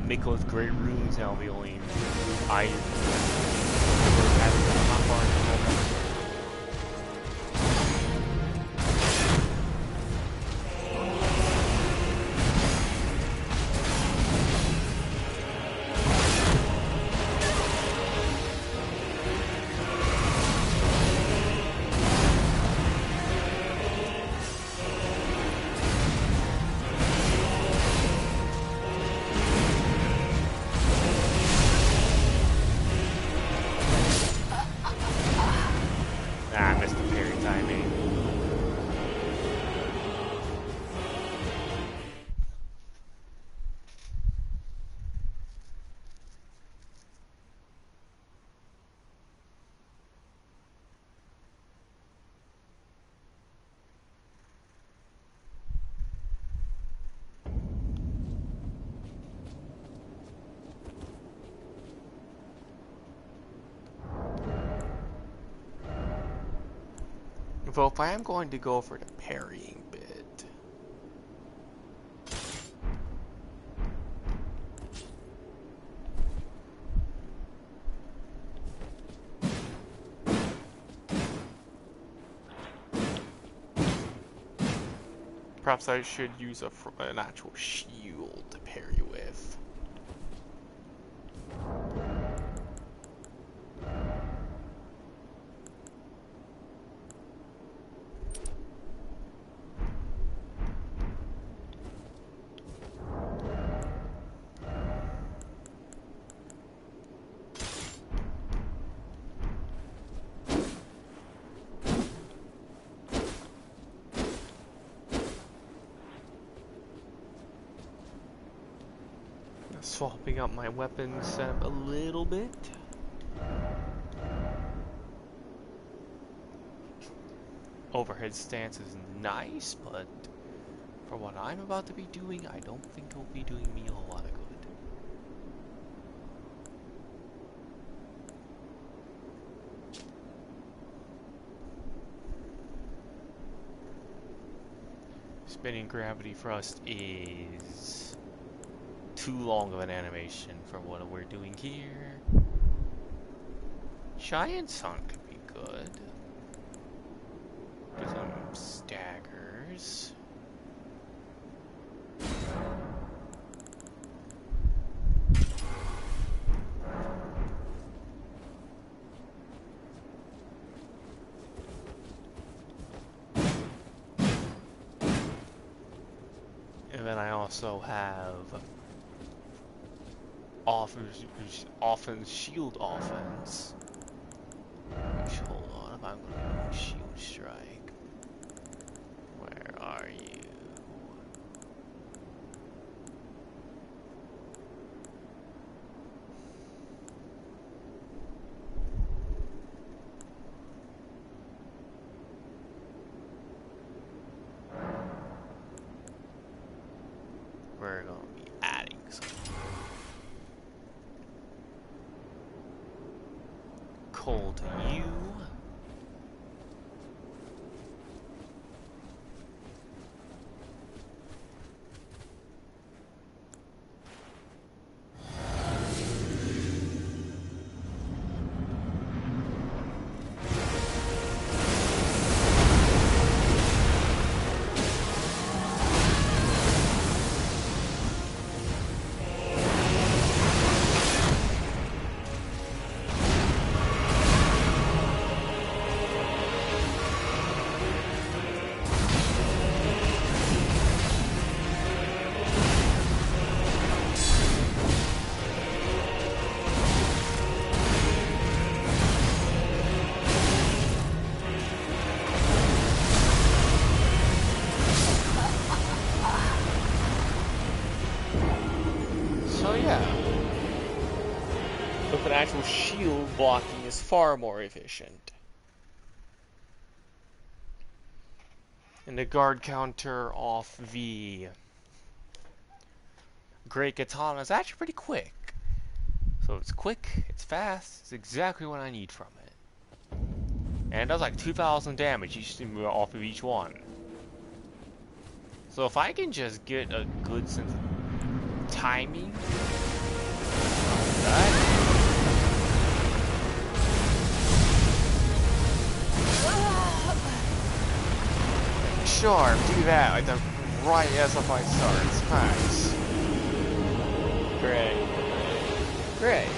Mikko's Great Runes now the only item Well, if I am going to go for the parrying bit, Perhaps I should use an actual shield to parry with. Swapping up my weapon setup a little bit. Overhead stance is nice, but for what I'm about to be doing, I don't think it'll be doing me a whole lot of good. Spinning gravity thrust is too long of an animation for what we're doing here. Giant Sun could be good. Do some staggers. And then I also have offense, shield offense. Which, hold on, if I'm going to use shield strike. Where are you? We're going to be adding some coal to you. With an actual shield, blocking is far more efficient. And the guard counter off the Great Katana is actually pretty quick. So it's quick, it's fast, it's exactly what I need from it. And it does like 2,000 damage off of each one. So if I can just get a good sense of timing, sure, do that like the right as the fight starts. Nice. Great. Great.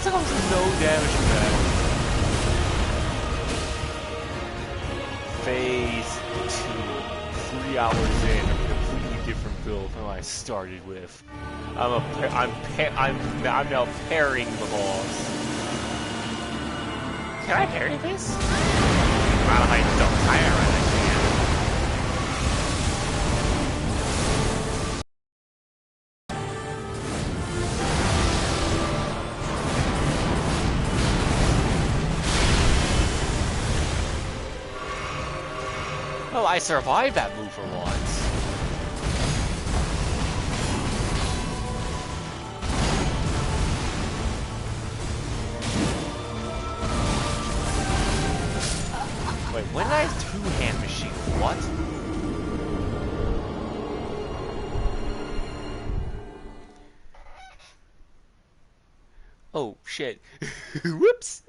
took almost no damage from that. Phase 2. 3 hours in, a completely different build than I started with. I'm now parrying the boss. Can I parry this? Not if I don't tire right, I can. Oh, I survived that move for once. Wait, when did I have two-hand machine? What? Oh, shit. Whoops!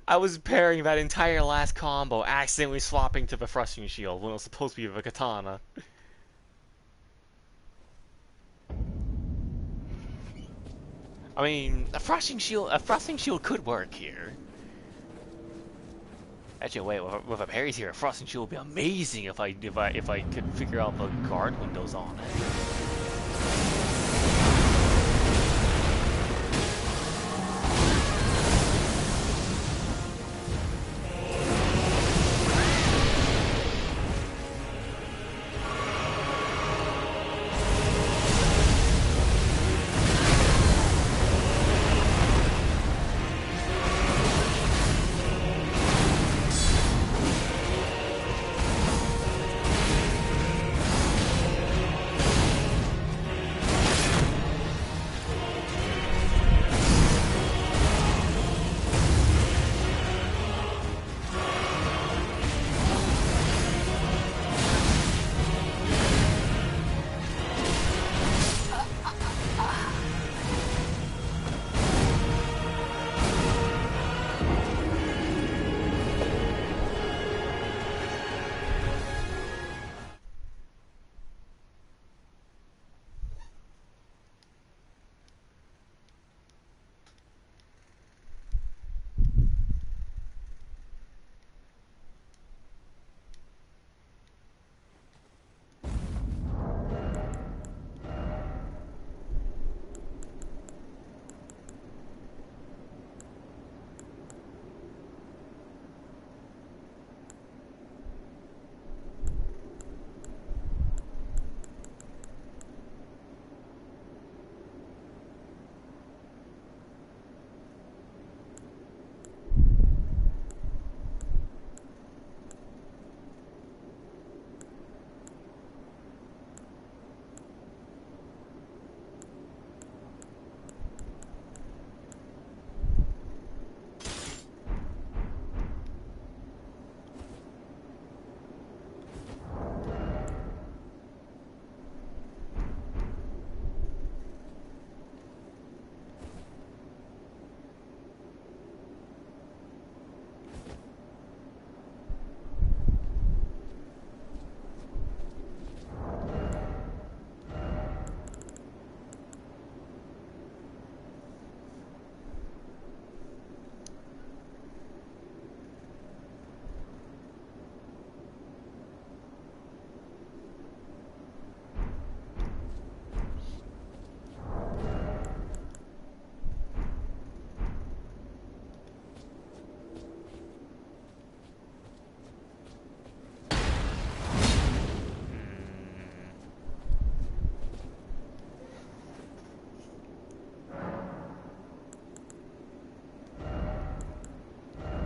I was parrying that entire last combo, accidentally swapping to the thrusting shield when it was supposed to be the katana. I mean, a thrusting shield could work here. Actually, wait, with a parries here, a thrusting shield would be amazing if I could figure out the guard windows on it.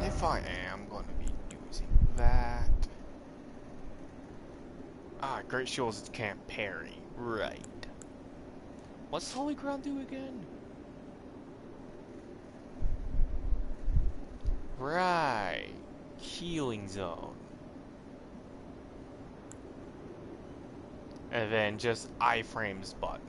If I am going to be using that... Ah, Great Shields can't parry. Right. What's Holy Ground do again? Right. Healing Zone. And then just iframes button.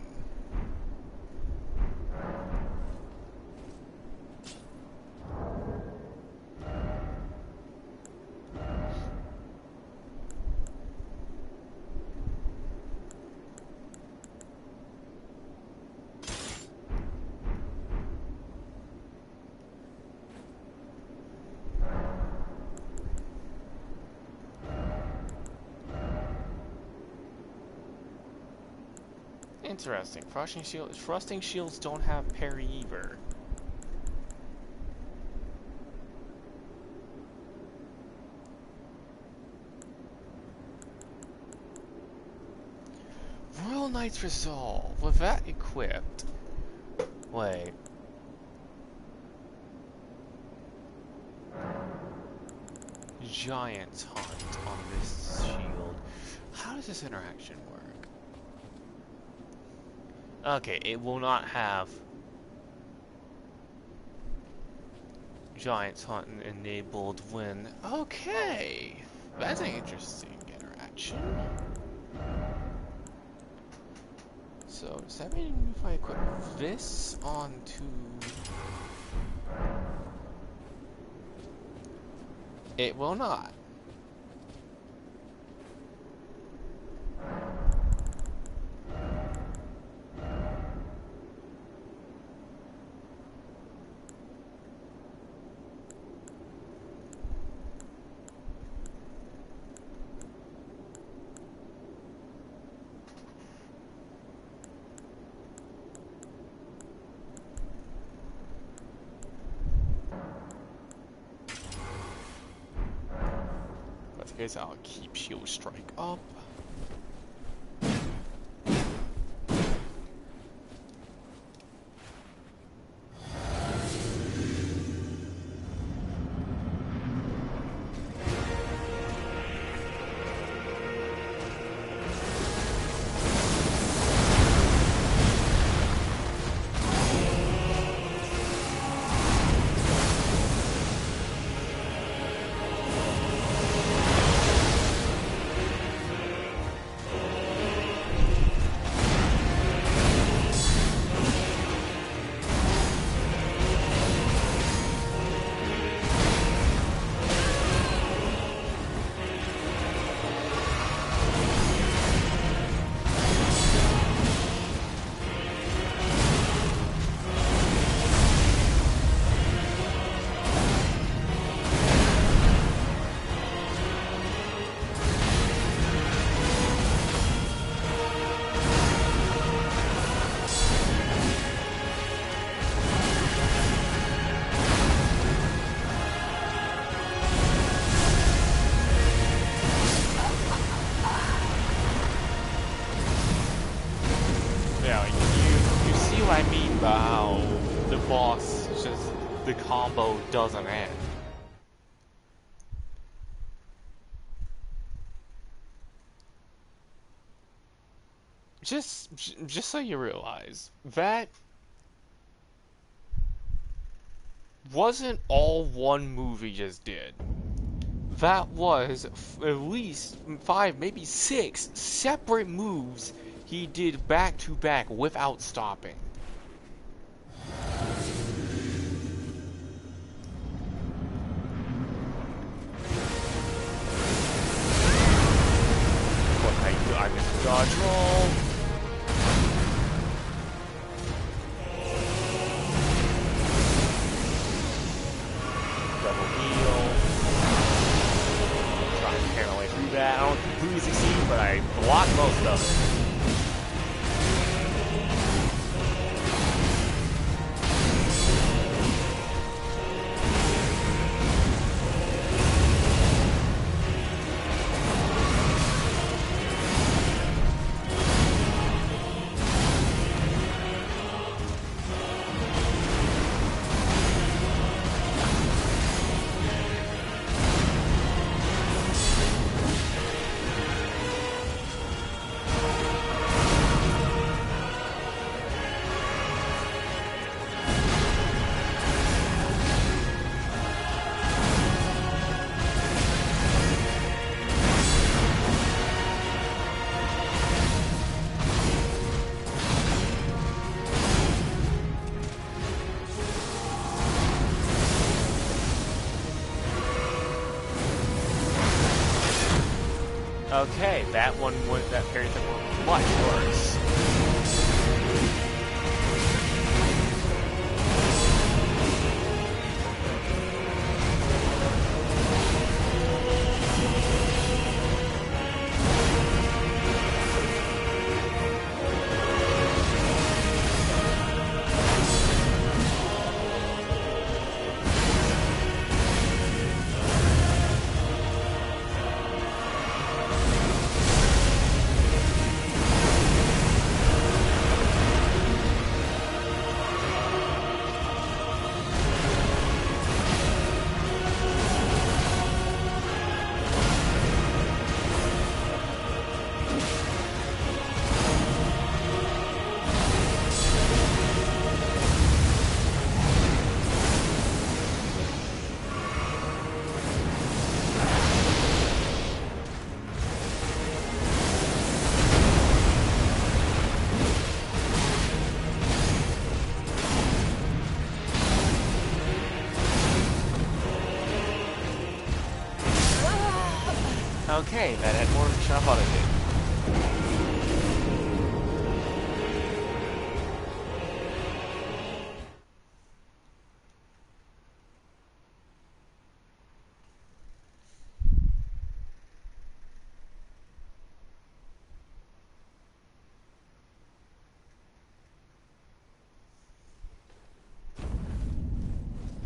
Interesting. Thrusting shields don't have parry either. Royal Knight's Resolve. With that equipped. Wait. Giant's Hunt on this shield. How does this interaction work? Okay, it will not have Giant's Hunt enabled when... Okay! That's an interesting interaction. So, does that mean if I equip this onto... It will not. I guess I'll keep Shield Strike up. I mean about how the boss just the combo doesn't end. Just so you realize, that wasn't all one movie just did. That was at least 5, maybe 6 separate moves he did back to back without stopping. I missed the dodge roll. Double heal. Trying to tear my way through that. I don't completely succeed, but I block most of it. Okay, that parry thing was much worse. Okay, that had more than I thought it did.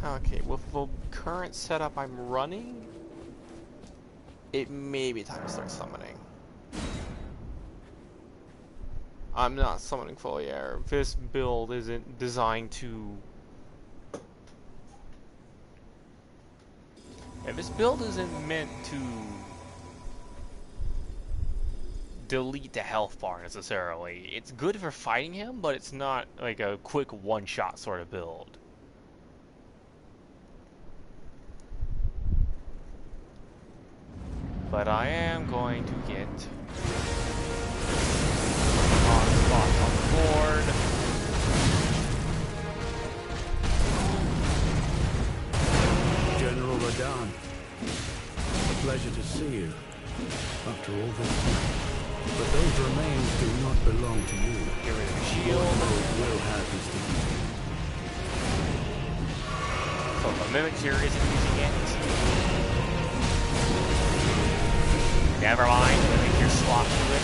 Okay, with the current setup I'm running, it may be time to start summoning. I'm not summoning fully air. This build isn't designed to... Yeah, this build isn't meant to delete the health bar necessarily. It's good for fighting him, but it's not like a quick one-shot sort of build. But I am going to get on spots on the board. General Radahn, a pleasure to see you after all this time. But those remains do not belong to you. Get rid of the Lord shield. Moog will have his dignity. So the Mimicure isn't using it. Never mind, the Mimicure slot through it.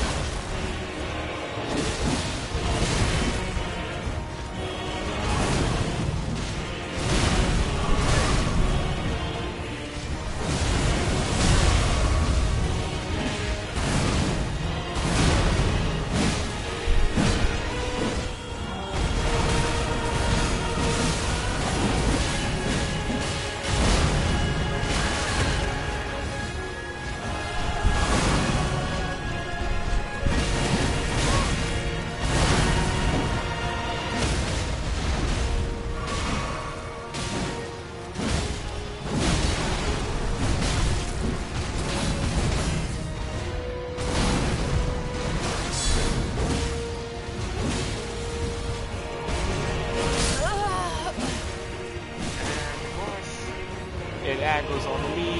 It aggros on me.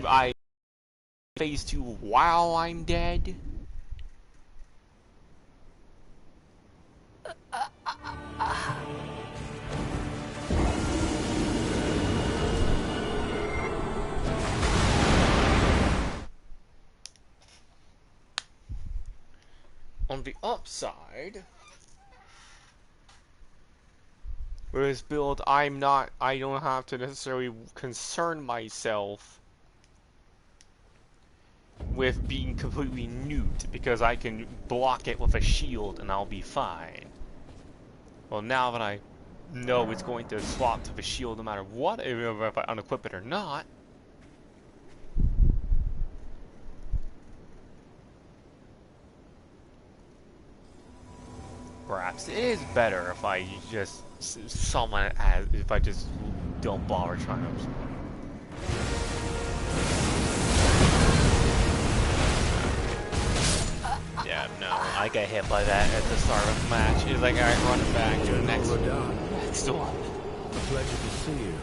I phase 2 while I'm dead. On the upside, with this build, I don't have to necessarily concern myself with being completely nuked, because I can block it with a shield and I'll be fine. Well, now that I know it's going to swap to the shield no matter what, even if I unequip it or not, perhaps it is better if I just summon it as, if I just don't bother trying to. Yeah, no, I got hit by that at the start of the match. It's like, alright, run it back to the next one. Next one. A pleasure to see you.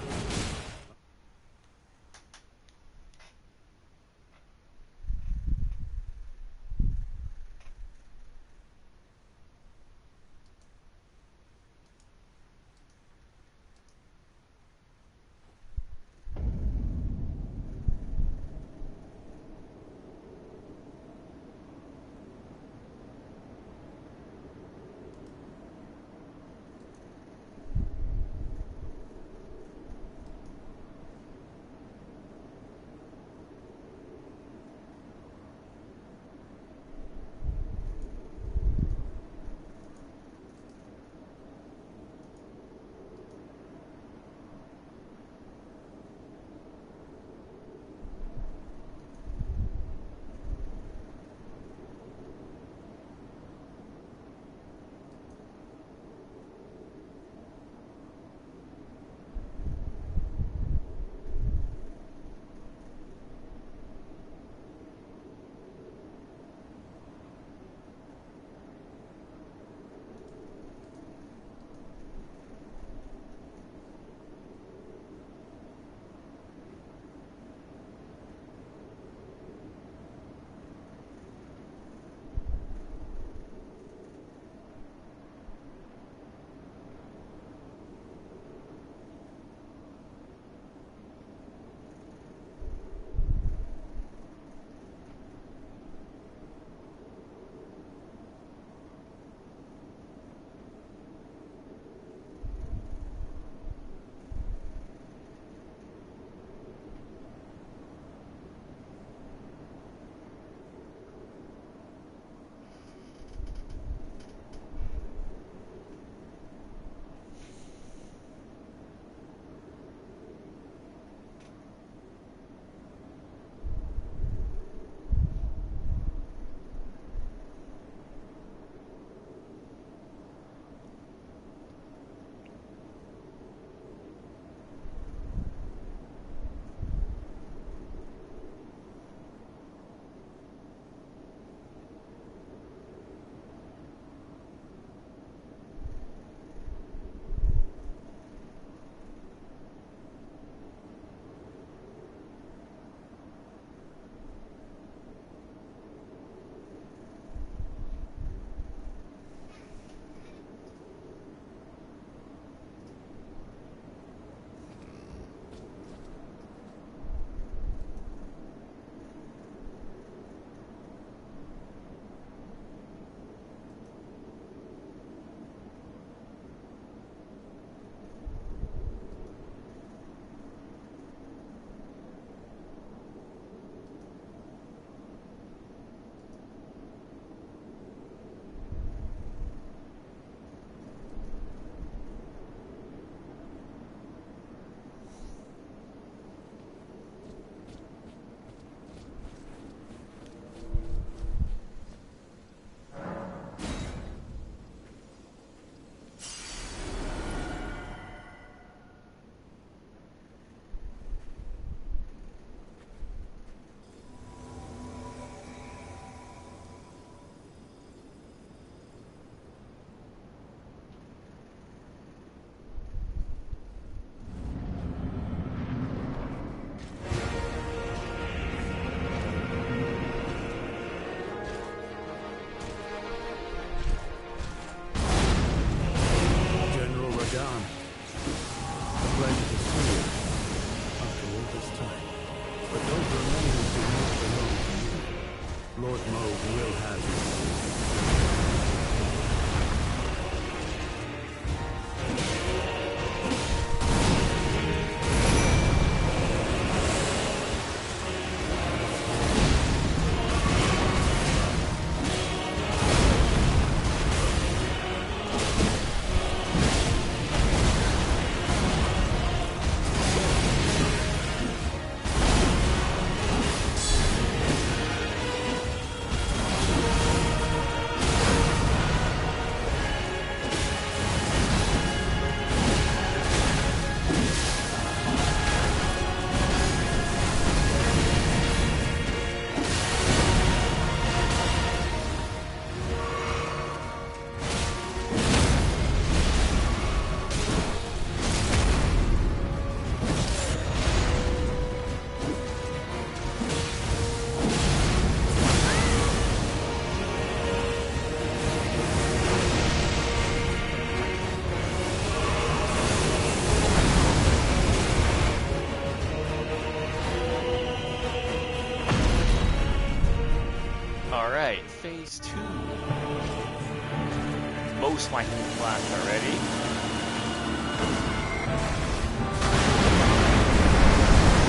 Lord Moog will have you. Alright, phase 2. Most likely flashed already.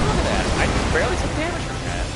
Look at that, I barely took damage from that.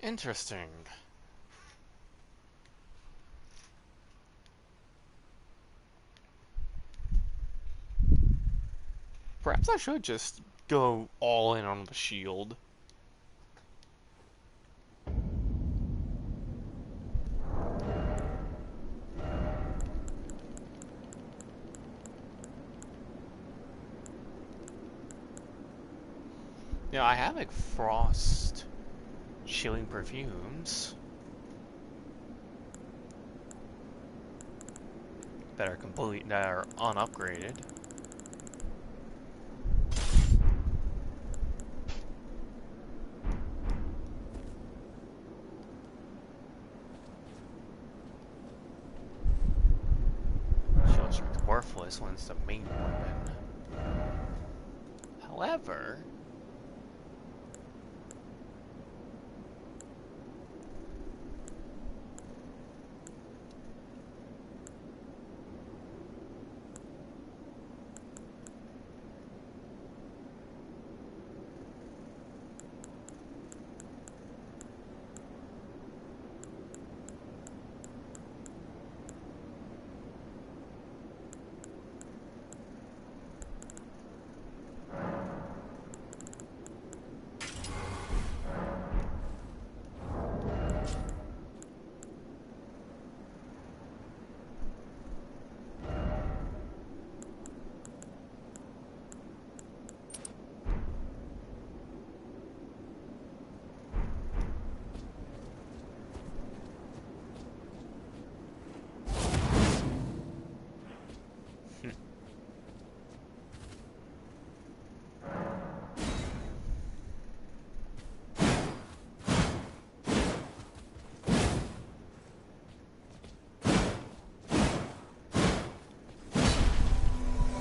Interesting. Perhaps I should just go all in on the shield. Yeah, I have like frost chilling perfumes that are unupgraded. Shield strength worthless when it's the main weapon. However,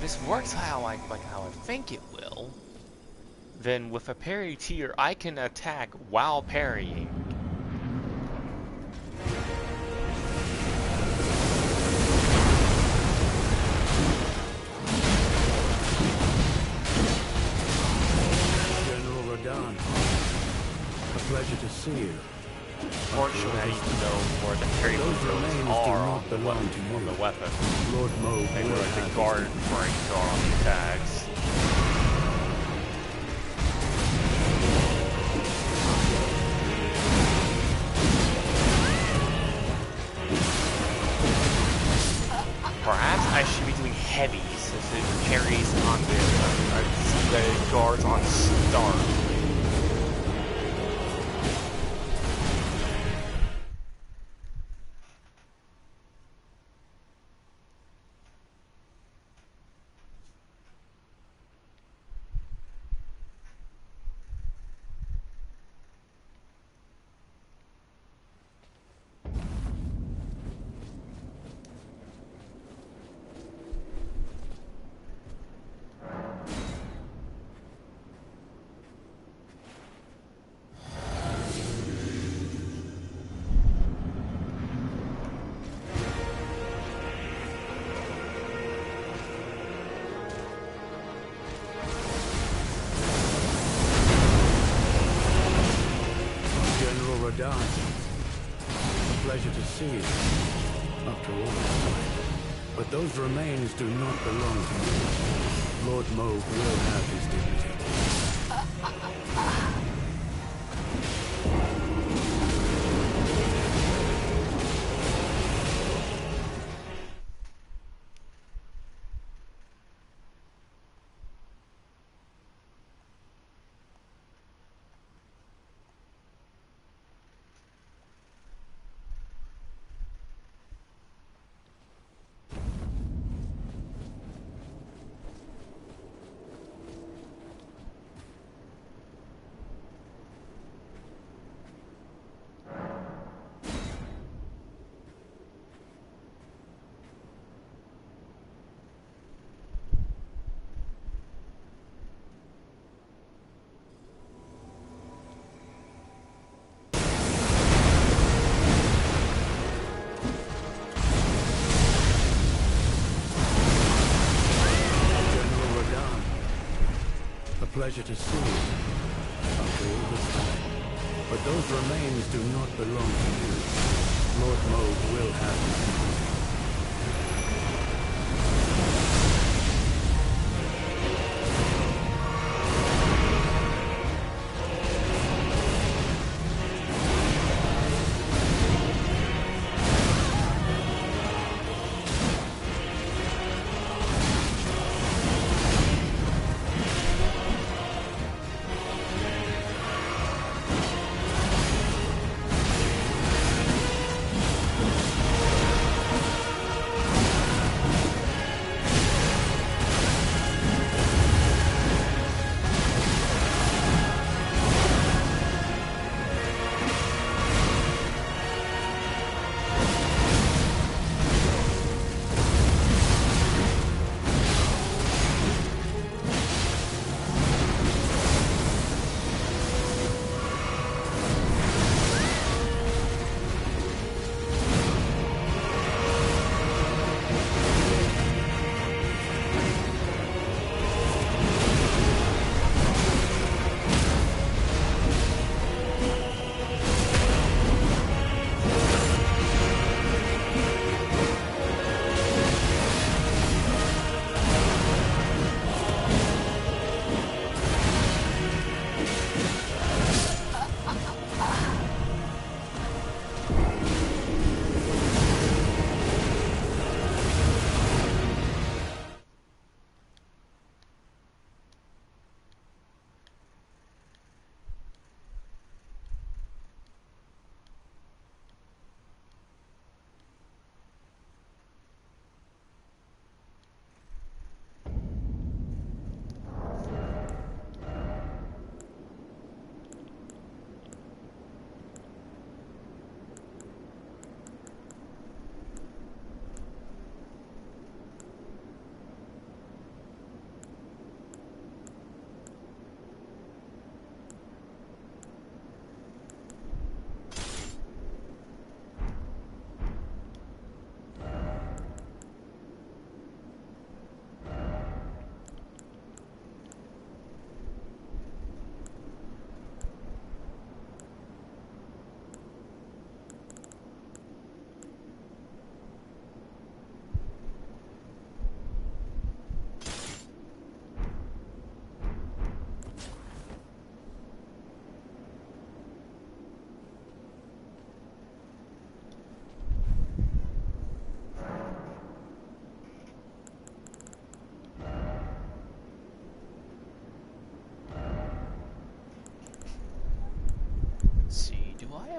this works how I think it will, then with a parry tier I can attack while parrying. General Radahn, a pleasure to see you. Unfortunately, I need to know where the parry Those controls remains do are not belong to on you. the weapon. Lord Moog Maybe will like have the guard his breaks are on the attacks. Perhaps I should be doing heavies since it parries on the guards on start. General Radahn. A pleasure to see you. After all this time. But those remains do not belong to you. Lord Moog will have his dignity. Pleasure to see you after all this time. But those remains do not belong to you. Lord Moog will have his dignity.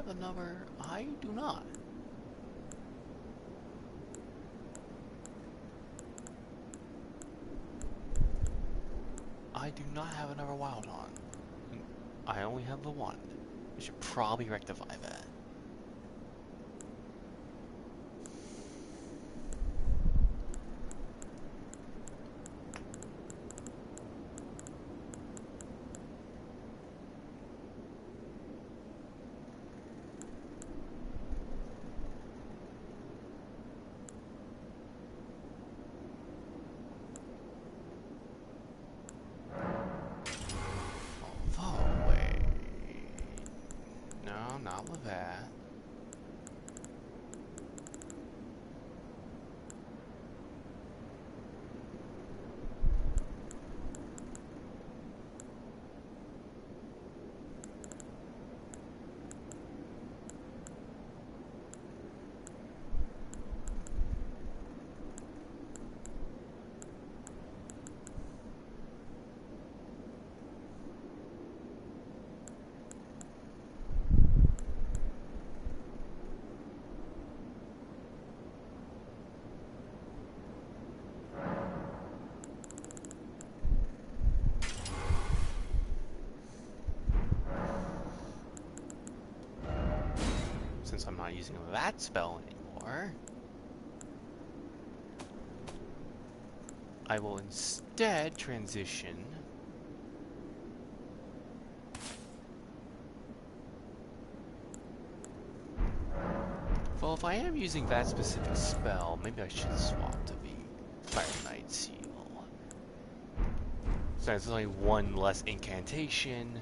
have another? I do not. I do not have another wild on. I only have the one. I should probably rectify that. Although, wait. No, not with that. Since I'm not using that spell anymore, I will instead transition well, if I am using that specific spell, maybe I should swap to the Fire Knight Seal. So there's only one less incantation.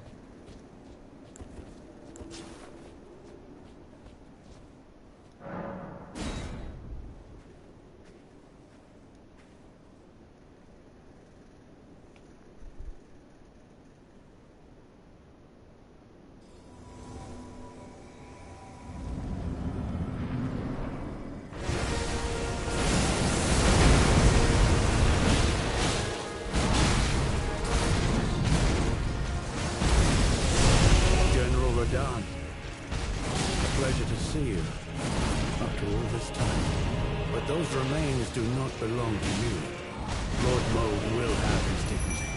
Argonne. A pleasure to see you after all this time. But those remains do not belong to you. Lord Mold will have his dignity.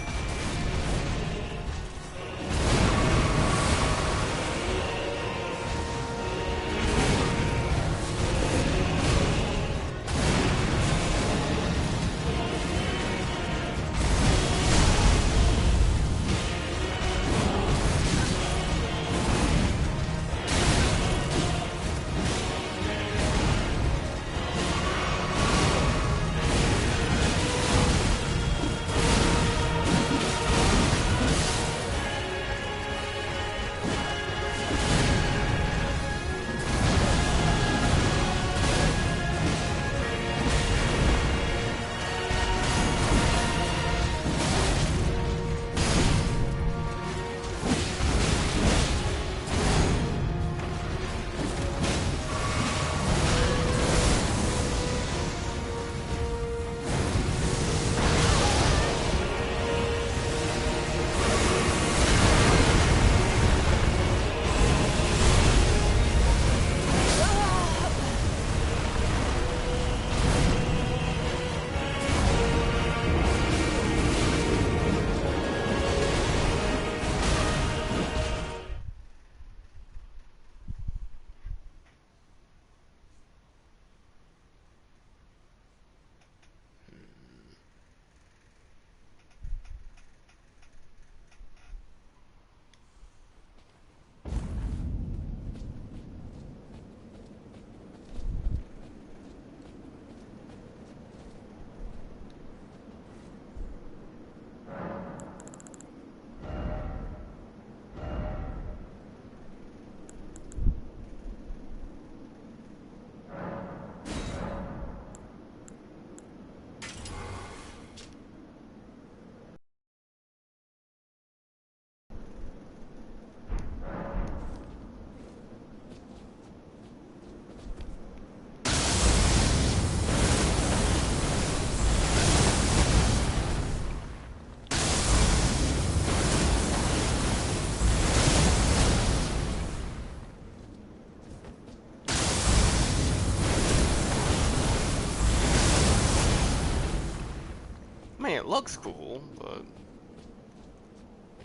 it looks cool, but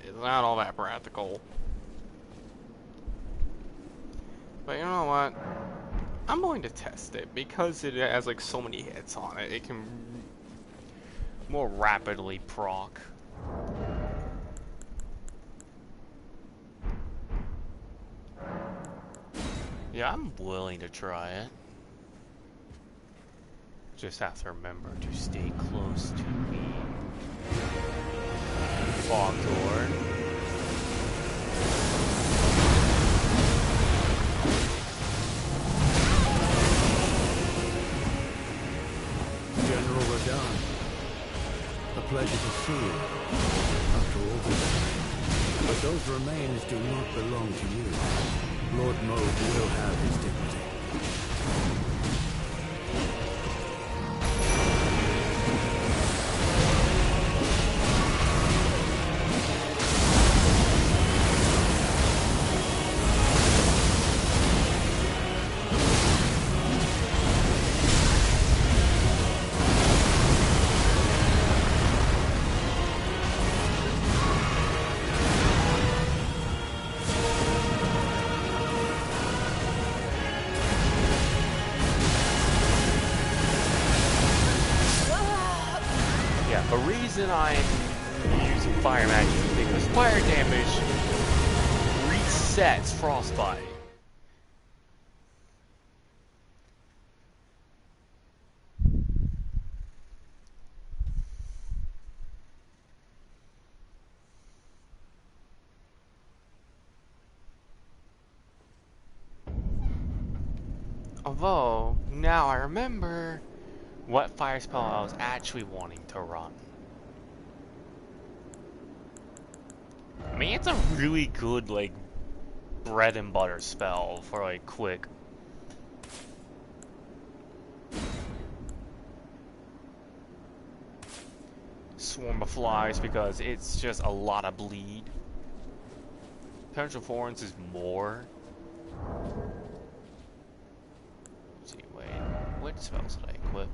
it's not all that practical. But you know what? I'm going to test it because it has like so many hits on it. It can more rapidly proc. Yeah, I'm willing to try it. Just have to remember to stay close to the fog door. General Radahn, a pleasure to see you after all this time. But those remains do not belong to you. Lord Mode will have his dignity. The reason I'm using fire magic is because fire damage resets frostbite. Although, now I remember what fire spell I was actually wanting to run. I mean, it's a really good, like, bread and butter spell for, like, quick. Swarm of flies, because it's just a lot of bleed. Potential Thorns is more. Let's see, wait, what spells did I equip?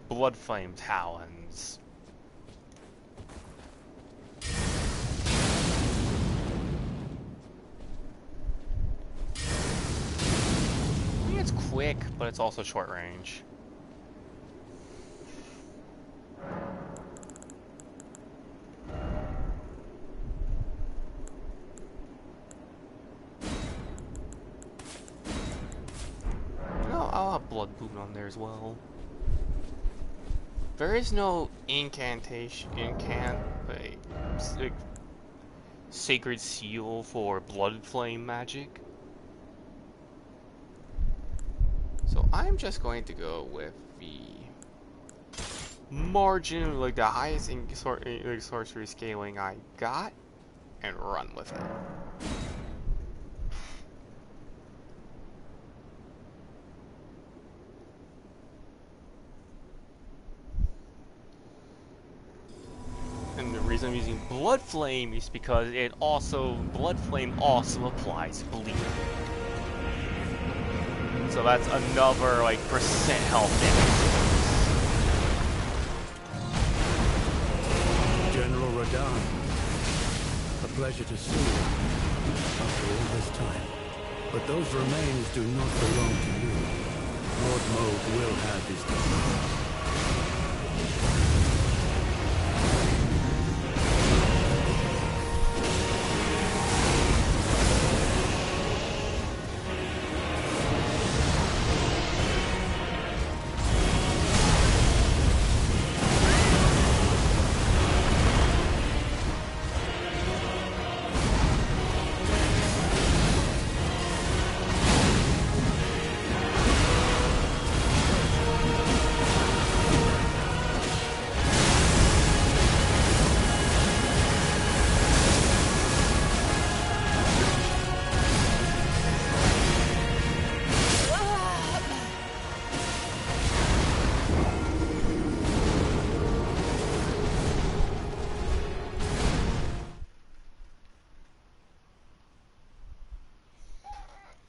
Blood Flame Talons. I mean, it's quick, but it's also short range. I'll have Blood Boon on there as well. There is no incantation, like, sacred seal for Blood Flame magic. So I'm just going to go with the margin, like the highest sorcery scaling I got, and run with it. And the reason I'm using Blood Flame is because Blood Flame also applies bleed. So that's another, like, percent health damage. General Radahn, a pleasure to see you after all this time. But those remains do not belong to you. Lord Mode will have his dignity.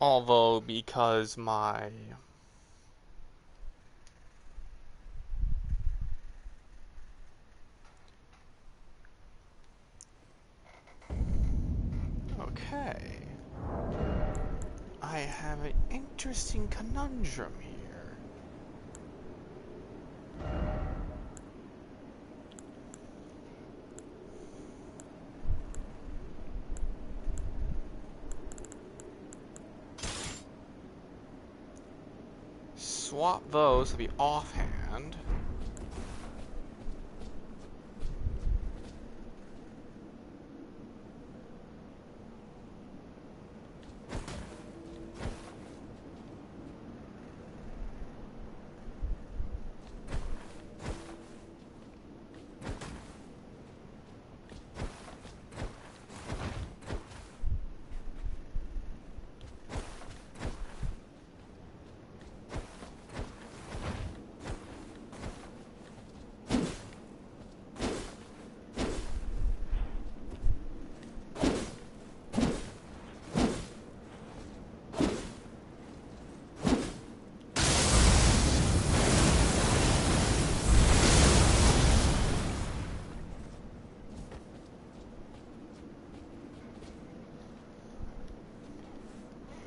Although, because my interesting conundrum here. Swap those to be offhand.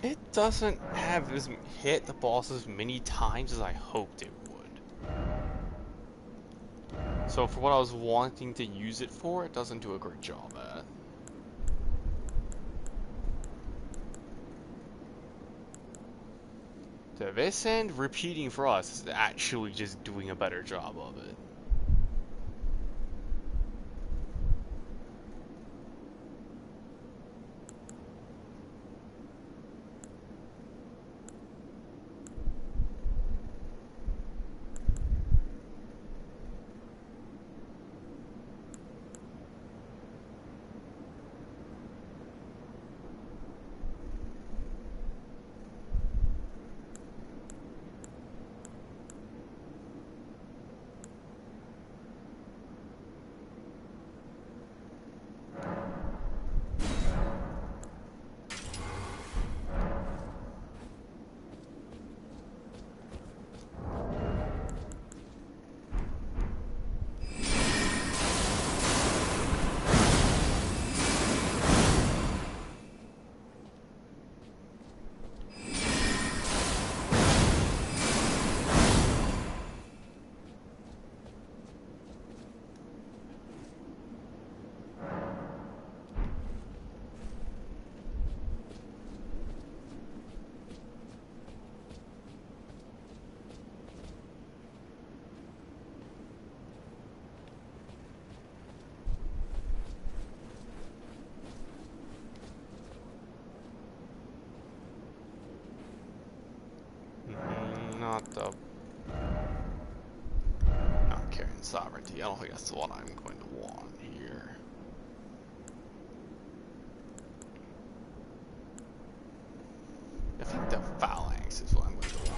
It doesn't have hit the boss as many times as I hoped it would. So for what I was wanting to use it for, it doesn't do a great job at. To this end, repeating for us is actually just doing a better job of it. Not carrying sovereignty. I don't think that's what I'm going to want here. I think the phalanx is what I'm going to want here.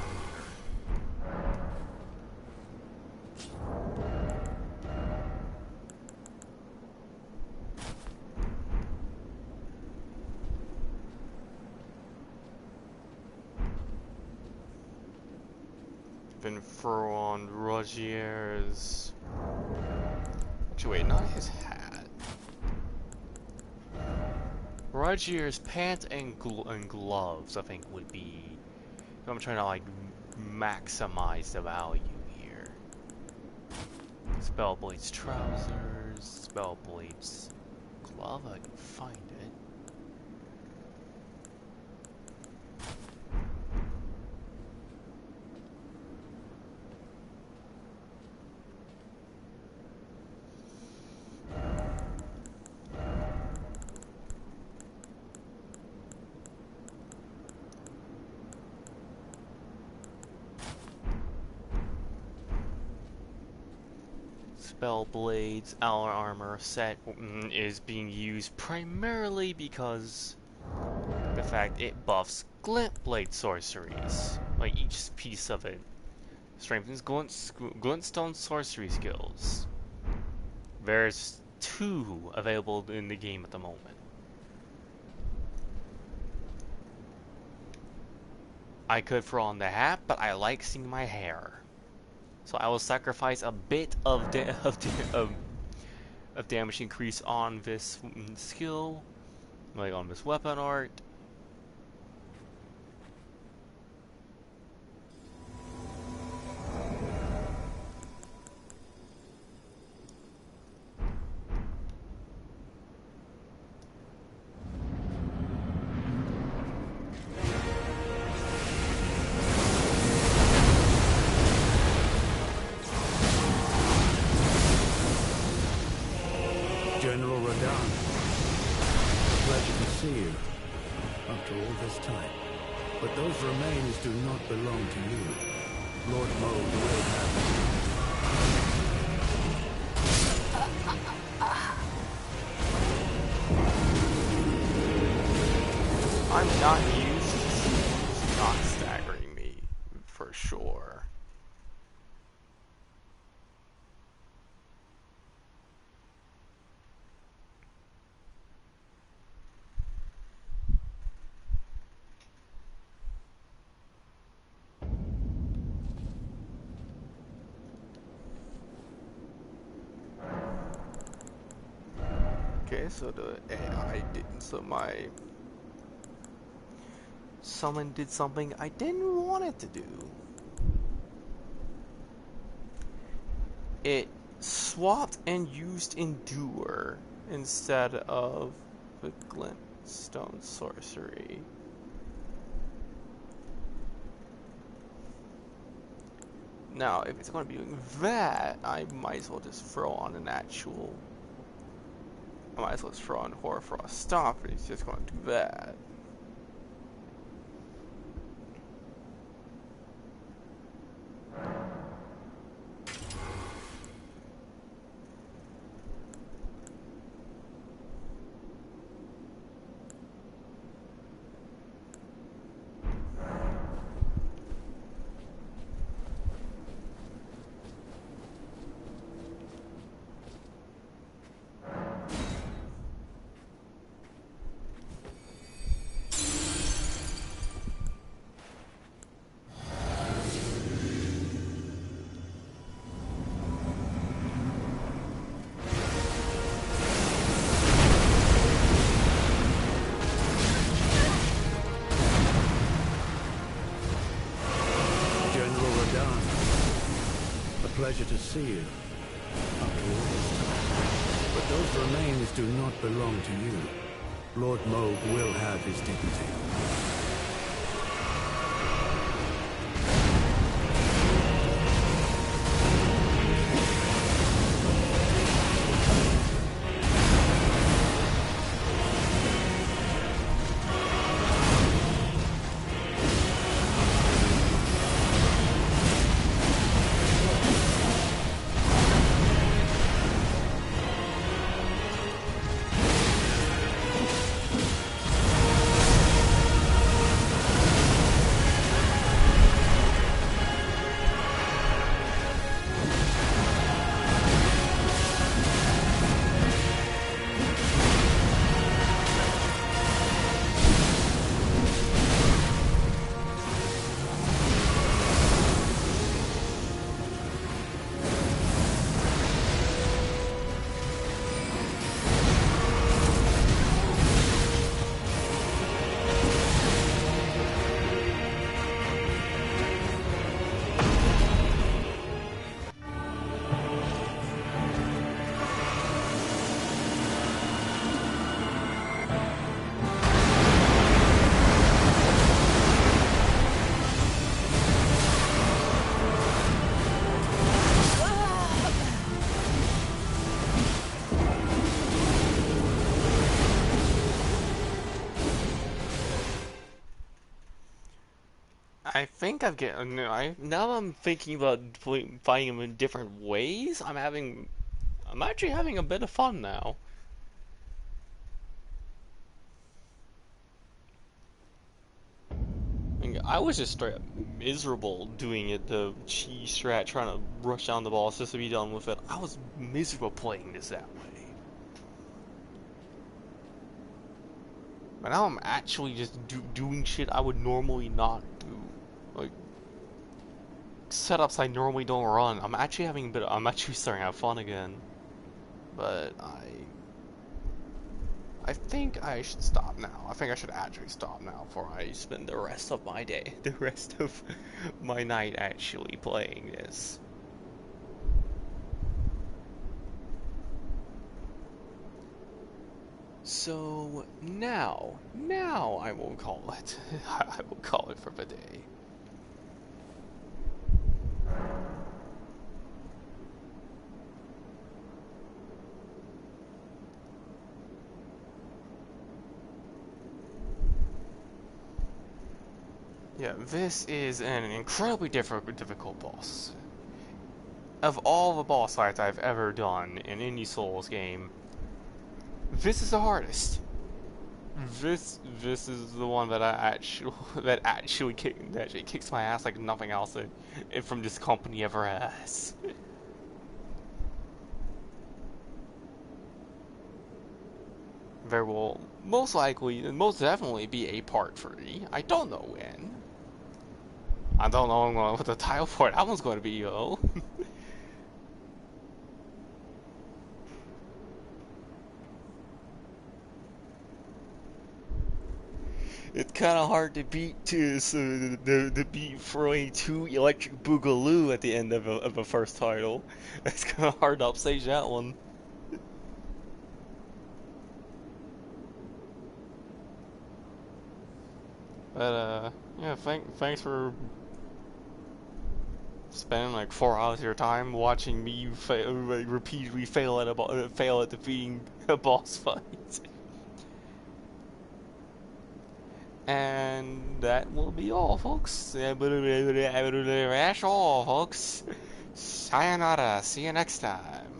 Throw on Rogier's. Actually, wait, not his hat. Rogier's pants and gloves, I think, would be. I'm trying to like maximize the value here. Spellblade's trousers, Spellblade's glove. I can find it. Spellblade's armor set is being used primarily because the fact it buffs glintblade sorceries. Like each piece of it strengthens glintstone sorcery skills. There's 2 available in the game at the moment. I could throw on the hat, but I like seeing my hair. So I will sacrifice a bit of damage increase on this skill, like on this weapon art. General Radahn. A pleasure to see you. After all this time. But those remains do not belong to you. Lord Mold will have them. I'm not used to Steve's not staggering me, for sure. Okay, so the AI didn't, so my summon did something I didn't want it to do. It swapped and used Endure instead of the Glintstone Sorcery. Now, if it's going to be doing that, I might as well just throw on an actual... I might as well just throw on Hoarfrost Stop, and it's just going to do that. Pleasure to see you. After all this time. But those remains do not belong to you. Lord Moog will have his dignity. I think I've get now I'm thinking about fighting him in different ways. I'm actually having a bit of fun now. I was just straight up miserable doing it the cheese strat, trying to rush down the boss just to be done with it. I was miserable playing this that way. But now I'm actually just doing shit I would normally not do. Like, setups I normally don't run. I'm actually starting to have fun again. But I think I should stop now. I think I should actually stop now before I spend the rest of my day, the rest of my night actually playing this. So now I will call it. I will call it for the day. Yeah, this is an incredibly difficult boss. Of all the boss fights I've ever done in any Souls game, this is the hardest. This is the one that I actually that actually kicks my ass like nothing else from this company ever has. There will most likely, most definitely be a part 3. I don't know when. I don't know what the title for that one's going to be, though. It's kind of hard to beat too, so the beat throwing 2 electric boogaloo at the end of a first title. It's kind of hard to upstage that one. But yeah, thanks for spending like 4 hours of your time watching me repeatedly fail at defeating a boss fight. And that will be all, folks. That's all, folks. Sayonara. See you next time.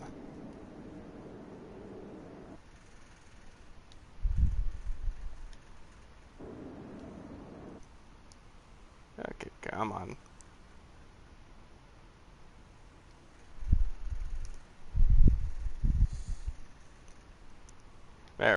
Okay, come on.